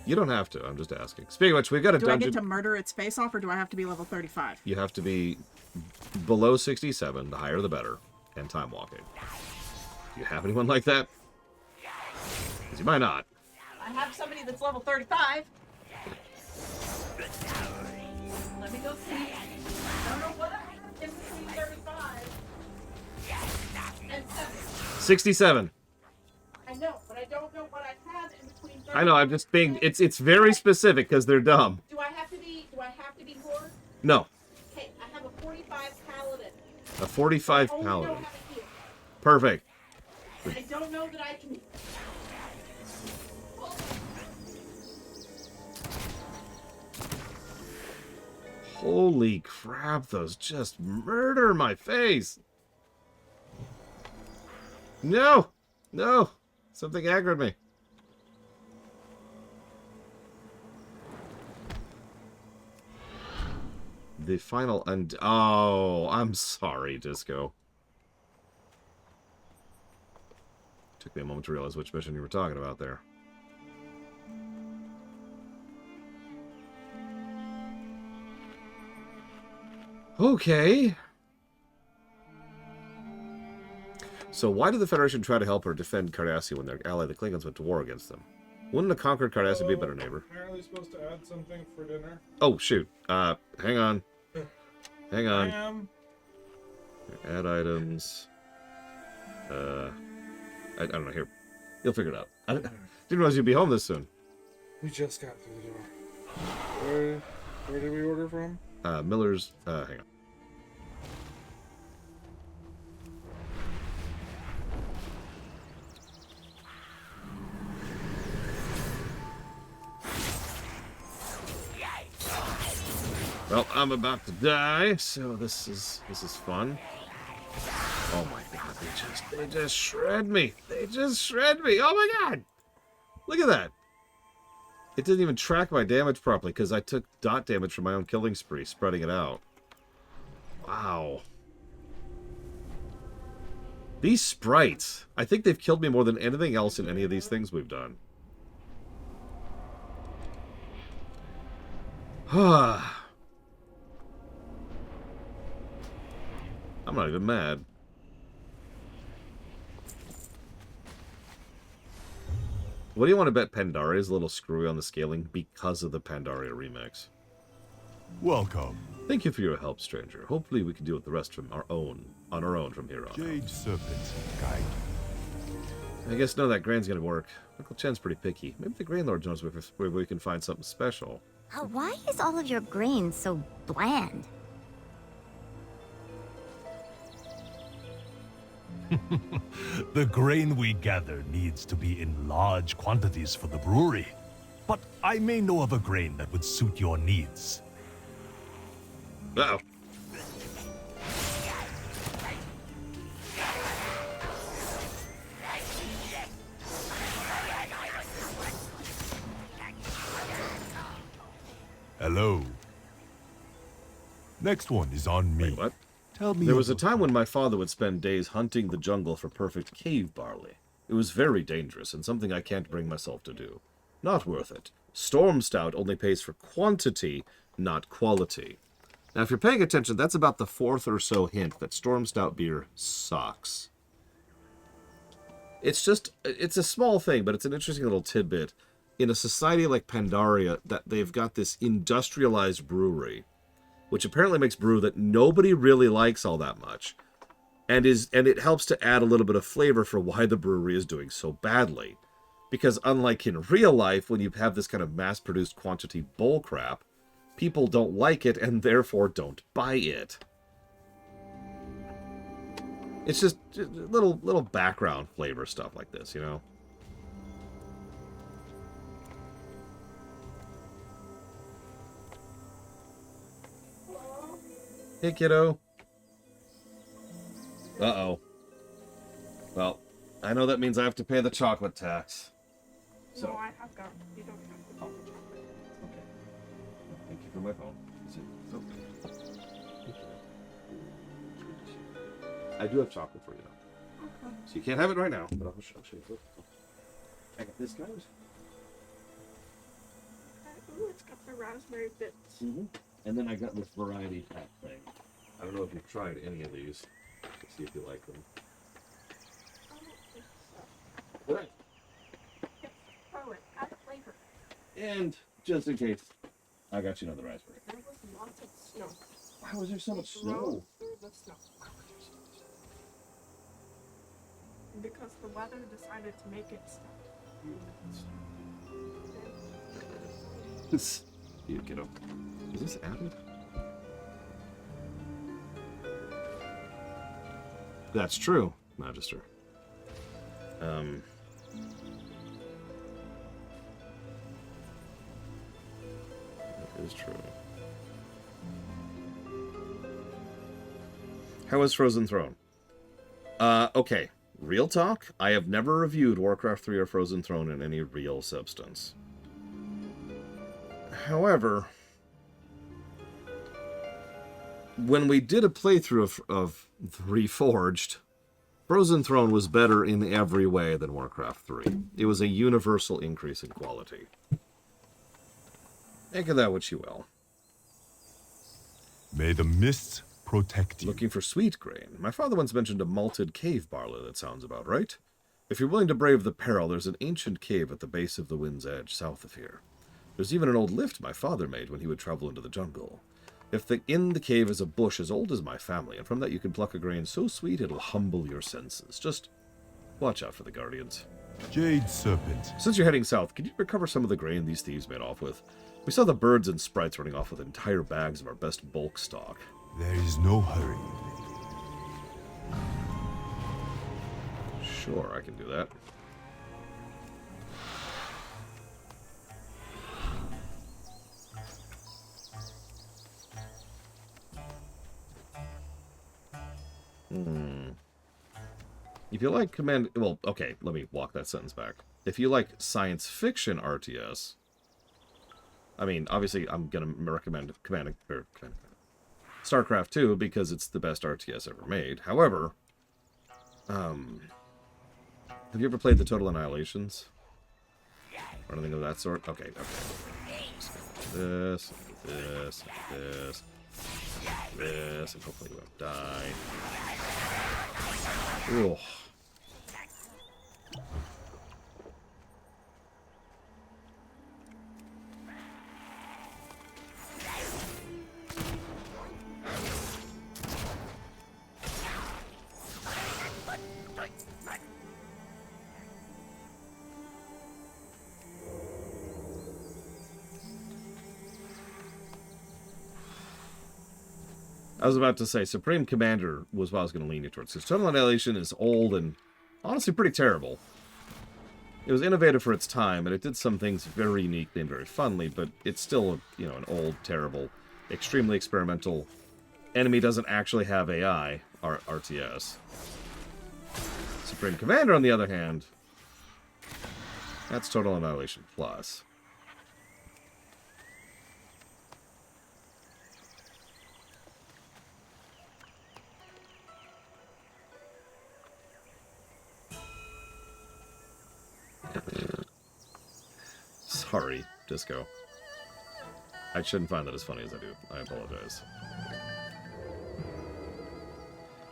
A: You don't have to. I'm just asking. Speaking of which, we've got a
J: Do I
A: dungeon.
J: get to murder its face off, or do I have to be level 35?
A: You have to be below 67. The higher, the better. And time walking. Do you have anyone like that? Because you might not.
J: I have somebody that's level 35. Let me go see. I don't know what I have in between 35 and 7.
A: 67.
J: I know, but I don't know what I have in between 35.
A: I know. I'm just being. It's very specific because they're dumb.
J: Do I have to be horde?
A: No.
J: Okay, I have a 45 paladin.
A: A 45
J: I only
A: paladin.
J: know how to heal.
A: Perfect.
J: I don't know that I can.
A: Holy crap! Those just murder my face. No, no, something aggroed me. The final Oh, I'm sorry, Disco. Took me a moment to realize which mission you were talking about there. Okay. So why did the Federation try to help her defend Cardassia when their ally, the Klingons, went to war against them? Wouldn't a conquered Cardassia be a better neighbor?
K: Apparently supposed to add something for dinner.
A: Oh, shoot. Hang on. Hang on. Add items. I don't know. Here. You'll figure it out. I didn't realize you'd be home this soon.
K: We just got through the door. Where did we order from?
A: Miller's, hang on. Well, I'm about to die, so this is fun. Oh my god, they just shred me. They just shred me. Oh my god. Look at that. It didn't even track my damage properly because I took dot damage from my own killing spree, spreading it out. Wow. These sprites, I think they've killed me more than anything else in any of these things we've done. I'm not even mad. What do you want to bet Pandaria is a little screwy on the scaling because of the Pandaria remix?
B: Welcome.
A: Thank you for your help, stranger. Hopefully we can deal with the rest on our own from here on.
B: Jade Serpent, guide.
A: I guess none of that grain's gonna work. Uncle Chen's pretty picky. Maybe the Grain Lord knows where we can find something special.
D: Why is all of your grain so bland?
F: The grain we gather needs to be in large quantities for the brewery. But I may know of a grain that would suit your needs.
A: Uh-oh.
B: Hello. Next one is on me.
A: Wait, what?
B: Tell me.
A: There was a time when my father would spend days hunting the jungle for perfect cave barley. It was very dangerous and something I can't bring myself to do. Not worth it. Storm Stout only pays for quantity, not quality. Now, if you're paying attention, that's about the fourth or so hint that Storm Stout beer sucks. It's a small thing, but it's an interesting little tidbit. In a society like Pandaria, that they've got this industrialized brewery, which apparently makes brew that nobody really likes all that much, and it helps to add a little bit of flavor for why the brewery is doing so badly. Because unlike in real life, when you have this kind of mass-produced quantity bullcrap, people don't like it and therefore don't buy it. It's just little background flavor stuff like this, you know? Hey, kiddo. Uh-oh. Well, I know that means I have to pay the chocolate tax. So.
J: No, I have got. You don't have to call the chocolate.
A: Okay. Thank you for my phone. I do have chocolate for you now.
J: Okay.
A: So you can't have it right now, but I'll show you. I got this, guys.
J: Ooh, it's got the raspberry bits.
A: Mm-hmm. And then I got this variety pack thing. I don't know if you've tried any of these. Let's see if you like them.
J: I don't think so.
A: Right.
J: Yes, throw it. Add flavor.
A: And just in case, I got you another raspberry.
J: There was lots of snow.
A: Why was there so much
J: Drove
A: snow?
J: through the snow. Because the weather decided to make it snow.
A: You kiddo. Is this added? That's true, Magister. That is true. How is Frozen Throne? Okay. Real talk, I have never reviewed Warcraft 3 or Frozen Throne in any real substance. However, when we did a playthrough of Reforged, Frozen Throne was better in every way than Warcraft 3. It was a universal increase in quality. Make of that what you will.
C: May the mists protect you.
A: Looking for sweet grain. My father once mentioned a malted cave barley. That sounds about right. If you're willing to brave the peril, there's an ancient cave at the base of the Wind's Edge, south of here. There's even an old lift my father made when he would travel into the jungle. In the cave is a bush as old as my family, and from that you can pluck a grain so sweet it'll humble your senses. Just watch out for the guardians.
C: Jade Serpent.
A: Since you're heading south, could you recover some of the grain these thieves made off with? We saw the birds and sprites running off with entire bags of our best bulk stock.
C: There is no hurry.
A: Sure, I can do that. If you like well, okay, let me walk that sentence back. If you like science fiction RTS, I mean, obviously I'm going to recommend StarCraft 2 because it's the best RTS ever made. However, have you ever played the Total Annihilations? Or anything of that sort? Okay, okay. This, and hopefully you won't die. Ugh. I was about to say, Supreme Commander was what I was going to lean you towards. Because Total Annihilation is old and honestly pretty terrible. It was innovative for its time, and it did some things very uniquely and very funly, but it's still, you know, an old, terrible, extremely experimental. Enemy doesn't actually have AI, RTS. Supreme Commander, on the other hand, that's Total Annihilation Plus. Sorry, Disco. I shouldn't find that as funny as I do. I apologize.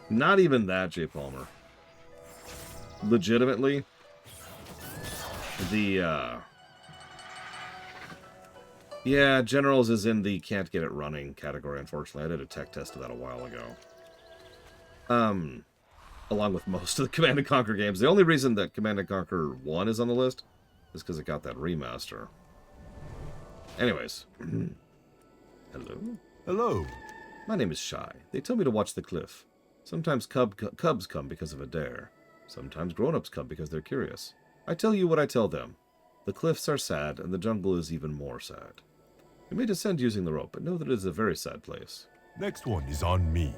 A: Not even that, J. Palmer. Legitimately, the, yeah, Generals is in the can't get it running category, unfortunately. I did a tech test of that a while ago. Along with most of the Command & Conquer games. The only reason that Command & Conquer 1 is on the list is because it got that remaster. Anyways. Hello?
C: Hello.
A: My name is Shy. They tell me to watch the cliff. Sometimes cubs come because of a dare. Sometimes grown-ups come because they're curious. I tell you what I tell them. The cliffs are sad, and the jungle is even more sad. You may descend using the rope, but know that it is a very sad place.
C: Next one is on me.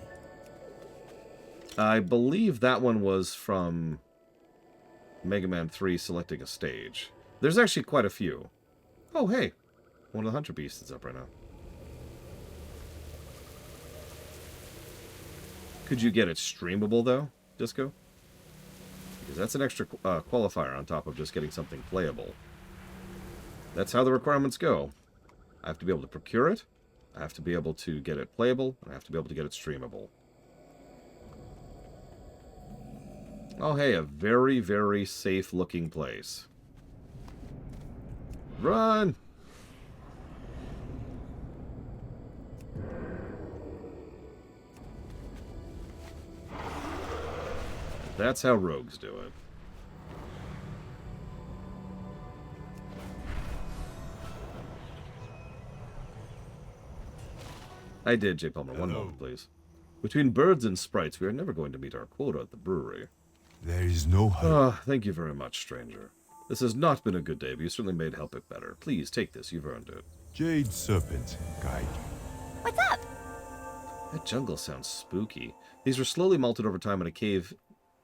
A: I believe that one was from Mega Man 3 selecting a stage. There's actually quite a few. Oh, hey. One of the Hunter Beasts is up right now. Could you get it streamable, though, Disco? Because that's an extra qualifier on top of just getting something playable. That's how the requirements go. I have to be able to procure it, I have to be able to get it playable, and I have to be able to get it streamable. Oh, hey, a very, very safe-looking place. Run! That's how rogues do it. I did, J. Palmer. One moment, please. Between birds and sprites, we are never going to meet our quota at the brewery.
C: There is no hurry.
A: Ah, thank you very much, stranger. This has not been a good day, but you certainly made help it better. Please, take this. You've earned it.
C: Jade Serpent, guide you.
D: What's up?
A: That jungle sounds spooky. These were slowly malted over time in a cave,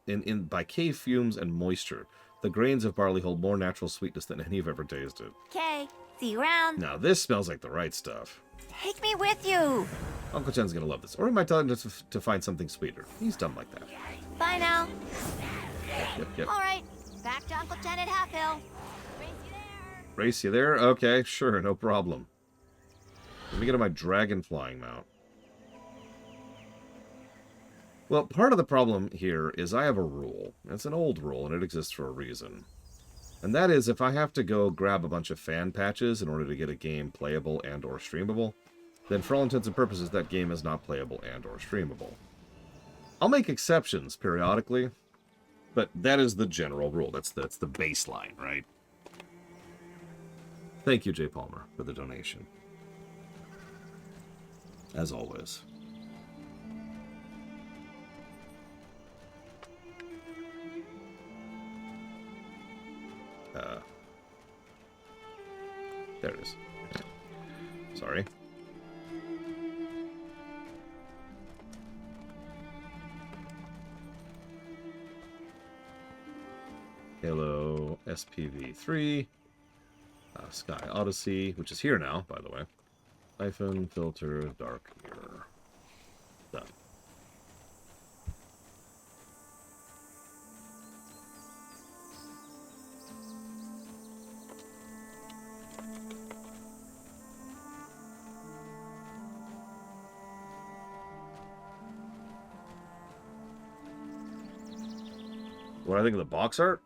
A: by cave fumes and moisture. The grains of barley hold more natural sweetness than any you've ever tasted.
D: Okay, see you around.
A: Now, this smells like the right stuff.
D: Take me with you.
A: Uncle Chen's gonna love this. Or he might tell him to find something sweeter. He's dumb like that.
D: Bye now.
A: Yep.
D: All right, back to Uncle Chen at Half Hill. Race you there.
A: Race you there? Okay, sure, no problem. Let me get on my dragon flying mount. Well, part of the problem here is I have a rule. It's an old rule, and it exists for a reason. And that is, if I have to go grab a bunch of fan patches in order to get a game playable and or streamable, then for all intents and purposes, that game is not playable and or streamable. I'll make exceptions periodically, but that is the general rule. That's the baseline, right? Thank you, Jay Palmer, for the donation. As always. There it is. Sorry. Halo SPV3. Sky Odyssey, which is here now, by the way. Siphon, filter, dark mirror. Done. What do I think of the box art?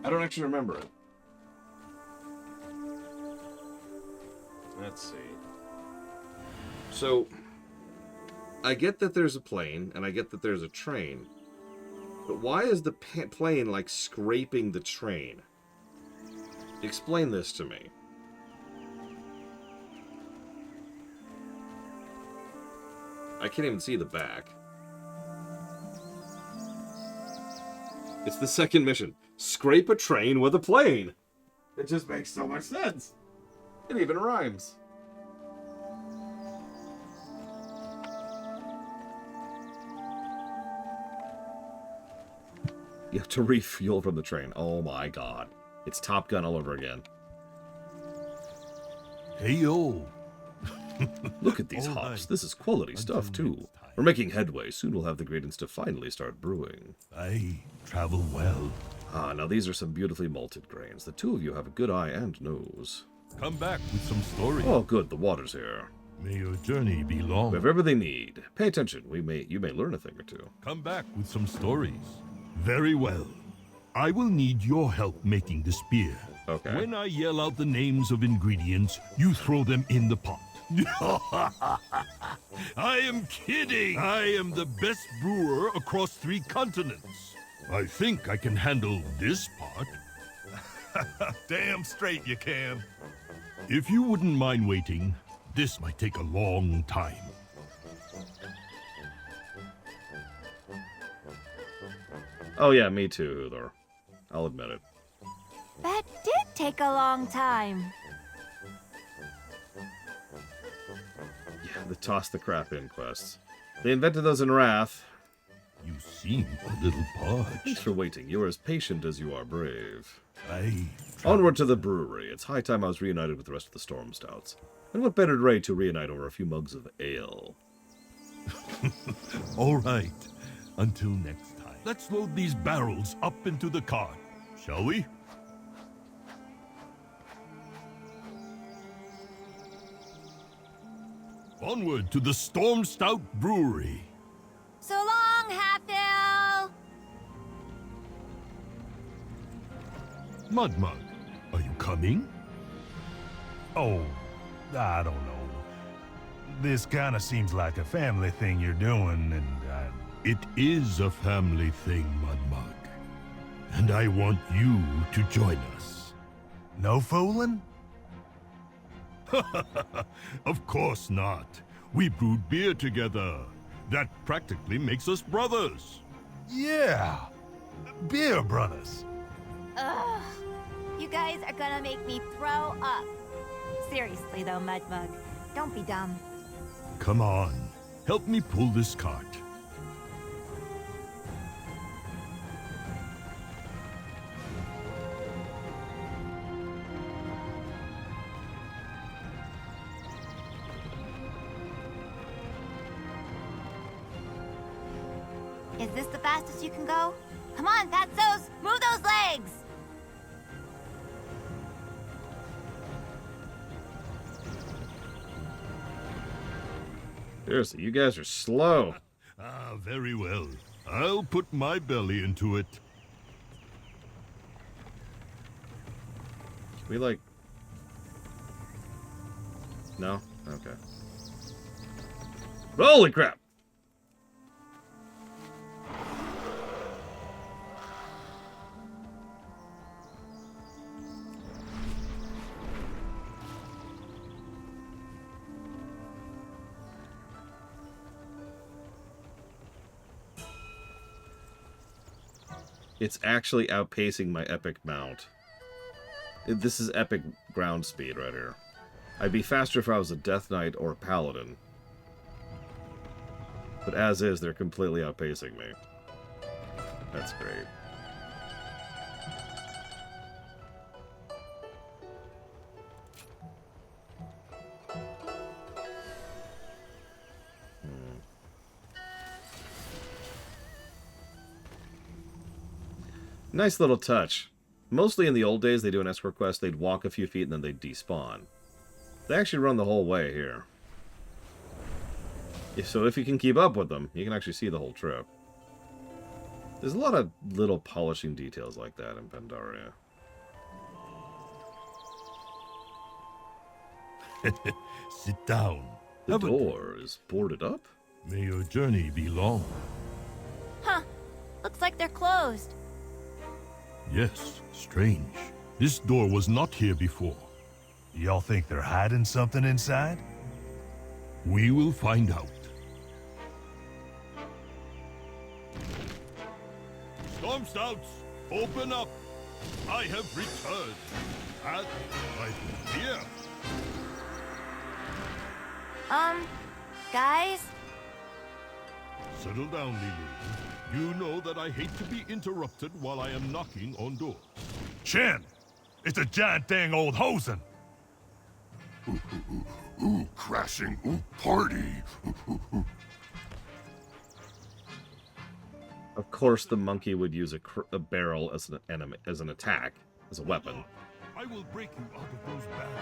A: I don't actually remember it. Let's see. So, I get that there's a plane, and I get that there's a train. But why is the plane, like, scraping the train? Explain this to me. I can't even see the back. It's the second mission. Scrape a train with a plane. It just makes so much sense. It even rhymes. You have to refuel from the train. Oh my god. It's Top Gun all over again.
B: Hey, yo.
A: Look at these hops. This is quality stuff, too. We're making headway. Soon we'll have the ingredients to finally start brewing.
B: I travel well.
A: Ah, now these are some beautifully malted grains. The two of you have a good eye and nose.
B: Come back with some stories.
A: Oh, good. The water's here.
B: May your journey be long.
A: We have everything they need. Pay attention. You may learn a thing or two.
B: Come back with some stories. Very well. I will need your help making the spear.
A: Okay.
B: When I yell out the names of ingredients, you throw them in the pot. I am kidding. I am the best brewer across 3 continents. I think I can handle this part.
F: Damn straight you can.
B: If you wouldn't mind waiting, this might take a long time.
A: Oh yeah, me too, Uthor. I'll admit it.
D: That did take a long time.
A: Yeah, the toss the crap in quests. They invented those in Wrath.
B: You seem a little parched.
A: Thanks for waiting. You are as patient as you are brave.
B: I...
A: Onward to the brewery. It's high time I was reunited with the rest of the Storm Stouts. And what better way to reunite over a few mugs of ale?
B: All right. Until next time. Let's load these barrels up into the cart, shall we? Onward to the Storm Stout Brewery.
D: So long, Hatfield!
B: Mudmug, are you coming?
F: Oh, I don't know. This kind of seems like a family thing you're doing, and
B: It is a family thing, Mudmug. And I want you to join us.
F: no fooling?
B: Of course not. We brewed beer together. That practically makes us brothers.
F: Yeah, beer brothers.
D: Ugh. You guys are gonna make me throw up. Seriously though, Mudmug, don't be dumb.
B: Come on, help me pull this cart.
D: Is this the fastest you can go? Come on, Fatsos, move those legs!
A: Seriously, you guys are slow.
B: very well. I'll put my belly into it.
A: Can we, like... No? Okay. Holy crap! It's actually outpacing my epic mount. This is epic ground speed right here. I'd be faster if I was a Death Knight or a Paladin. But as is, they're completely outpacing me. That's great. Nice little touch. Mostly in the old days, they do an escort quest, they'd walk a few feet and then they'd despawn. They actually run the whole way here. So if you can keep up with them, you can actually see the whole trip. There's a lot of little polishing details like that in Pandaria.
B: Sit down.
A: The door is boarded up?
B: May your journey be long.
D: Huh. Looks like they're closed.
B: Yes, strange. This door was not here before.
F: Y'all think they're hiding something inside?
B: We will find out. Storm Stouts, open up! I have returned. At right here.
D: Guys?
B: Settle down, Lulu. You know that I hate to be interrupted while I am knocking on doors.
F: Shin! It's a giant dang old hosen!
C: Ooh, crashing, ooh, party.
A: Of course, the monkey would use a barrel as an enemy, as an attack, as a weapon.
B: I will break you out of those barrels.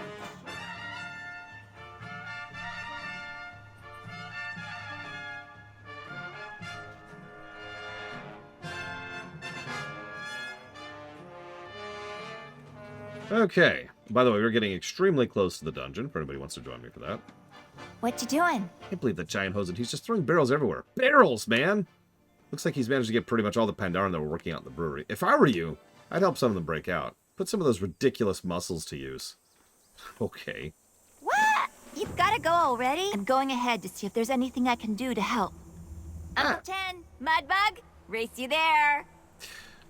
A: Okay. By the way, we're getting extremely close to the dungeon, for anybody who wants to join me for that.
D: What you doing?
A: I can't believe that giant hosen. He's just throwing barrels everywhere. Barrels, man! Looks like he's managed to get pretty much all the Pandaren that were working out in the brewery. If I were you, I'd help some of them break out. Put some of those ridiculous muscles to use. Okay.
D: What? You've got to go already? I'm going ahead to see if there's anything I can do to help. Uncle 10, Mudbug, race you there.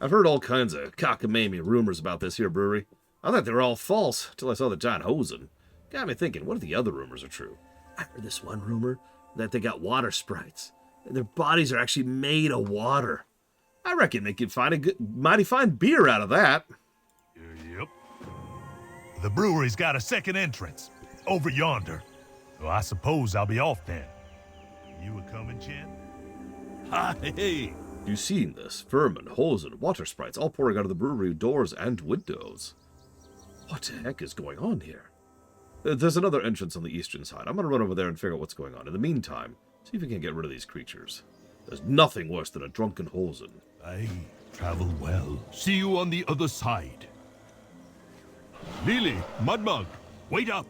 A: I've heard all kinds of cockamamie rumors about this here brewery. I thought they were all false, till I saw the giant hosen. Got me thinking, what if the other rumors are true? I heard this one rumor, that they got water sprites. And their bodies are actually made of water. I reckon they could find a good, mighty fine beer out of that.
F: Yep. The brewery's got a second entrance, over yonder. Well, I suppose I'll be off then. You a coming, Chin?
B: Hi, hey!
A: You seen this? Vermin, hosen, water sprites, all pouring out of the brewery doors and windows. What the heck is going on here? There's another entrance on the eastern side. I'm gonna run over there and figure out what's going on. In the meantime, see if we can get rid of these creatures. There's nothing worse than a drunken hosen.
B: Aye, travel well. See you on the other side. Lily, Mudbug, wait up!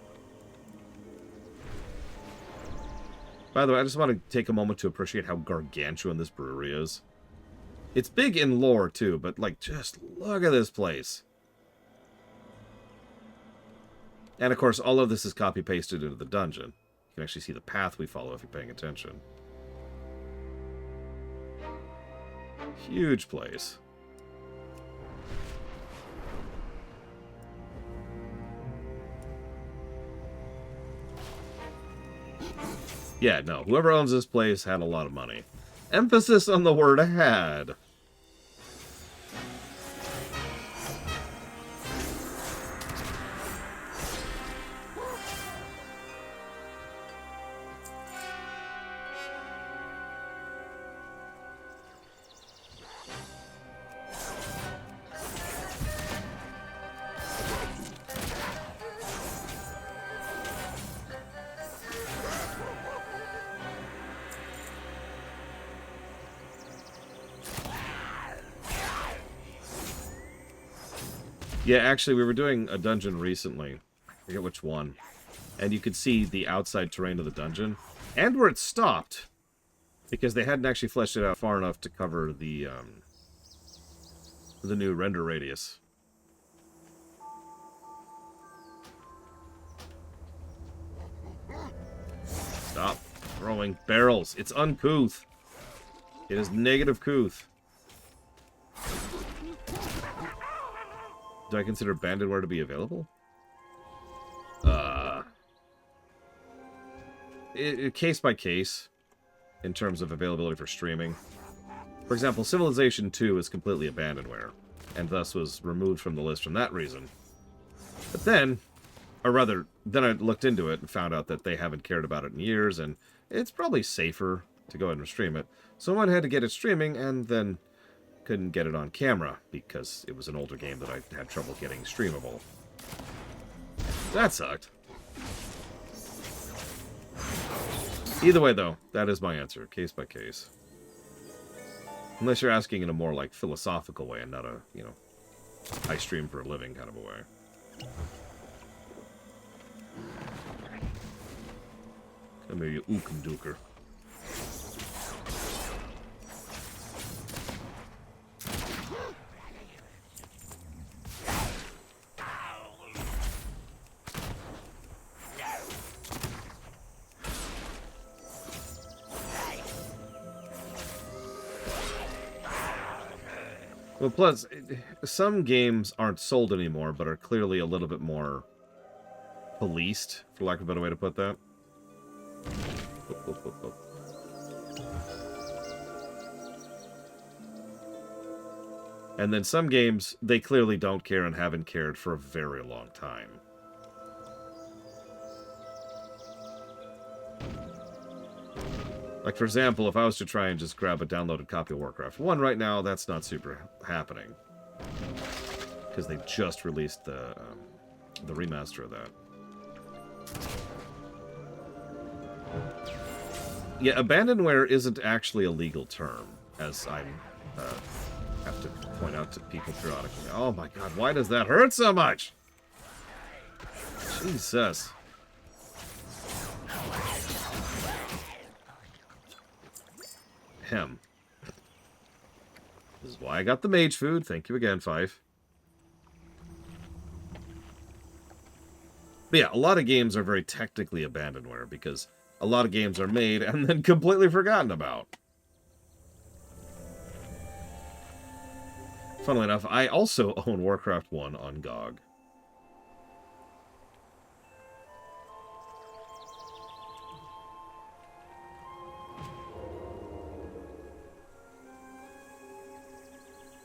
A: By the way, I just want to take a moment to appreciate how gargantuan this brewery is. It's big in lore, too, but, like, just look at this place. And, of course, all of this is copy-pasted into the dungeon. You can actually see the path we follow if you're paying attention. Huge place. Yeah, no, whoever owns this place had a lot of money. Emphasis on the word had. Yeah, actually, we were doing a dungeon recently. I forget which one. And you could see the outside terrain of the dungeon. And where it stopped. Because they hadn't actually fleshed it out far enough to cover the new render radius. Stop throwing barrels. It's uncouth. It is negative couth. Do I consider abandonware to be available? Case by case, in terms of availability for streaming. For example, Civilization 2 is completely abandonware, and thus was removed from the list from that reason. But then, or rather, then I looked into it and found out that they haven't cared about it in years, and it's probably safer to go ahead and stream it. So I went ahead to get it streaming, and then couldn't get it on camera, because it was an older game that I had trouble getting streamable. That sucked. Either way, though, that is my answer, case by case. Unless you're asking in a more, like, philosophical way and not a, you know, I stream for a living kind of a way. Come here, you ookenduker. Well, plus, some games aren't sold anymore, but are clearly a little bit more policed, for lack of a better way to put that. And then some games, they clearly don't care and haven't cared for a very long time. Like, for example, if I was to try and just grab a downloaded copy of Warcraft 1 right now, that's not super happening. Because they just released the remaster of that. Yeah, abandonware isn't actually a legal term, as I have to point out to people periodically. Oh my god, why does that hurt so much? Jesus. Hem. This is why I got the mage food. Thank you again, Five. But yeah, a lot of games are very technically abandonware because a lot of games are made and then completely forgotten about. Funnily enough, I also own Warcraft 1 on GOG.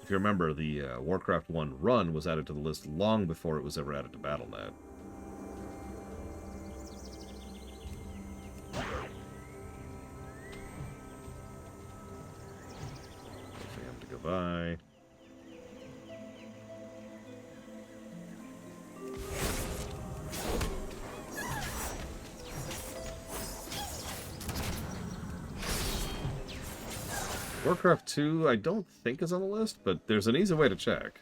A: If you remember, the Warcraft 1 run was added to the list long before it was ever added to Battle.net. Wait for him to go by. Warcraft 2, I don't think is on the list, but there's an easy way to check.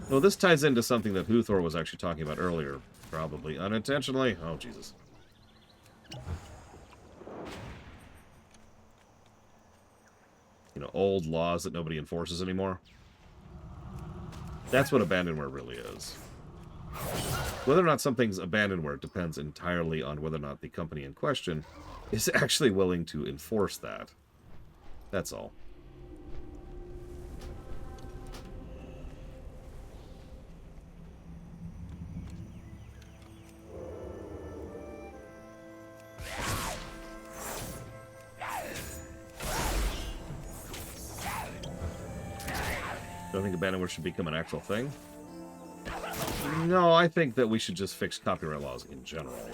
A: Well, this ties into something that Huthor was actually talking about earlier, probably unintentionally. Oh, Jesus. You know, old laws that nobody enforces anymore. That's what abandonware really is. Whether or not something's abandonware depends entirely on whether or not the company in question is actually willing to enforce that. That's all. Don't think abandonware should become an actual thing? No, I think that we should just fix copyright laws in general.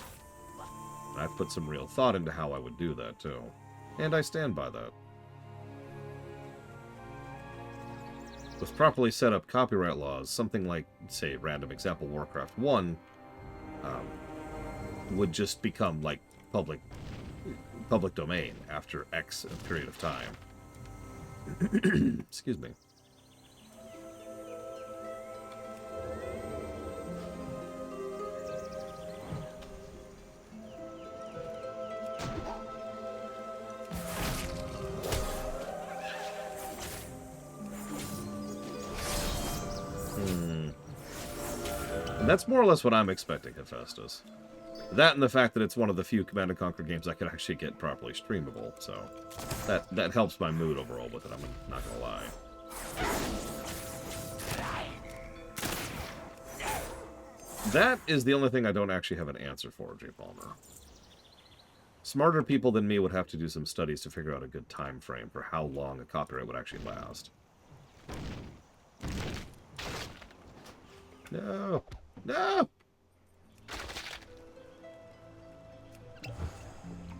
A: I've put some real thought into how I would do that, too. And I stand by that. With properly set up copyright laws, something like, say, random example, Warcraft 1, would just become, like, public public domain after X period of time. Excuse me. And that's more or less what I'm expecting, Hephaestus. That and the fact that it's one of the few Command & Conquer games I could actually get properly streamable, so that helps my mood overall with it, I'm not gonna lie. That is the only thing I don't actually have an answer for, J. Palmer. Smarter people than me would have to do some studies to figure out a good time frame for how long a copyright would actually last. No! No!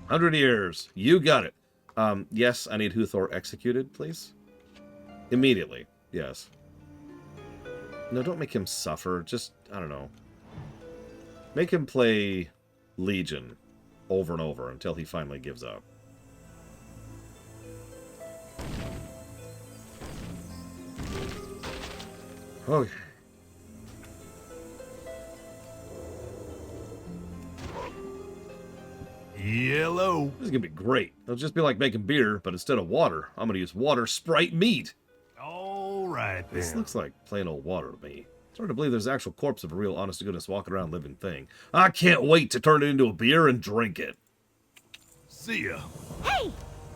A: 100 years. You got it. Yes, I need Huthor executed, please. Immediately. Yes. No, don't make him suffer. Just, I don't know. Make him play Legion over and over until he finally gives up. Okay.
B: Yellow.
A: This is gonna be great. It'll just be like making beer, but instead of water, I'm gonna use water Sprite meat.
B: All right, then.
A: This looks like plain old water to me. It's hard to believe there's an actual corpse of a real honest-to-goodness walking around living thing. I can't wait to turn it into a beer and drink it.
B: See ya.
D: Hey!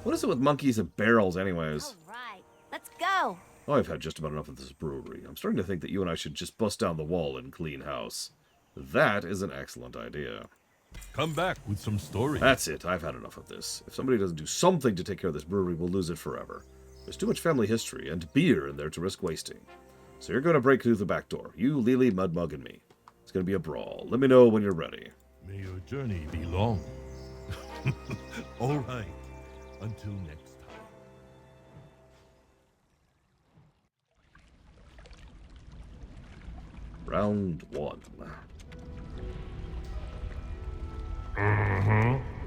A: What is it with monkeys and barrels anyways?
D: All right, let's go.
A: Oh, I've had just about enough of this brewery. I'm starting to think that you and I should just bust down the wall and clean house. That is an excellent idea.
B: Come back with some stories.
A: That's it. I've had enough of this. If somebody doesn't do something to take care of this brewery, we'll lose it forever. There's too much family history and beer in there to risk wasting. So you're going to break through the back door. You, Lily, Mudmug, and me. It's going to be a brawl. Let me know when you're ready.
B: May your journey be long. All right. Until next time.
A: Round 1.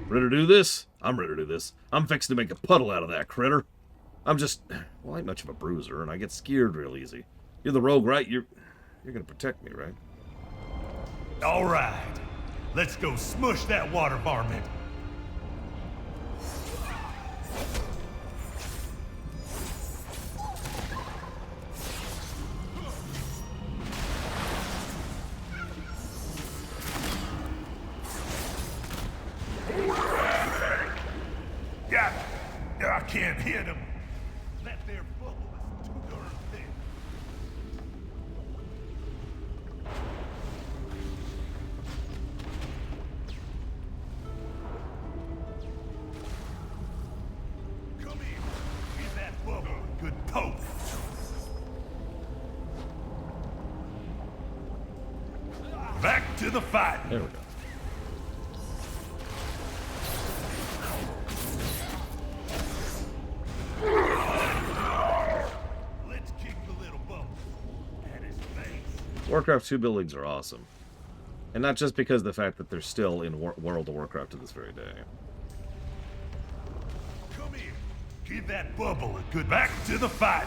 A: Ready to do this? I'm ready to do this. I'm fixing to make a puddle out of that critter. I'm just... Well, I ain't much of a bruiser, and I get scared real easy. You're the rogue, right? You're gonna protect me, right?
F: All right. Let's go smush that water varmint.
B: Yeah, I can't hit him. That there bubble is too darn thin. Come here. Give that bubble a good poke. Back to the fight.
A: There we go.
B: Let's kick the little bubble at his face.
A: Warcraft 2 buildings are awesome. And not just because of the fact that they're still in World of Warcraft to this very day.
B: Come here. Give that bubble a good back to the fight.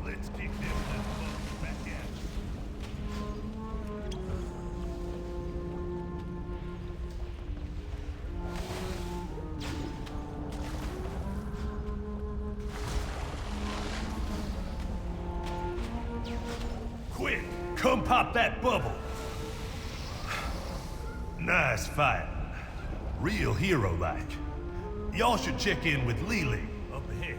B: Let's kick this little bubble back at him. Quick, come pop that bubble. Nice fighting. Real hero-like. Y'all should check in with Lily up ahead.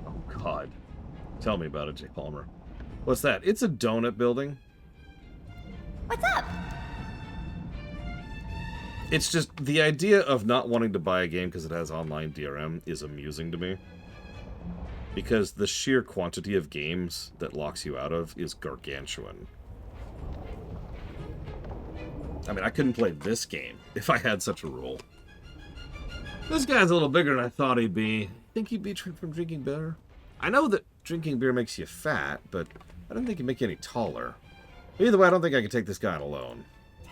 A: Oh, God. Tell me about it, J. Palmer. What's that? It's a donut building?
D: What's up?
A: It's just the idea of not wanting to buy a game because it has online DRM is amusing to me. Because the sheer quantity of games that locks you out of is gargantuan. I mean, I couldn't play this game if I had such a rule. This guy's a little bigger than I thought he'd be. Think he'd be from drinking beer? I know that drinking beer makes you fat, but I don't think it'd make you any taller. Either way, I don't think I could take this guy on alone.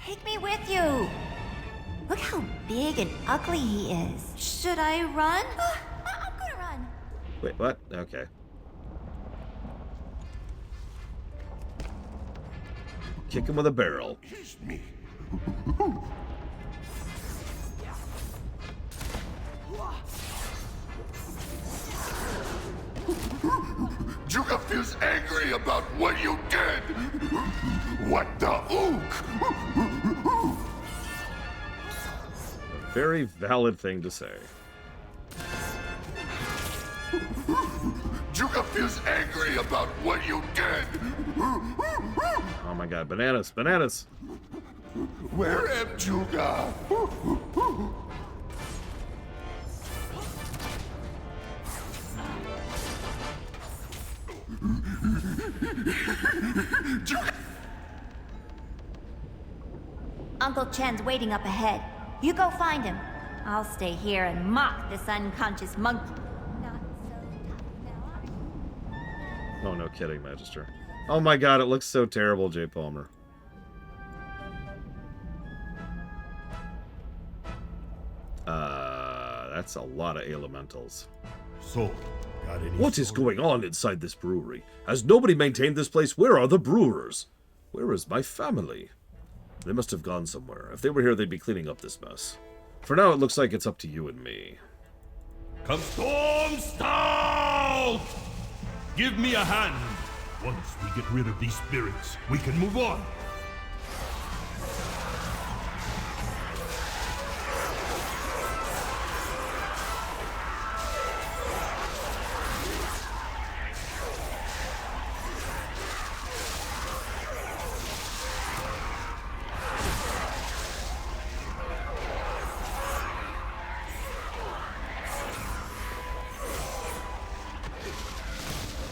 D: Take me with you. Look how big and ugly he is. Should I run? I'm gonna run.
A: Wait, what? Okay. Kick him with a barrel.
B: It's me. Juga feels angry about what you did. What the ook?
A: A very valid thing to say.
B: Juga feels angry about what you did.
A: Oh my god, bananas, bananas!
B: Where am Juga?
D: Uncle Chen's waiting up ahead. You go find him. I'll stay here and mock this unconscious monkey. Not so tough now.
A: Oh, no kidding, Magister. Oh my god, it looks so terrible, J. Palmer. That's a lot of elementals.
B: So, got any
A: What is going on inside this brewery? Has nobody maintained this place? Where are the brewers? Where is my family? They must have gone somewhere. If they were here, they'd be cleaning up this mess. For now, it looks like it's up to you and me.
B: Come storm stout! Give me a hand. Once we get rid of these spirits, we can move on.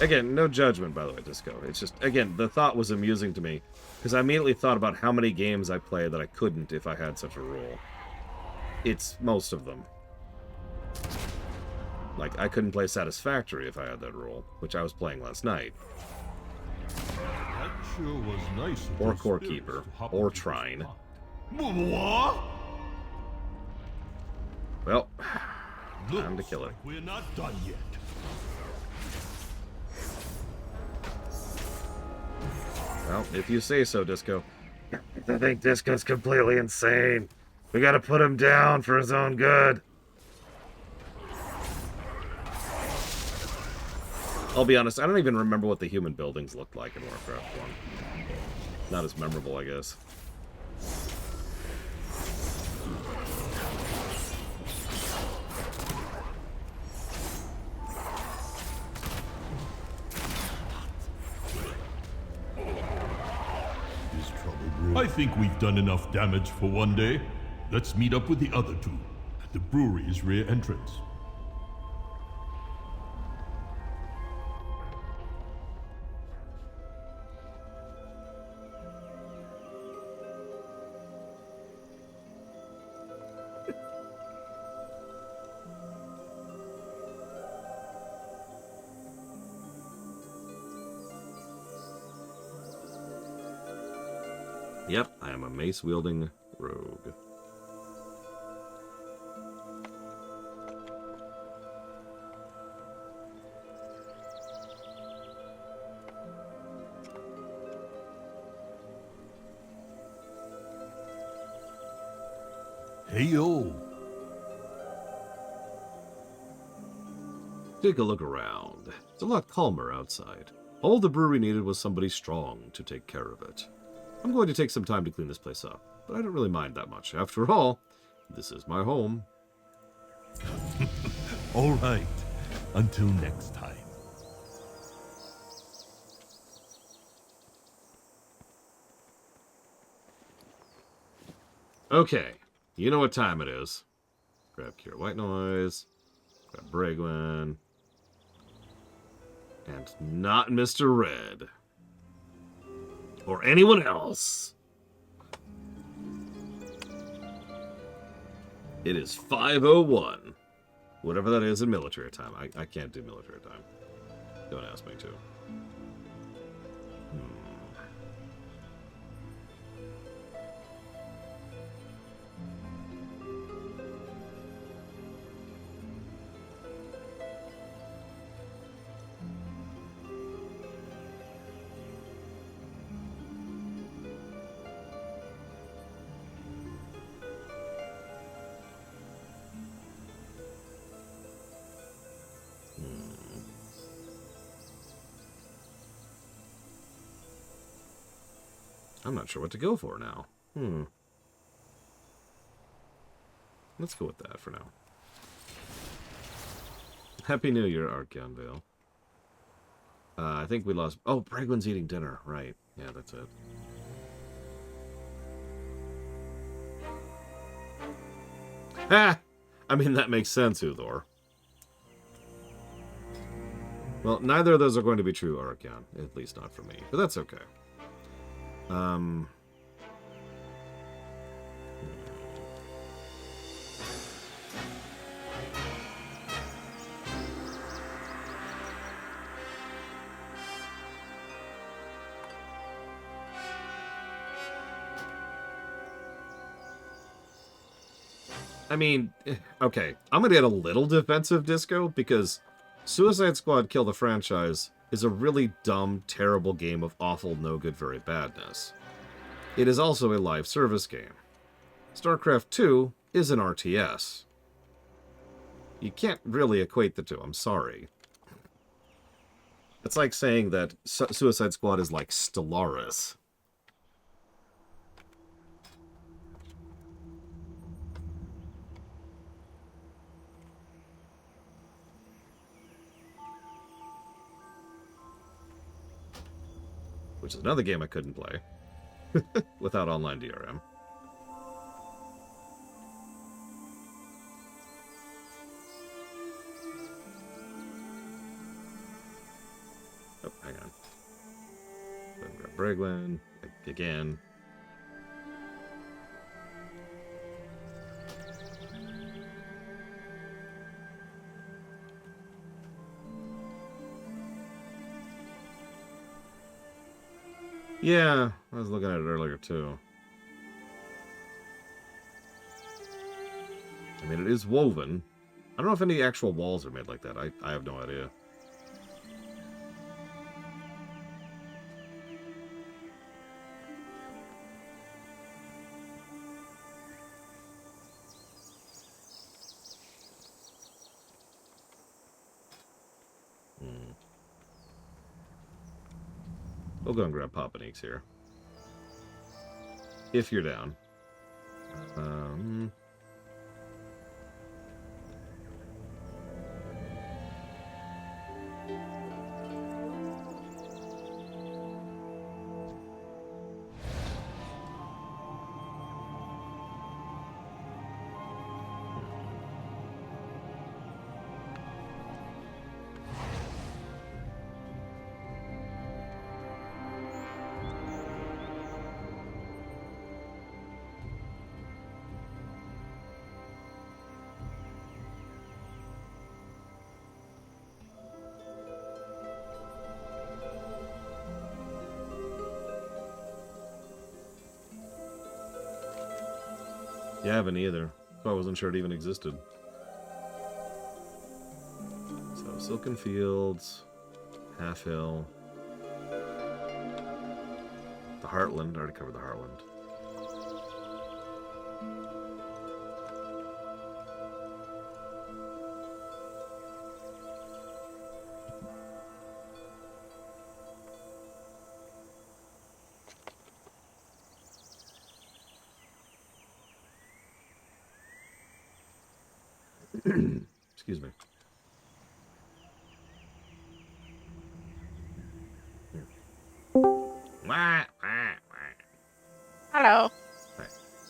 A: Again, no judgment, by the way, Disco. It's just, again, the thought was amusing to me, because I immediately thought about how many games I play that I couldn't if I had such a rule. It's most of them. Like, I couldn't play Satisfactory if I had that rule, which I was playing last night.
B: That sure was nice.
A: Or Core Keeper. Or Trine.
B: What?
A: Well, time to kill it.
B: We're not done yet.
A: Well, if you say so, Disco. I think Disco's completely insane. We gotta put him down for his own good. I'll be honest, I don't even remember what the human buildings looked like in Warcraft 1. Not as memorable, I guess.
B: I think we've done enough damage for one day. Let's meet up with the other two at the brewery's rear entrance.
A: Yep, I am a mace-wielding rogue.
B: Hey, yo.
A: Take a look around. It's a lot calmer outside. All the brewery needed was somebody strong to take care of it. I'm going to take some time to clean this place up, but I don't really mind that much. After all, this is my home.
B: All right. Until next time.
A: Okay, you know what time it is. Grab Cure White Noise, grab Bragwin, and not Mr. Red. Or anyone else. It is 5:01. Whatever that is in military time. I can't do military time. Don't ask me to. I'm not sure what to go for now. Let's go with that for now. Happy New Year, Archeon Vale. I think we lost... Oh, Braglin's eating dinner. Right. Yeah, that's it. Ah! I mean, that makes sense, Uthor. Well, neither of those are going to be true, Archeon. At least not for me. But that's okay. I mean, okay, I'm going to get a little defensive, Disco, because Suicide Squad Kill the Franchise is a really dumb, terrible game of awful, no good, very badness. It is also a live service game. StarCraft 2 is an RTS. You can't really equate the two, I'm sorry. It's like saying that Suicide Squad is like Stellaris. Which is another game I couldn't play without online DRM. Oh, hang on. Go and grab Braglin again. Yeah, I was looking at it earlier, too. I mean, it is woven. I don't know if any actual walls are made like that. I have no idea. We'll go and grab Popaniques here. If you're down. Yeah, I haven't either. So I wasn't sure it even existed. So, Silken Fields, Half Hill, the Heartland. I already covered the Heartland. Excuse me.
L: Hello.
A: Hi.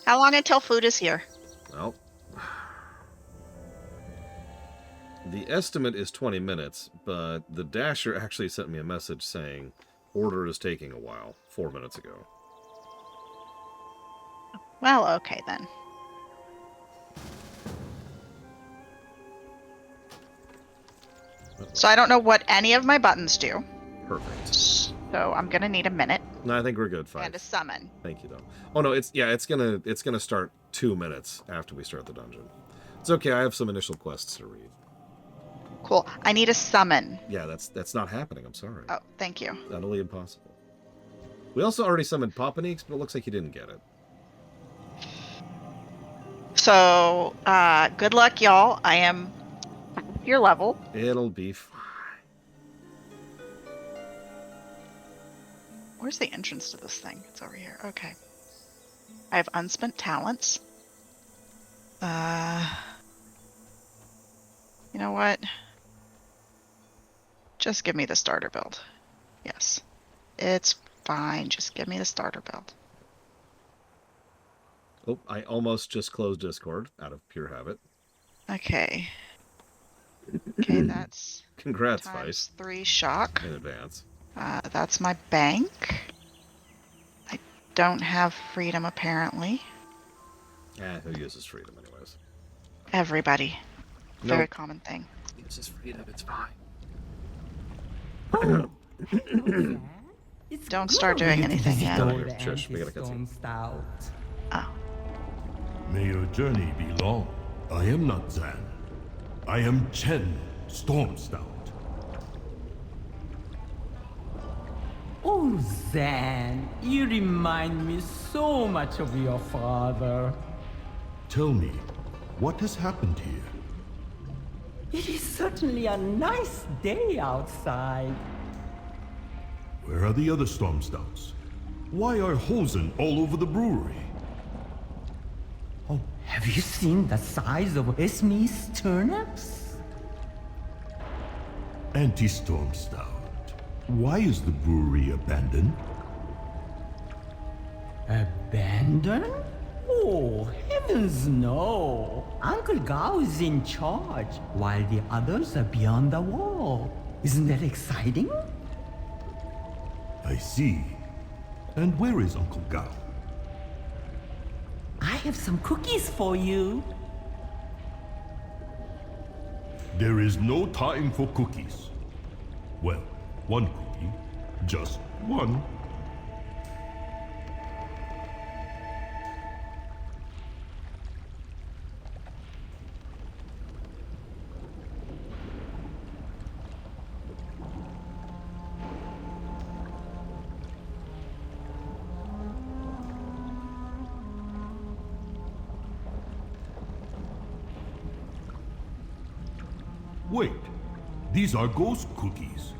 L: How long until food is here?
A: Well, the estimate is 20 minutes, but the Dasher actually sent me a message saying order is taking a while, 4 minutes ago.
L: Well, okay then. So I don't know what any of my buttons do.
A: Perfect.
L: So I'm gonna need a minute.
A: No, I think we're good. 5.
L: And a summon.
A: Thank you, though. Oh no, it's gonna start 2 minutes after we start the dungeon. It's okay. I have some initial quests to read.
L: Cool. I need a summon.
A: Yeah, that's not happening. I'm sorry.
L: Oh, thank you.
A: Utterly impossible. We also already summoned Popanix, but it looks like he didn't get it.
L: So, good luck, y'all. I am your level.
A: It'll be fine.
L: Where's the entrance to this thing? It's over here. Okay. I have unspent talents. You know what? Just give me the starter build. Yes. It's fine. Just give me the starter build.
A: Oh, I almost just closed Discord out of pure habit.
L: Okay. Okay, that's
A: Congrats,
L: times
A: Vice.
L: 3 shock.
A: In advance.
L: That's my bank. I don't have freedom, apparently.
A: Who uses freedom anyways?
L: Everybody.
A: Nope.
L: Very common thing.
A: Uses freedom, it's fine.
L: Don't start doing anything yet.
A: Shush, we gotta continue.
L: Oh.
B: May your journey be long. I am not Zan. I am Chen Stormstout.
M: Oh, Zan, you remind me so much of your father.
B: Tell me, what has happened here?
M: It is certainly a nice day outside.
B: Where are the other Stormstouts? Why are Hosen all over the brewery?
M: Oh, have you seen the size of Esme's turnips?
B: Anti-Stormstout. Why is the brewery abandoned?
M: Abandoned? Oh, heavens no. Uncle Gao is in charge, while the others are beyond the wall. Isn't that exciting?
B: I see. And where is Uncle Gao?
M: I have some cookies for you.
B: There is no time for cookies. Well, one cookie. Just one. Wait, these are ghost cookies.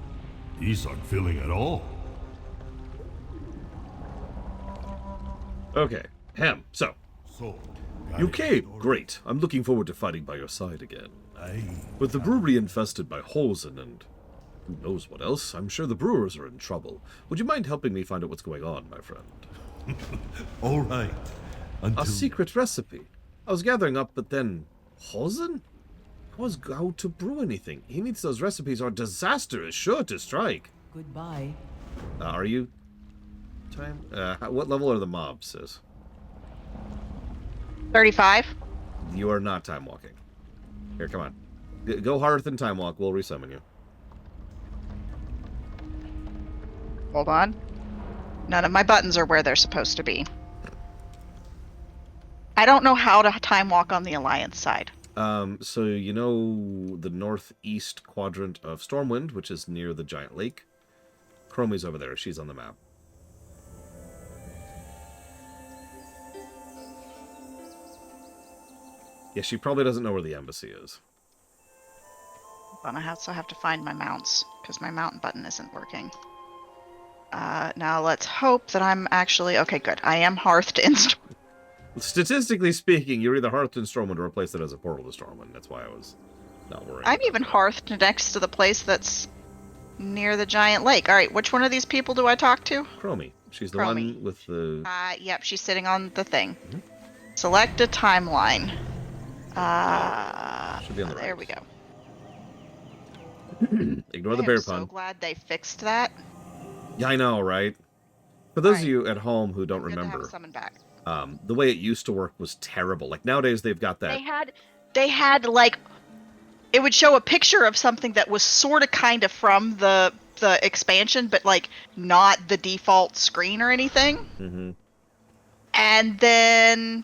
B: These aren't filling at all.
A: Okay, so. You came, great. I'm looking forward to fighting by your side again. With the brewery infested by Hosen and who knows what else, I'm sure the brewers are in trouble. Would you mind helping me find out what's going on, my friend?
B: All right.
A: A secret recipe. I was gathering up, but then... Hosen? How is Gao to brew anything? He needs those recipes or disaster is sure to strike.
I: Goodbye.
A: Are you... Time? What level are the mobs, sis?
L: 35.
A: You are not time walking. Here, come on. Go Hearth and time walk. We'll resummon you.
L: Hold on. None of my buttons are where they're supposed to be. I don't know how to time walk on the Alliance side.
A: So you know the northeast quadrant of Stormwind, which is near the giant lake? Chromie's over there. She's on the map. Yeah, she probably doesn't know where the embassy is.
L: But I also have to find my mounts, because my mountain button isn't working. Now let's hope that I'm actually... Okay, good. I am Hearthed in Stormwind.
A: Statistically speaking, you're either Hearthed in Stormwind or a place that has a portal to Stormwind. That's why I was not worried.
L: I'm even Hearthed next to the place that's near the giant lake. Alright, which one of these people do I talk to?
A: Chromie. She's the
L: Chromie.
A: one with the...
L: Yep, she's sitting on the thing. Select a timeline.
A: Should be on the right.
L: There we go.
A: Ignore the bear
L: I'm
A: pun.
L: so glad they fixed that.
A: Yeah, I know, right? For those of you at home who don't
L: Good to have
A: remember,
L: someone back.
A: the way it used to work was terrible. Like nowadays, they've got that.
L: They had like it would show a picture of something that was sort of kind of from the expansion, but like not the default screen or anything.
A: Mm-hmm.
L: And then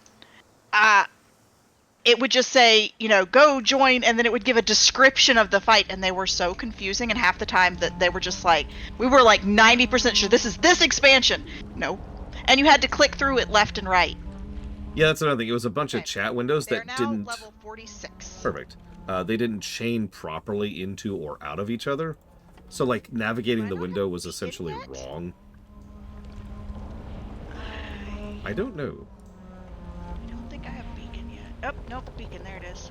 L: it would just say, you know, go join, and then it would give a description of the fight, and they were so confusing, and half the time that they were just like, we were like 90% sure this is this expansion. No. And you had to click through it left and right.
A: Yeah, that's another thing. It was a bunch of chat windows
L: They're
A: that
L: now
A: didn't...
L: level 46.
A: Perfect. They didn't chain properly into or out of each other. So, like, navigating the window was essentially wrong. I don't know.
L: I don't think I have beacon yet. Oh, nope, beacon, there it is.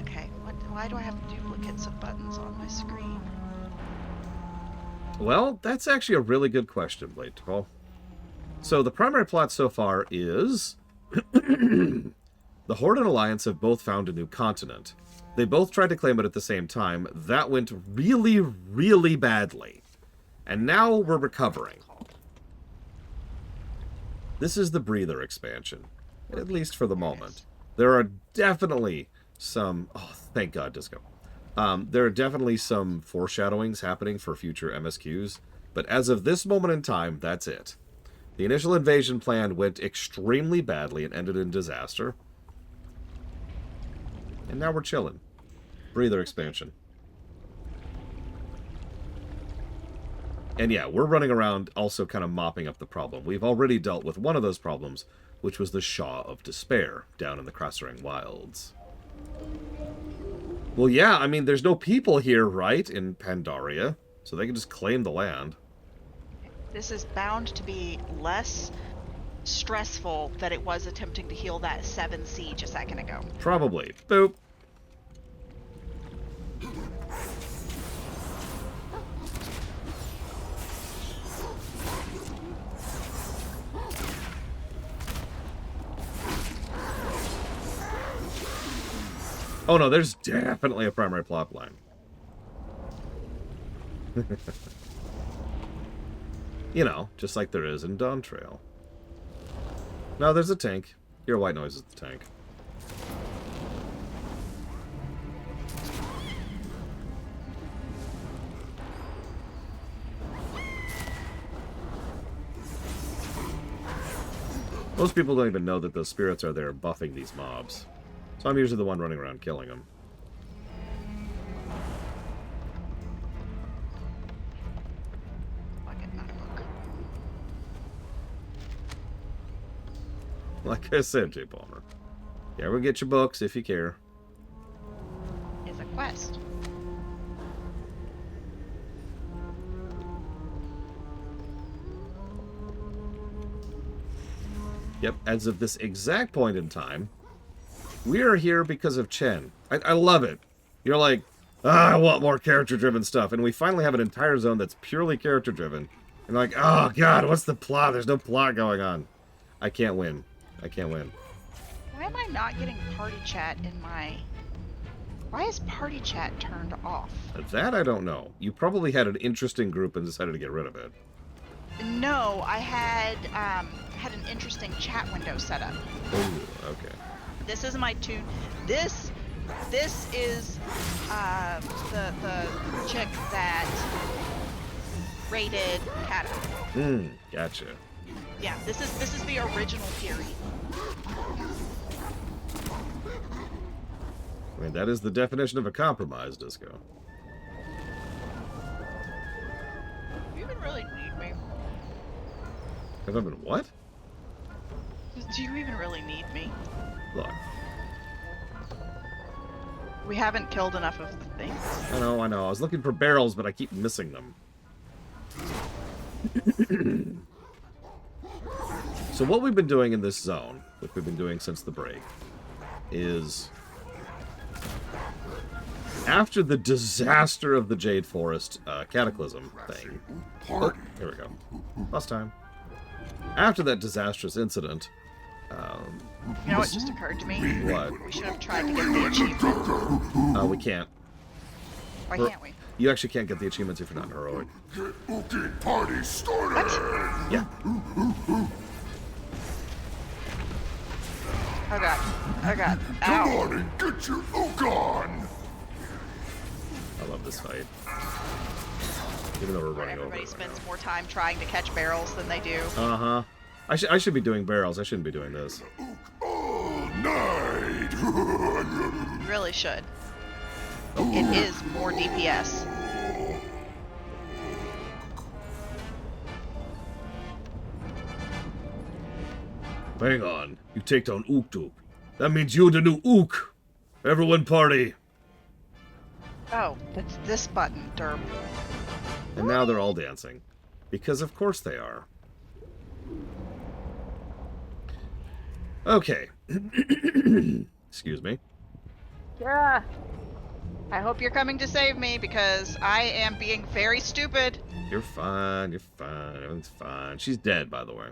L: Okay, why do I have duplicates of buttons on my screen?
A: Well, that's actually a really good question, Blade Troll. So, the primary plot so far is... the Horde and Alliance have both found a new continent. They both tried to claim it at the same time. That went really, really badly. And now we're recovering. This is the Breather expansion. At least for the moment. There are definitely some... Oh, thank God, Disco. There are definitely some foreshadowings happening for future MSQs. But as of this moment in time, that's it. The initial invasion plan went extremely badly and ended in disaster. And now we're chilling. Breather expansion. And yeah, we're running around also kind of mopping up the problem. We've already dealt with one of those problems, which was the Shaw of Despair down in the Crossring Wilds. Well, yeah, I mean, there's no people here, right, in Pandaria, so they can just claim the land.
L: This is bound to be less stressful than it was attempting to heal that 7 siege a second ago.
A: Probably. Boop. Oh no, there's definitely a primary plot line. You know, just like there is in Dawn Trail. No, there's a tank. Your white noise is the tank. Most people don't even know that those spirits are there buffing these mobs. So I'm usually the one running around killing them. Like I said, J. Palmer. Yeah, we'll get your books if you care.
L: Is a quest.
A: Yep, as of this exact point in time, we are here because of Chen. I love it. You're like, I want more character-driven stuff. And we finally have an entire zone that's purely character-driven. And like, oh god, what's the plot? There's no plot going on. I can't win. I can't win.
L: Why am I not getting party chat in my... Why is party chat turned off?
A: That I don't know. You probably had an interesting group and decided to get rid of it.
L: No, I had an interesting chat window set up.
A: Oh, okay.
L: This is my tune. This is the chick that raided Kata.
A: Gotcha.
L: Yeah, this is the original theory.
A: I mean, that is the definition of a compromise, Disco.
L: Do you even really need me?
A: Have I been what?
L: Do you even really need me?
A: Look.
L: We haven't killed enough of the things.
A: I know. I was looking for barrels, but I keep missing them. So what we've been doing in this zone, which we've been doing since the break, is... After the disaster of the Jade Forest Cataclysm thing... Oh, here we go. Last time. After that disastrous incident...
L: you know what just occurred to me?
A: What?
L: We should have tried to get the achievement.
A: We can't.
L: Why can't we?
A: You actually can't get the achievements if you're not heroic.
B: Party started!
A: Yeah.
L: Oh god. Oh god.
B: Come
L: Ow.
B: on and get your ook on!
A: I love this fight. Even though we're running over.
L: Everybody spends more time trying to catch barrels than they do.
A: Uh-huh. I should be doing barrels. I shouldn't be doing this.
B: All night!
L: You really should. It is more DPS.
A: Hang on. You take down Ook. That means you're the new Ook. Everyone party.
L: Oh, that's this button, derp.
A: And now they're all dancing. Because of course they are. Okay. Excuse me.
L: Yeah. I hope you're coming to save me because I am being very stupid.
A: You're fine. You're fine. Everything's fine. She's dead, by the way.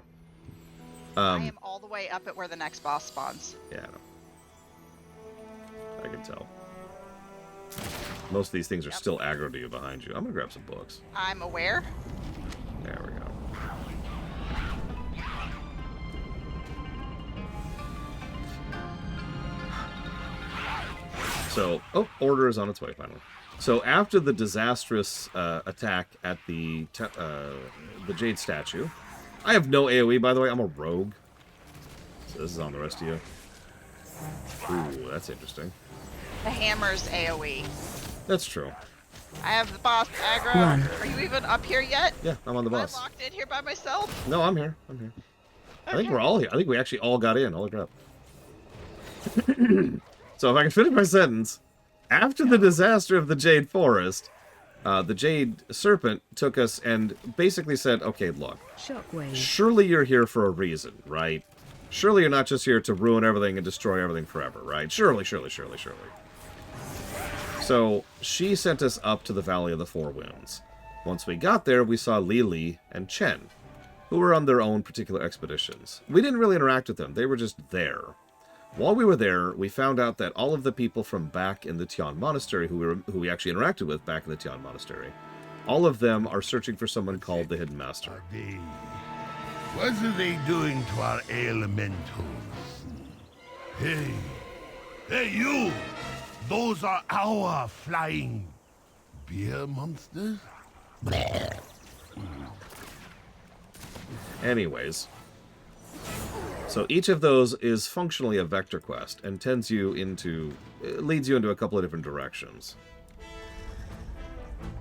L: I am all the way up at where the next boss spawns.
A: Yeah, I can tell. Most of these things are still aggro to you behind you. I'm gonna grab some books.
L: I'm aware.
A: There we go. So, order is on its way finally. So after the disastrous attack at the Jade statue, I have no AoE, by the way. I'm a rogue. So this is on the rest of you. Ooh, that's interesting.
L: The hammer's AoE.
A: That's true.
L: I have the boss aggro.
I: Run.
L: Are you even up here yet?
A: Yeah, I'm on the
L: Am
A: boss.
L: I locked in here by myself?
A: No, I'm here. I'm here. I think we're all here. I think we actually all got in. I'll look it up. So if I can finish my sentence, after the disaster of the Jade Forest, the Jade Serpent took us and basically said, okay, look,
H: Shockwave.
A: surely you're here for a reason, right? Surely you're not just here to ruin everything and destroy everything forever, right? Surely, surely, surely, surely. So she sent us up to the Valley of the Four Winds. Once we got there, we saw Lili and Chen, who were on their own particular expeditions. We didn't really interact with them. They were just there. While we were there, we found out that all of the people from back in the Tian Monastery who we actually interacted with back in the Tian Monastery, all of them are searching for someone called the Hidden Master.
B: What are they doing to our elementals? Hey, hey you! Those are our flying beer monsters?
A: Anyways, so each of those is functionally a vector quest and leads you into a couple of different directions.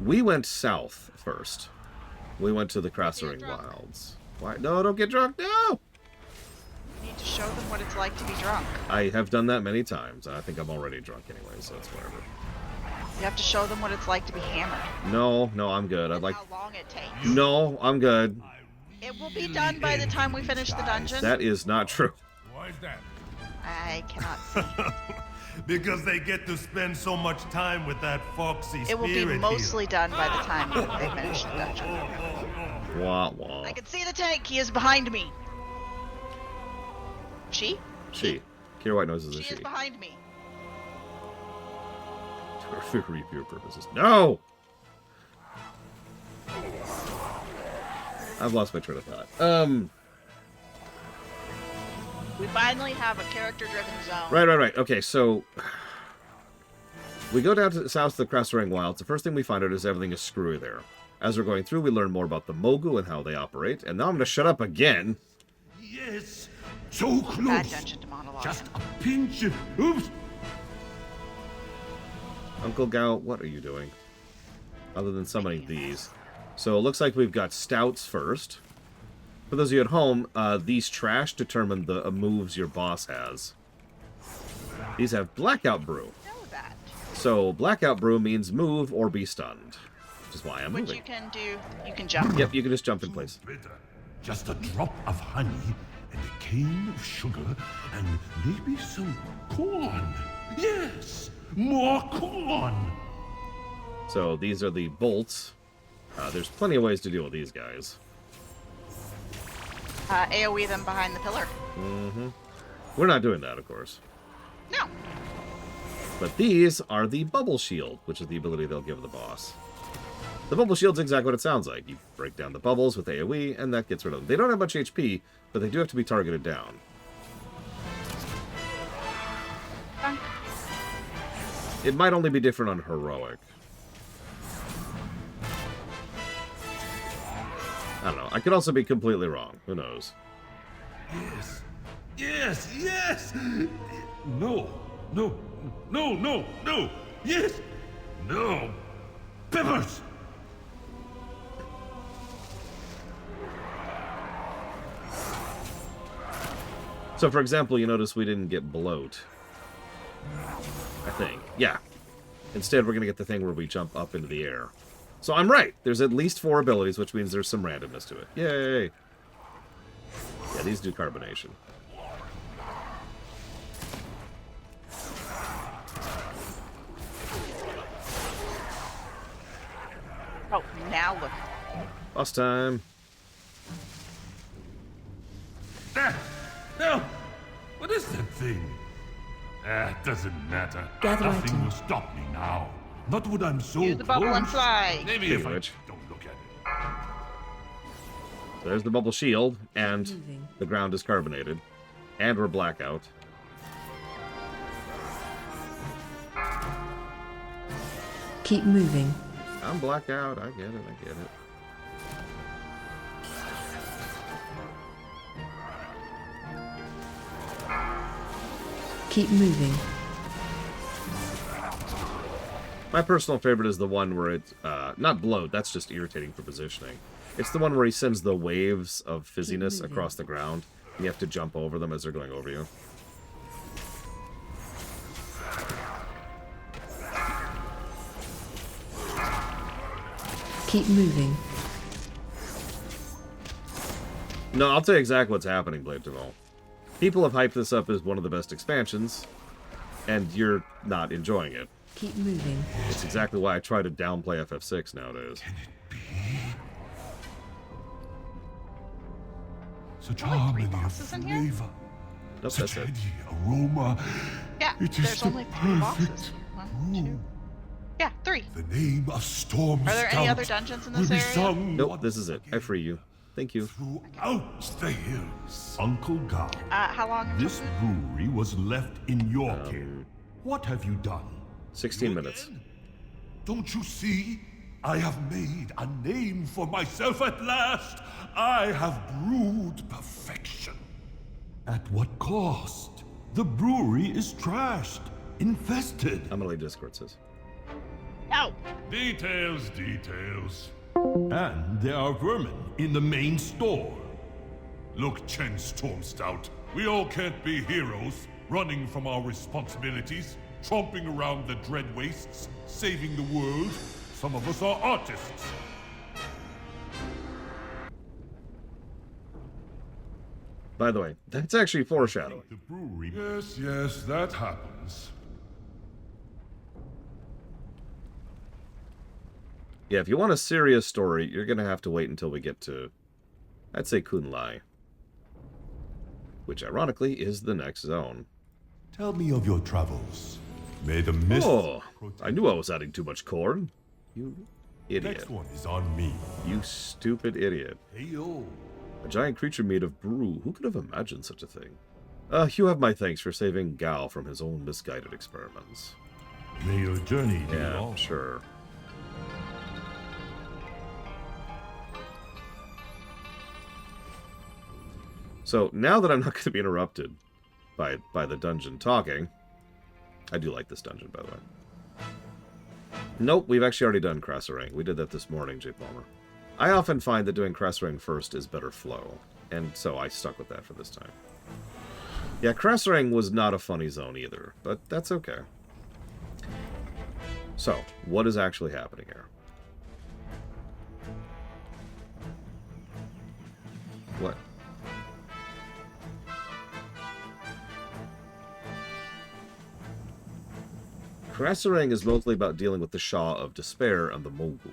A: We went south first. We went to the Krassering Wilds. Why? No, don't get drunk. No!
L: You need to show them what it's like to be drunk.
A: I have done that many times, and I think I'm already drunk anyway, so it's whatever.
L: You have to show them what it's like to be hammered.
A: No, I'm good.
L: And how long it takes.
A: No, I'm good.
L: It will be done by the time we finish the dungeon.
A: That is not true.
B: Why is that?
L: I cannot see.
F: Because they get to spend so much time with that foxy
L: It will be mostly done by the time they finish the dungeon.
A: Wah, wah.
L: I can see the tank. He is behind me. She?
A: She. Kira White Nose is a
L: She
A: she.
L: is behind me.
A: For pure purposes. No! I've lost my train of thought.
L: We finally have a character-driven zone.
A: Right. Okay, so we go down to south to the Krassering Wilds. The first thing we find out is everything is screwy there. As we're going through, we learn more about the Mogu and how they operate. And now I'm going to shut up again.
B: Yes, so close.
L: Bad dungeon to monologue.
B: Just a pinch. Oops.
A: Uncle Gao, what are you doing? Other than summoning these. So it looks like we've got stouts first. For those of you at home, these trash determine the moves your boss has. These have Blackout Brew.
L: Know that.
A: So Blackout Brew means move or be stunned. Which is why I'm
L: Which
A: moving.
L: you can do. You can jump.
A: Yep, you can just jump in place.
B: Just a drop of honey and a cane of sugar and maybe some corn. Yes, more corn.
A: So these are the bolts. There's plenty of ways to deal with these guys.
L: AoE them behind the pillar.
A: Mm-hmm. We're not doing that, of course.
L: No.
A: But these are the Bubble Shield, which is the ability they'll give the boss. The Bubble Shield's exactly what it sounds like. You break down the bubbles with AoE, and that gets rid of them. They don't have much HP, but they do have to be targeted down.
L: wrong?
A: It might only be different on heroic. I don't know. I could also be completely wrong. Who knows?
B: Yes. Yes, yes! No, no, no, no, no! Yes! No! Peppers!
A: So, for example, you notice we didn't get bloat. I think. Yeah. Instead, we're going to get the thing where we jump up into the air. So I'm right. There's at least 4 abilities, which means there's some randomness to it. Yay! Yeah, these do carbonation.
L: Oh, now look.
A: Boss time.
B: Ah! No! What is that thing? It doesn't matter.
I: Gather
B: Nothing
I: item.
B: will stop me now. Not when I'm so
L: Use the bubble and
B: close.
L: fly.
B: Maybe if I
A: Which?
B: don't look at it.
A: So there's the bubble shield, and
I: Moving.
A: the ground is carbonated. And we're blackout.
I: Keep moving.
A: I'm blackout. I get it. I get it.
I: Keep moving.
A: My personal favorite is the one where it's, not bloat, that's just irritating for positioning. It's the one where he sends the waves of fizziness across the ground, and you have to jump over them as they're going over you.
I: Keep moving.
A: No, I'll tell you exactly what's happening, Blade Devil. People have hyped this up as one of the best expansions, and you're not enjoying it.
I: Keep moving.
A: It's exactly why I try to downplay FF6 nowadays.
B: Such
L: Only 3
B: harmony of
L: bosses in here?
B: flavor.
A: Nope,
B: Such
A: that's it.
B: heady aroma.
L: Yeah,
B: It is
L: there's
B: the
L: only 3 bosses.
B: perfect
L: 1, 2. Yeah, 3.
B: The name of Storm
L: Are there any
B: Scout
L: other dungeons in
B: will
L: this
B: be
L: area?
B: sung
A: Nope, this is it. I free you. Thank you.
B: throughout the hills. Uncle Gao,
L: How long? until
B: this
L: food?
B: brewery was left in your care. What have you done?
A: 16
B: You
A: minutes.
B: again? Don't you see? I have made a name for myself at last. I have brewed perfection. At what cost? The brewery is trashed, infested.
A: I'm gonna leave Discord, sis.
L: No!
B: Details, details. And there are vermin in the main store. Look, Chen Stormstout, we all can't be heroes, running from our responsibilities, tromping around the dread wastes, saving the world. Some of us are artists.
A: By the way, that's actually foreshadowing.
B: The brewery. Yes, yes, that happens.
A: Yeah, if you want a serious story, you're gonna have to wait until we get to, I'd say, Kunlai. Which, ironically, is the next zone.
B: Tell me of your travels. May the mist.
A: Oh, I knew I was adding too much corn. You idiot.
B: Next one is on me.
A: You stupid idiot.
B: Heyo.
A: A giant creature made of brew. Who could have imagined such a thing? You have my thanks for saving Gao from his own misguided experiments.
B: May your journey be
A: Yeah,
B: long.
A: sure. So, now that I'm not going to be interrupted by the dungeon talking... I do like this dungeon, by the way. Nope, we've actually already done Krasserang. We did that this morning, J. Palmer. I often find that doing Krasserang first is better flow, and so I stuck with that for this time. Yeah, Krasserang was not a funny zone either, but that's okay. So, what is actually happening here? What? Krasserang is mostly about dealing with the Shah of Despair and the Mogul.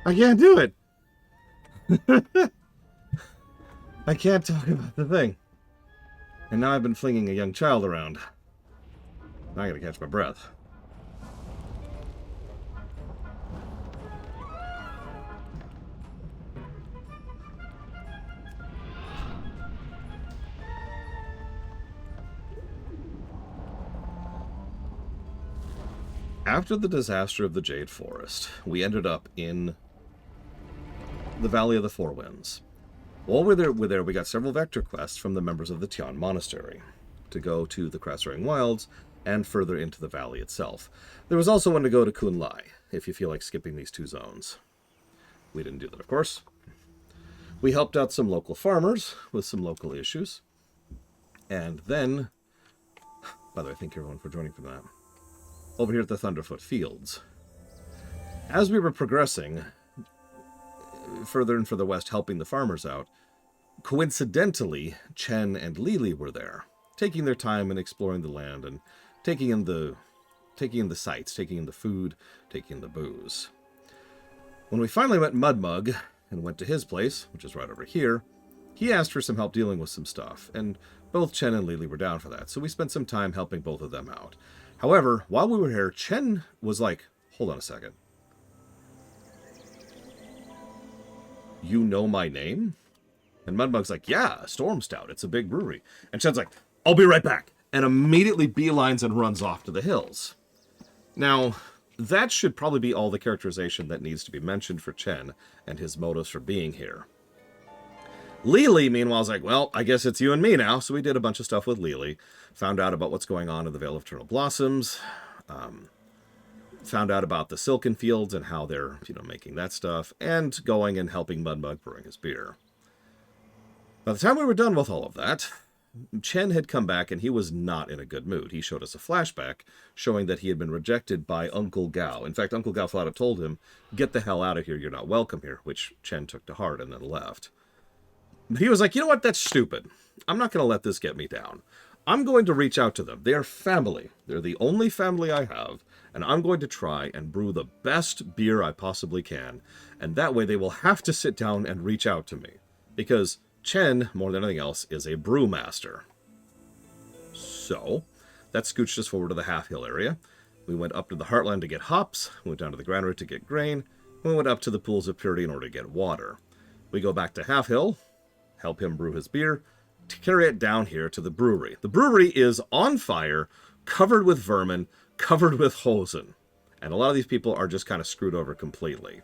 A: I can't do it. I can't talk about the thing. And now I've been flinging a young child around. Now I gotta catch my breath. After the disaster of the Jade Forest, we ended up in the Valley of the Four Winds. While we're there, we got several vector quests from the members of the Tian Monastery to go to the Crassuring Wilds and further into the valley itself. There was also one to go to Kun Lai, if you feel like skipping these two zones. We didn't do that, of course. We helped out some local farmers with some local issues. And then, by the way, thank you everyone for joining for that. Over here at the Thunderfoot Fields. As we were progressing further and further west, helping the farmers out, coincidentally, Chen and Lily were there, taking their time and exploring the land and taking in the sights, taking in the food, taking in the booze. When we finally went Mudmug and went to his place, which is right over here, he asked for some help dealing with some stuff, and both Chen and Lily were down for that, so we spent some time helping both of them out. However, while we were here, Chen was like, hold on a second. You know my name? And Mudmug's like, yeah, Storm Stout. It's a big brewery. And Chen's like, I'll be right back. And immediately beelines and runs off to the hills. Now, that should probably be all the characterization that needs to be mentioned for Chen and his motives for being here. Lily, meanwhile, is like, well, I guess it's you and me now. So we did a bunch of stuff with Lily. Found out about what's going on in the Vale of Eternal Blossoms. Found out about the Silken Fields and how they're, making that stuff. And going and helping Mudmug brewing his beer. By the time we were done with all of that, Chen had come back and he was not in a good mood. He showed us a flashback showing that he had been rejected by Uncle Gao. In fact, Uncle Gao flat out told him, get the hell out of here, you're not welcome here, which Chen took to heart and then left. But he was like, you know what, that's stupid. I'm not going to let this get me down. I'm going to reach out to them. They are family. They're the only family I have, and I'm going to try and brew the best beer I possibly can, and that way they will have to sit down and reach out to me. Because Chen, more than anything else, is a brewmaster. So, that scooched us forward to the Half Hill area. We went up to the Heartland to get hops, we went down to the granary to get grain, we went up to the Pools of Purity in order to get water. We go back to Half Hill, help him brew his beer, to carry it down here to the brewery. The brewery is on fire, covered with vermin, covered with hosen. And a lot of these people are just kind of screwed over completely.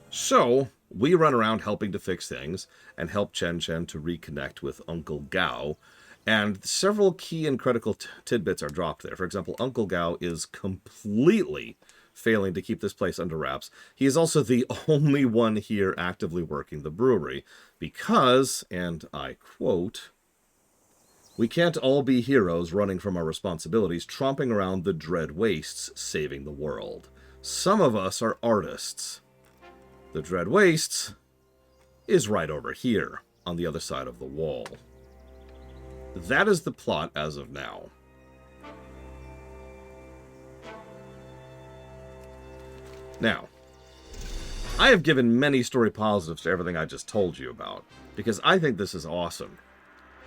A: So, we run around helping to fix things, and help Chen to reconnect with Uncle Gao, and several key and critical tidbits are dropped there. For example, Uncle Gao is completely failing to keep this place under wraps. He is also the only one here actively working the brewery, because, and I quote, we can't all be heroes running from our responsibilities, tromping around the dread wastes, saving the world. Some of us are artists. The Dread Wastes is right over here, on the other side of the wall. That is the plot as of now. Now, I have given many story positives to everything I just told you about, because I think this is awesome.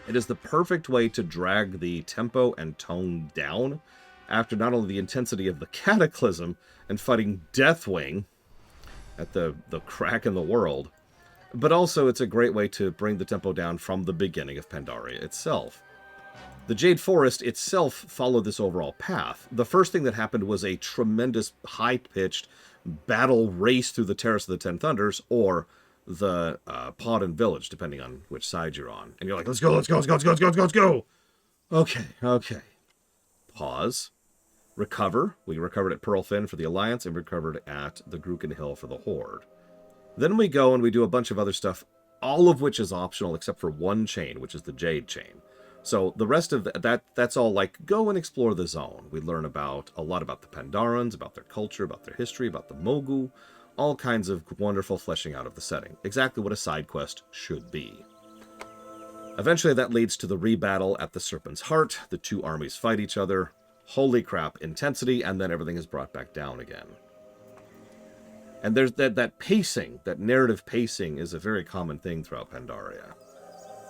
A: It is the perfect way to drag the tempo and tone down after not only the intensity of the Cataclysm and fighting Deathwing at the crack in the world, but also it's a great way to bring the tempo down from the beginning of Pandaria itself. The Jade Forest itself followed this overall path. The first thing that happened was a tremendous high-pitched battle race through the Terrace of the Ten Thunders, or the Pod and Village, depending on which side you're on. And you're like, let's go, let's go, let's go, let's go, let's go, let's go, let's go! Okay. Pause. Recover. We recovered at Pearlfin for the Alliance, and recovered at the Gruken Hill for the Horde. Then we go and we do a bunch of other stuff, all of which is optional except for one chain, which is the Jade Chain. So the rest of that's all like, go and explore the zone. We learn about a lot about the Pandarans, about their culture, about their history, about the Mogu, all kinds of wonderful fleshing out of the setting. Exactly what a side quest should be. Eventually that leads to the rebattle at the Serpent's Heart. The two armies fight each other. Holy crap, intensity, and then everything is brought back down again. And there's that pacing, that narrative pacing is a very common thing throughout Pandaria.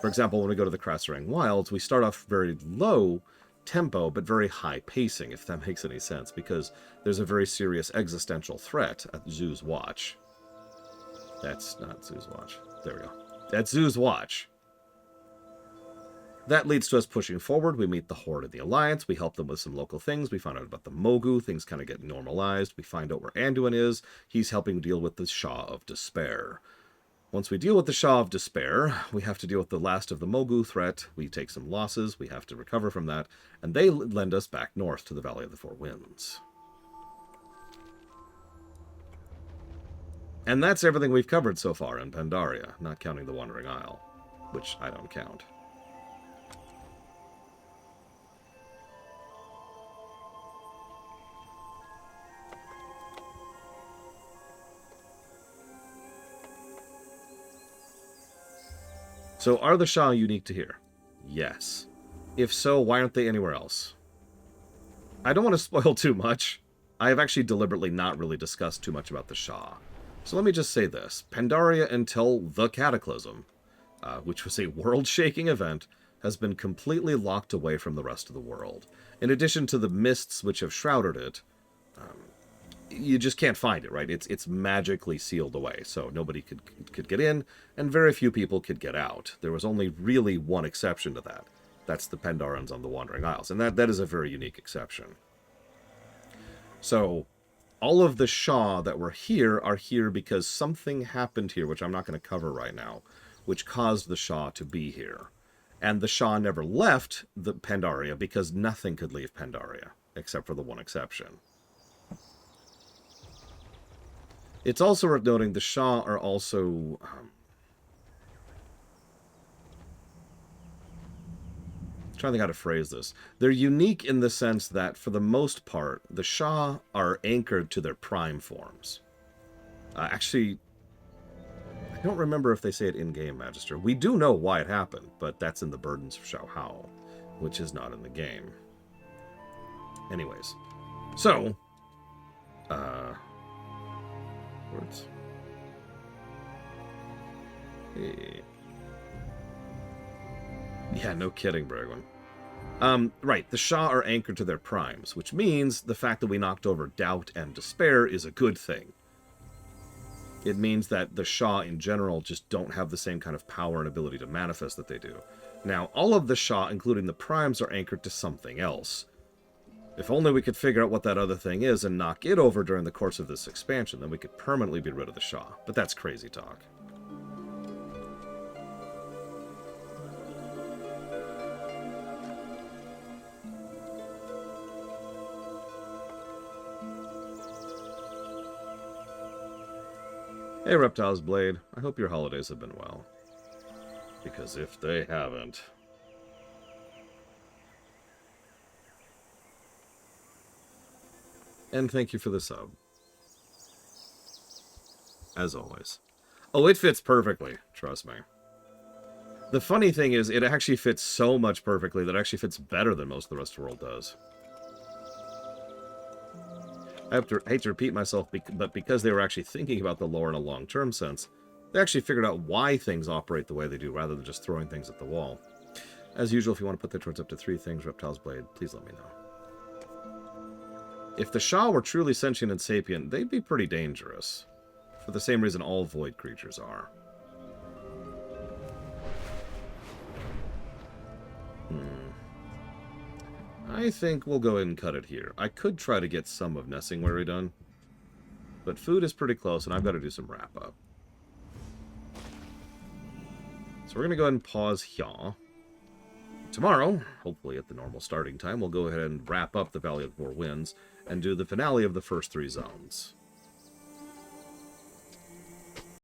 A: For example, when we go to the Krasarang Wilds, we start off very low tempo, but very high pacing, if that makes any sense, because there's a very serious existential threat at Zoo's Watch. That's not Zoo's Watch. There we go. At Zoo's Watch. That leads to us pushing forward. We meet the Horde of the Alliance. We help them with some local things. We find out about the Mogu. Things kind of get normalized. We find out where Anduin is. He's helping deal with the Shah of Despair. Once we deal with the Shah of Despair, we have to deal with the last of the Mogu threat. We take some losses. We have to recover from that. And they lend us back north to the Valley of the Four Winds. And that's everything we've covered so far in Pandaria, not counting the Wandering Isle, which I don't count. So, are the Shah unique to here? Yes. If so, why aren't they anywhere else? I don't want to spoil too much. I have actually deliberately not really discussed too much about the Shah. So let me just say this. Pandaria until the Cataclysm, which was a world-shaking event, has been completely locked away from the rest of the world. In addition to the mists which have shrouded it, you just can't find it, right? It's magically sealed away, so nobody could get in, and very few people could get out. There was only really one exception to that. That's the Pandarians on the Wandering Isles, and that is a very unique exception. So, all of the Shah that were here are here because something happened here, which I'm not going to cover right now, which caused the Shah to be here. And the Shah never left the Pandaria because nothing could leave Pandaria, except for the one exception. It's also worth noting the Shah are also... I'm trying to think how to phrase this. They're unique in the sense that, for the most part, the Shah are anchored to their prime forms. Actually, I don't remember if they say it in-game, Magister. We do know why it happened, but that's in the Burdens of Shao Hao, which is not in the game. Anyways. So, words. Hey. Yeah, no kidding, Bregwin. Right, the Shah are anchored to their primes, which means the fact that we knocked over Doubt and Despair is a good thing. It means that the Shah in general just don't have the same kind of power and ability to manifest that they do. Now, all of the Shah, including the primes, are anchored to something else. If only we could figure out what that other thing is and knock it over during the course of this expansion, then we could permanently be rid of the Shah. But that's crazy talk. Hey, Reptile's Blade. I hope your holidays have been well. Because if they haven't... And thank you for the sub. As always. Oh, it fits perfectly. Trust me. The funny thing is, it actually fits so much perfectly that it actually fits better than most of the rest of the world does. I hate to repeat myself, but because they were actually thinking about the lore in a long-term sense, they actually figured out why things operate the way they do, rather than just throwing things at the wall. As usual, if you want to put that towards up to 3 things, Reptile's Blade, please let me know. If the Shah were truly sentient and sapient, they'd be pretty dangerous. For the same reason all void creatures are. I think we'll go ahead and cut it here. I could try to get some of Nessingwary done, but food is pretty close, and I've got to do some wrap-up. So we're going to go ahead and pause here. Tomorrow, hopefully at the normal starting time, we'll go ahead and wrap up the Valley of the Four Winds and do the finale of the first 3 zones.